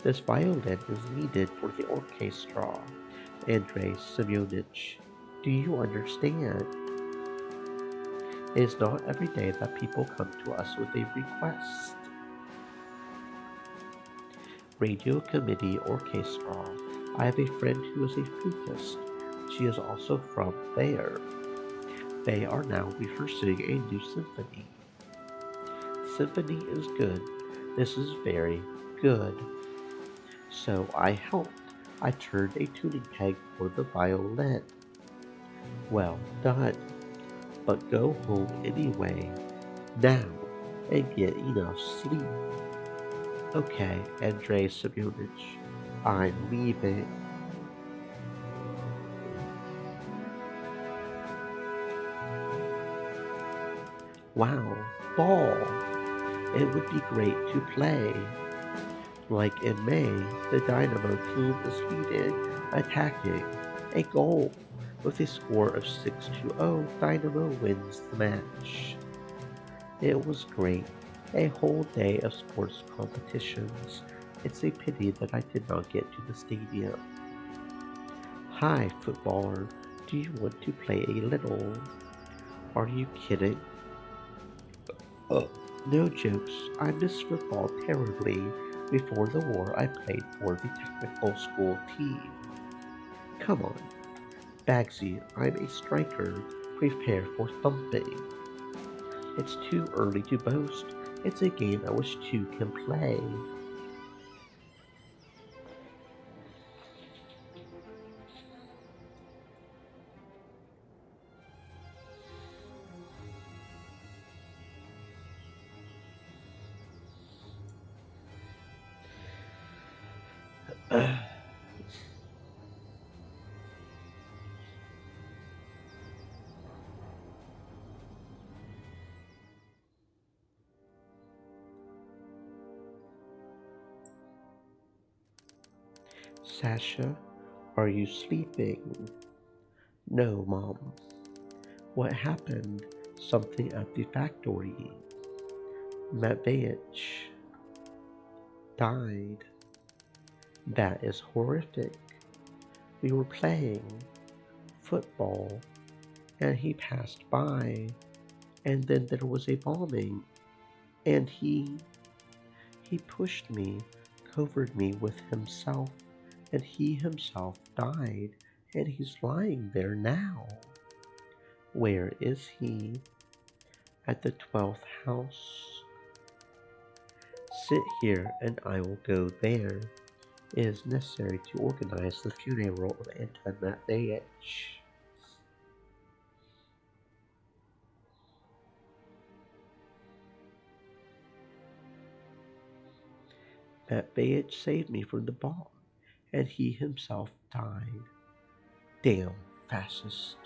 This violin is needed for the orchestra. Andrei Semyonich, do you understand? It is not every day that people come to us with a request. Radio Committee Orchestra. I have a friend who is a flutist. She is also from there. They are now rehearsing a new symphony. Symphony is good. This is very good. So I helped. I turned a tuning peg for the violin. Well done. But go home anyway, now, and get enough sleep. Okay, Andrei Semyonich, I'm leaving. Wow, ball! It would be great to play. Like in May, the Dynamo team is leading, attacking, a goal. With a score of 6-0, Dynamo wins the match. It was great. A whole day of sports competitions. It's a pity that I did not get to the stadium. Hi, footballer. Do you want to play a little? Are you kidding? Oh, no jokes. I miss football terribly. Before the war, I played for the technical school team. Come on, Bagsy, I'm a striker. Prepare for thumping. It's too early to boast. It's a game I wish two can play. Sasha, are you sleeping? No, Mom. What happened? Something at the factory. Matveich died. That is horrific. We were playing football and he passed by, and then there was a bombing, and he pushed me, covered me with himself, and he himself died, and he's lying there now. Where is he? At the 12th house. Sit here and I will go there. It is necessary to organize the funeral of Anton Matveich. Matveich saved me from the bomb, and he himself died. Damn fascist.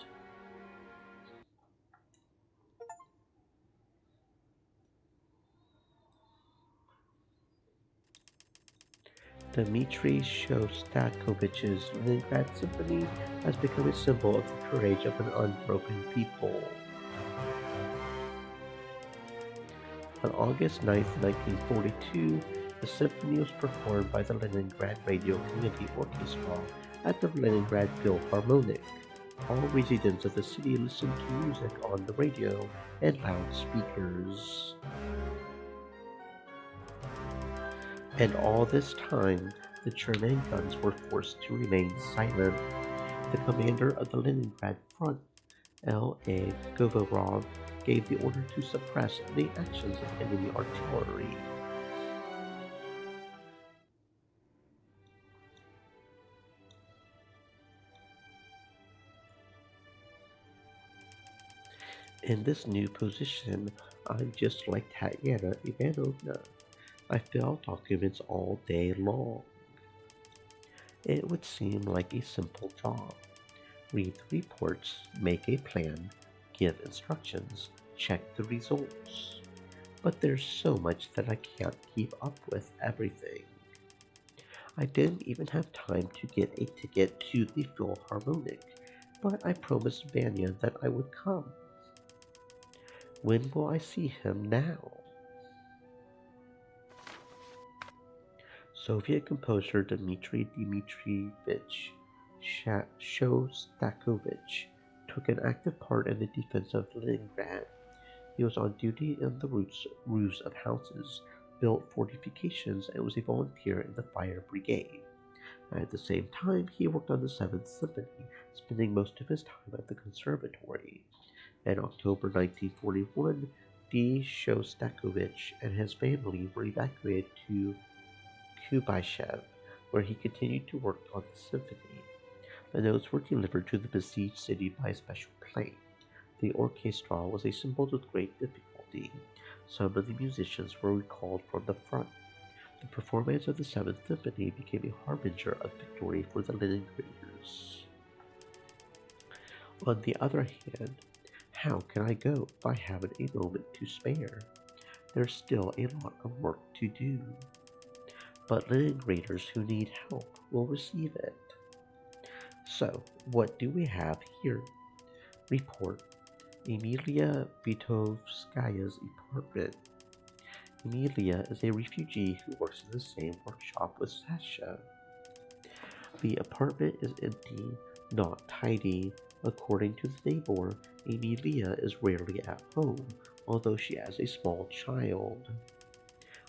Dmitry Shostakovich's Leningrad Symphony has become a symbol of the courage of an unbroken people. On August 9, 1942, the symphony was performed by the Leningrad Radio Committee Orchestra at the Leningrad Philharmonic. All residents of the city listened to music on the radio and loudspeakers. And all this time, the German guns were forced to remain silent. The commander of the Leningrad front, L.A. Govorov, gave the order to suppress the actions of enemy artillery. In this new position, I'm just like Tatyana Ivanovna. I fill documents all day long. It would seem like a simple job. Read the reports, make a plan, give instructions, check the results. But there's so much that I can't keep up with everything. I didn't even have time to get a ticket to the Philharmonic, but I promised Vanya that I would come. When will I see him now? Soviet composer Dmitry Dmitrievich Shostakovich took an active part in the defense of Leningrad. He was on duty in the roofs of houses, built fortifications and was a volunteer in the fire brigade. At the same time, he worked on the Seventh Symphony, spending most of his time at the conservatory. In October 1941, D. Shostakovich and his family were evacuated to Kubyshev, where he continued to work on the symphony. The notes were delivered to the besieged city by a special plane. The orchestra was assembled with great difficulty. Some of the musicians were recalled from the front. The performance of the Seventh Symphony became a harbinger of victory for the Leningraders. On the other hand, how can I go if I haven't a moment to spare? There's still a lot of work to do. But Leningraders who need help will receive it. So, what do we have here? Report. Emilia Vitovskaya's apartment. Emilia is a refugee who works in the same workshop with Sasha. The apartment is empty, not tidy. According to the neighbor, Emilia is rarely at home, although she has a small child.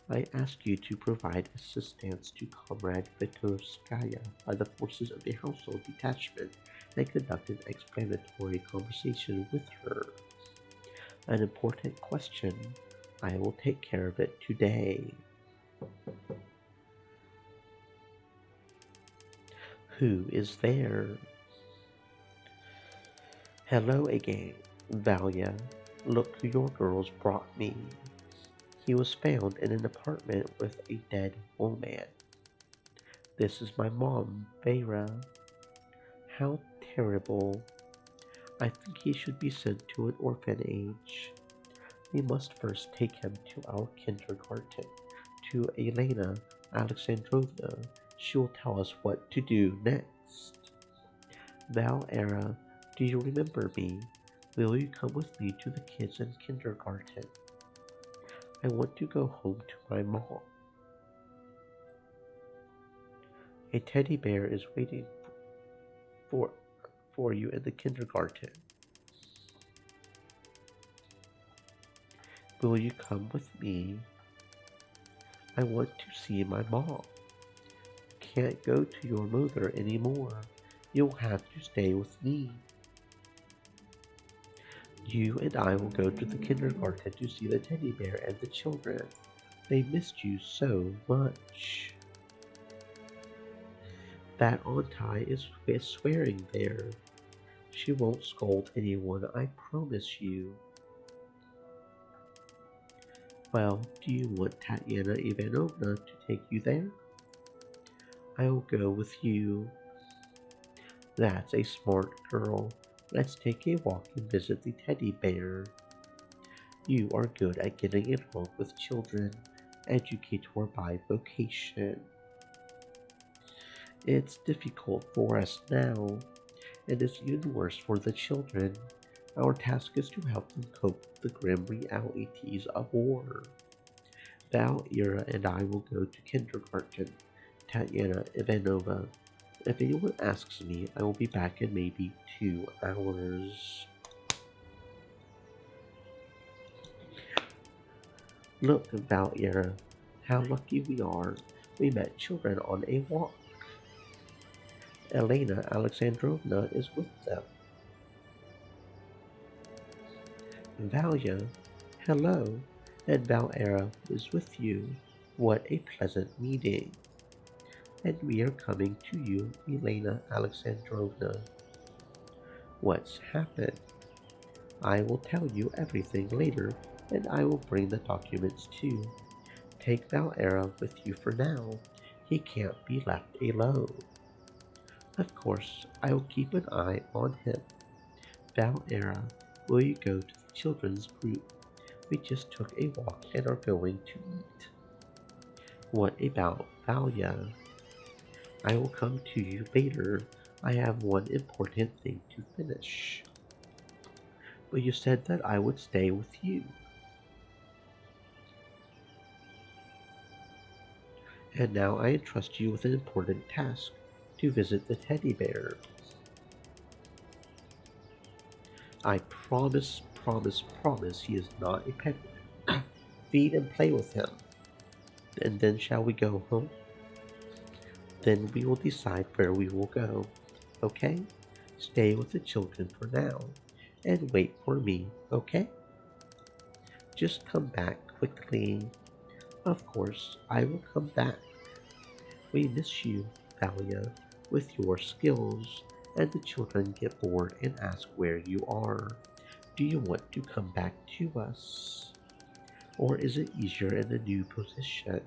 I ask you to provide assistance to Comrade Vitovskaya by the forces of the household detachment and conduct an explanatory conversation with her. An important question. I will take care of it today. Who is there? Hello again, Valia. Look who your girls brought me. He was found in an apartment with a dead woman. This is my mom, Vera. How terrible. I think he should be sent to an orphanage. We must first take him to our kindergarten, to Elena Alexandrovna. She will tell us what to do next. Valera, do you remember me? Will you come with me to the kids in kindergarten? I want to go home to my mom. A teddy bear is waiting for you in the kindergarten. Will you come with me? I want to see my mom. Can't go to your mother anymore. You'll have to stay with me. You and I will go to the kindergarten to see the teddy bear and the children. They missed you so much. That Auntie is swearing there. She won't scold anyone, I promise you. Well, do you want Tatiana Ivanovna to take you there? I'll go with you. That's a smart girl. Let's take a walk and visit the teddy bear. You are good at getting along with children, educator by vocation. It's difficult for us now, and it's even worse for the children. Our task is to help them cope with the grim realities of war. Val, Ira, and I will go to kindergarten. Tatiana Ivanova. If anyone asks me, I will be back in maybe 2 hours. Look, Valyera, how lucky we are. We met children on a walk. Elena Alexandrovna is with them. Valia, hello, and Valyera is with you. What a pleasant meeting. And we are coming to you, Elena Alexandrovna. What's happened? I will tell you everything later, and I will bring the documents too. Take Valera with you for now. He can't be left alone. Of course, I will keep an eye on him. Valera, will you go to the children's group? We just took a walk and are going to eat. What about Valia? I will come to you later. I have one important thing to finish. But you said that I would stay with you. And now I entrust you with an important task, to visit the teddy bear. I promise he is not a pet. Feed and play with him. And then shall we go home? Then we will decide where we will go. Okay? Stay with the children for now. And wait for me, okay? Just come back quickly. Of course, I will come back. We miss you, Thalia, with your skills, and the children get bored and ask where you are. Do you want to come back to us? Or is it easier in the new position?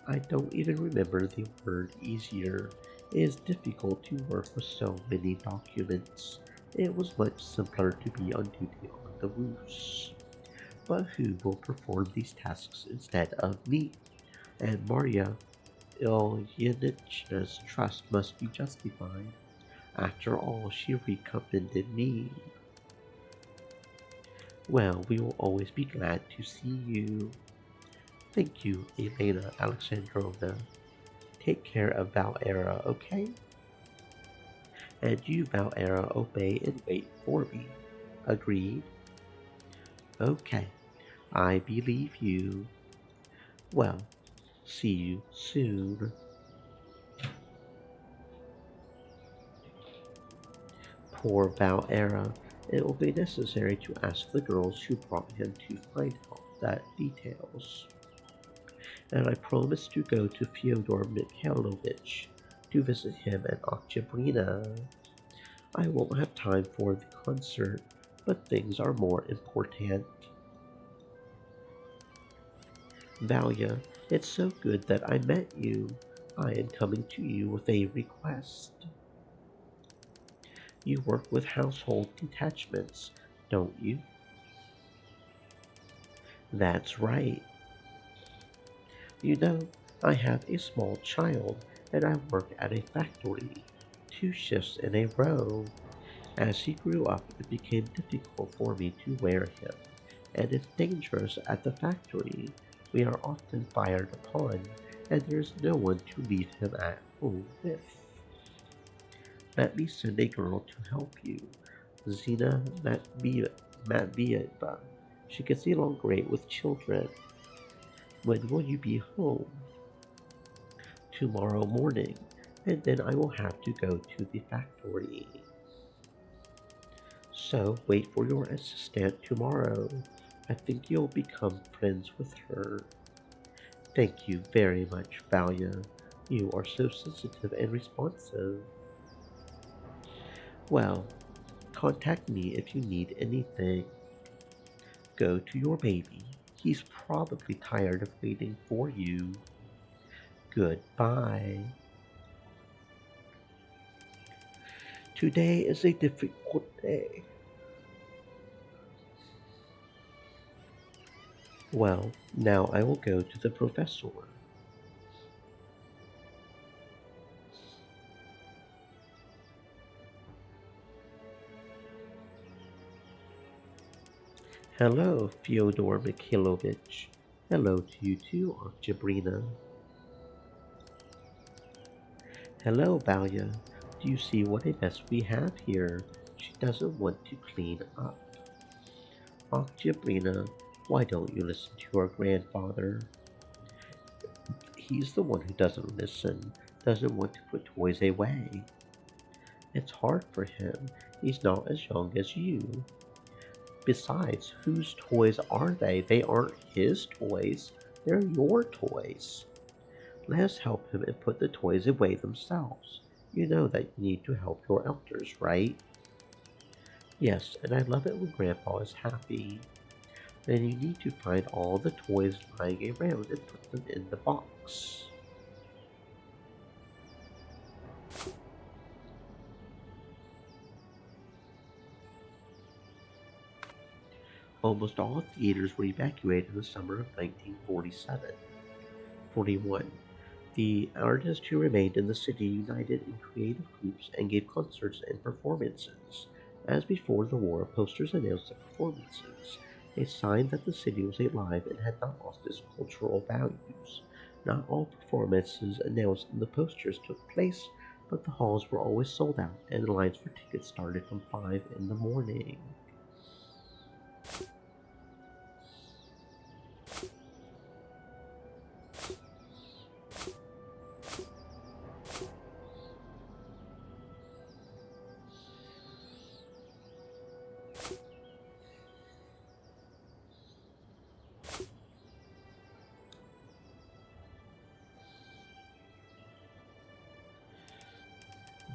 I don't even remember the word easier. It is difficult to work with so many documents. It was much simpler to be on duty on the roofs. But who will perform these tasks instead of me? And Maria Ilyinichna's trust must be justified. After all, she recommended me. Well, we will always be glad to see you. Thank you, Elena Alexandrovna. Take care of Valera, okay? And you, Valera, obey and wait for me. Agreed? Okay, I believe you. Well, see you soon. Poor Valera. It will be necessary to ask the girls who brought him to find out that details. And I promised to go to Fyodor Mikhailovich to visit him at Oktyabrina. I won't have time for the concert, but things are more important. Valia, it's so good that I met you. I am coming to you with a request. You work with household detachments, don't you? That's right. You know, I have a small child and I work at a factory, 2 shifts in a row. As he grew up, it became difficult for me to wear him, and it's dangerous at the factory. We are often fired upon, and there is no one to leave him at home with. Let me send a girl to help you, Zina Matvieva. She gets along great with children. When will you be home? Tomorrow morning, and then I will have to go to the factory. So wait for your assistant tomorrow. I think you'll become friends with her. Thank you very much, Valia. You are so sensitive and responsive. Well, contact me if you need anything. Go to your baby. He's probably tired of waiting for you. Goodbye. Today is a difficult day. Well, now I will go to the professor. Hello, Fyodor Mikhailovich. Hello to you too, Aunt Jabrina. Hello, Valia. Do you see what a mess we have here? She doesn't want to clean up. Aunt Jabrina, why don't you listen to our grandfather? He's the one who doesn't listen, doesn't want to put toys away. It's hard for him. He's not as young as you. Besides, whose toys are they? They aren't his toys. They're your toys. Let us help him and put the toys away themselves. You know that you need to help your elders, right? Yes, and I love it when Grandpa is happy. Then you need to find all the toys lying around and put them in the box. Almost all theaters were evacuated in the summer of 1947. 41. The artists who remained in the city united in creative groups and gave concerts and performances. As before the war, posters announced the performances, a sign that the city was alive and had not lost its cultural values. Not all performances announced in the posters took place, but the halls were always sold out, and the lines for tickets started from 5 in the morning.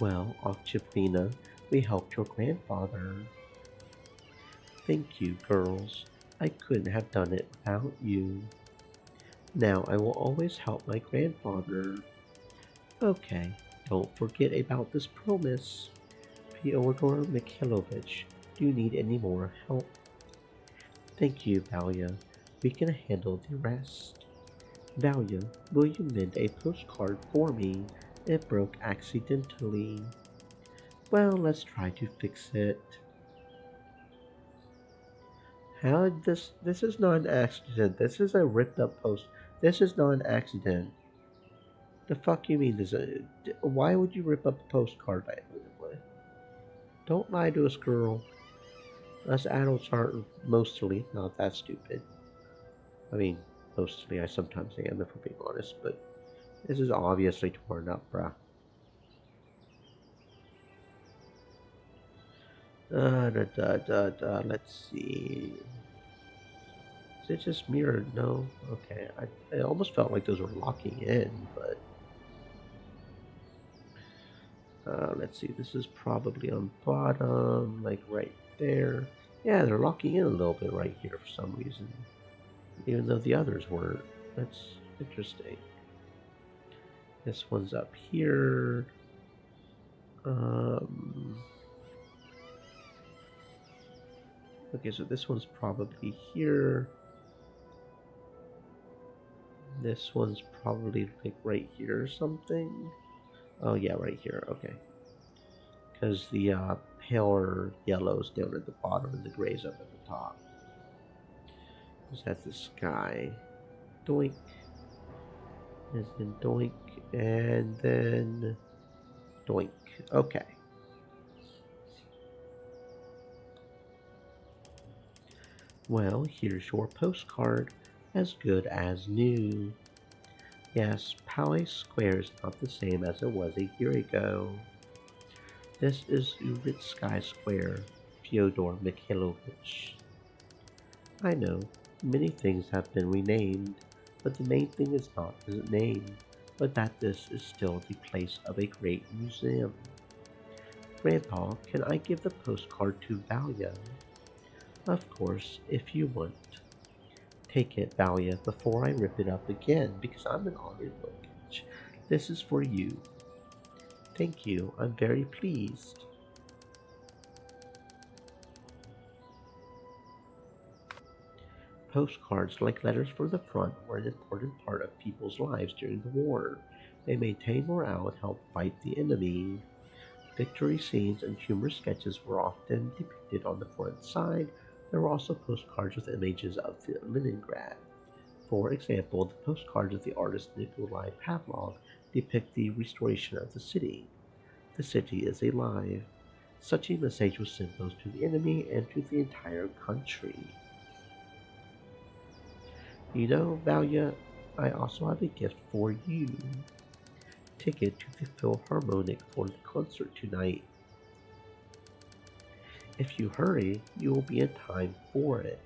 Well, Occhiprina, we helped your grandfather. Thank you, girls. I couldn't have done it without you. Now I will always help my grandfather. Okay, don't forget about this promise. Fyodor Mikhailovich, do you need any more help? Thank you, Valia. We can handle the rest. Valia, will you mend a postcard for me? It broke accidentally. Well, let's try to fix it. How this is not an accident. This is a ripped up post. This is not an accident. The fuck you mean why would you rip up a postcard? Don't lie to us, girl. Us adults aren't mostly not that stupid. I mean, mostly I sometimes am if we're being honest, but this is obviously torn up, bruh. Let's see. Is it just mirrored? No? Okay. I almost felt like those were locking in, but let's see. This is probably on bottom, like right there. Yeah, they're locking in a little bit right here for some reason, even though the others weren't. That's interesting. This one's up here. Um, okay, so this one's probably here. This one's probably like right here or something. Oh yeah, right here. Okay, because the paler yellow's down at the bottom and the gray's up at the top. Because that's the sky. Doink. And then doink. And then doink. Okay. Well, here's your postcard. As good as new. Yes, Palace Square is not the same as it was a year ago. This is Uritsky Square, Fyodor Mikhailovich. I know, many things have been renamed, but the main thing is not the name, but that this is still the place of a great museum. Grandpa, can I give the postcard to Valia? Of course, if you want. Take it, Valia, before I rip it up again, because I'm an honored luggage. This is for you. Thank you, I'm very pleased. Postcards, like letters from the front, were an important part of people's lives during the war. They maintained morale and helped fight the enemy. Victory scenes and humorous sketches were often depicted on the front side. There were also postcards with images of Leningrad. For example, the postcards of the artist Nikolai Pavlov depict the restoration of the city. The city is alive. Such a message was sent both to the enemy and to the entire country. You know, Valia, I also have a gift for you. Ticket to the Philharmonic for the concert tonight. If you hurry, you will be in time for it.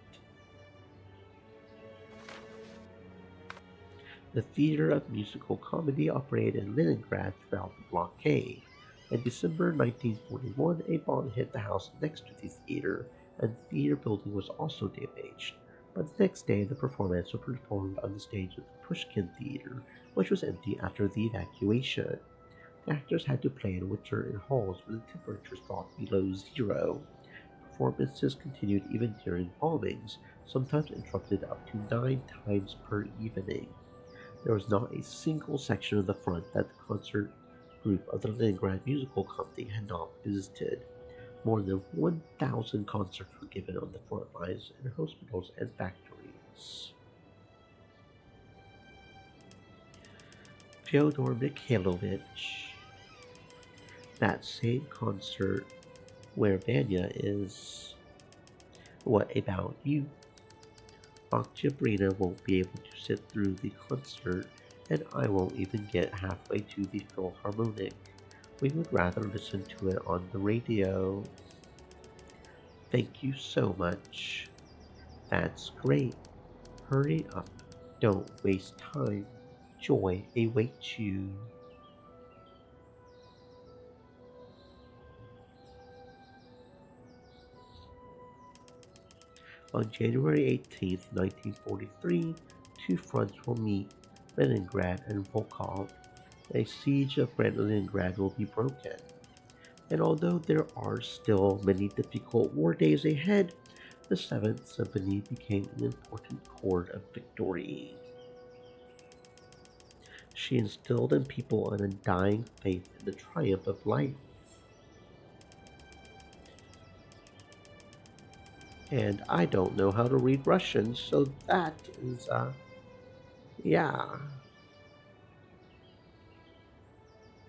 The Theater of Musical Comedy operated in Leningrad throughout the blockade. In December 1941, a bomb hit the house next to the theater, and the theater building was also damaged. But the next day, the performance was performed on the stage of the Pushkin Theater, which was empty after the evacuation. The actors had to play in winter in halls where the temperatures dropped below zero. Performances continued even during bombings, sometimes interrupted up to 9 times per evening. There was not a single section of the front that the concert group of the Leningrad Musical Company had not visited. More than 1,000 concerts were given on the front lines in hospitals and factories. Fyodor Mikhailovich. That same concert where Vanya is. What about you? Octobrina won't be able to sit through the concert, and I won't even get halfway to the Philharmonic. We would rather listen to it on the radio. Thank you so much. That's great. Hurry up. Don't waste time. Joy awaits you. On January 18, 1943, two fronts will meet, Leningrad and Volkhov. A siege of Leningrad will be broken. And although there are still many difficult war days ahead, the Seventh Symphony became an important chord of victory. She instilled in people an undying faith in the triumph of life. And I don't know how to read Russian, so that is, yeah,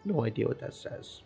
no idea what that says.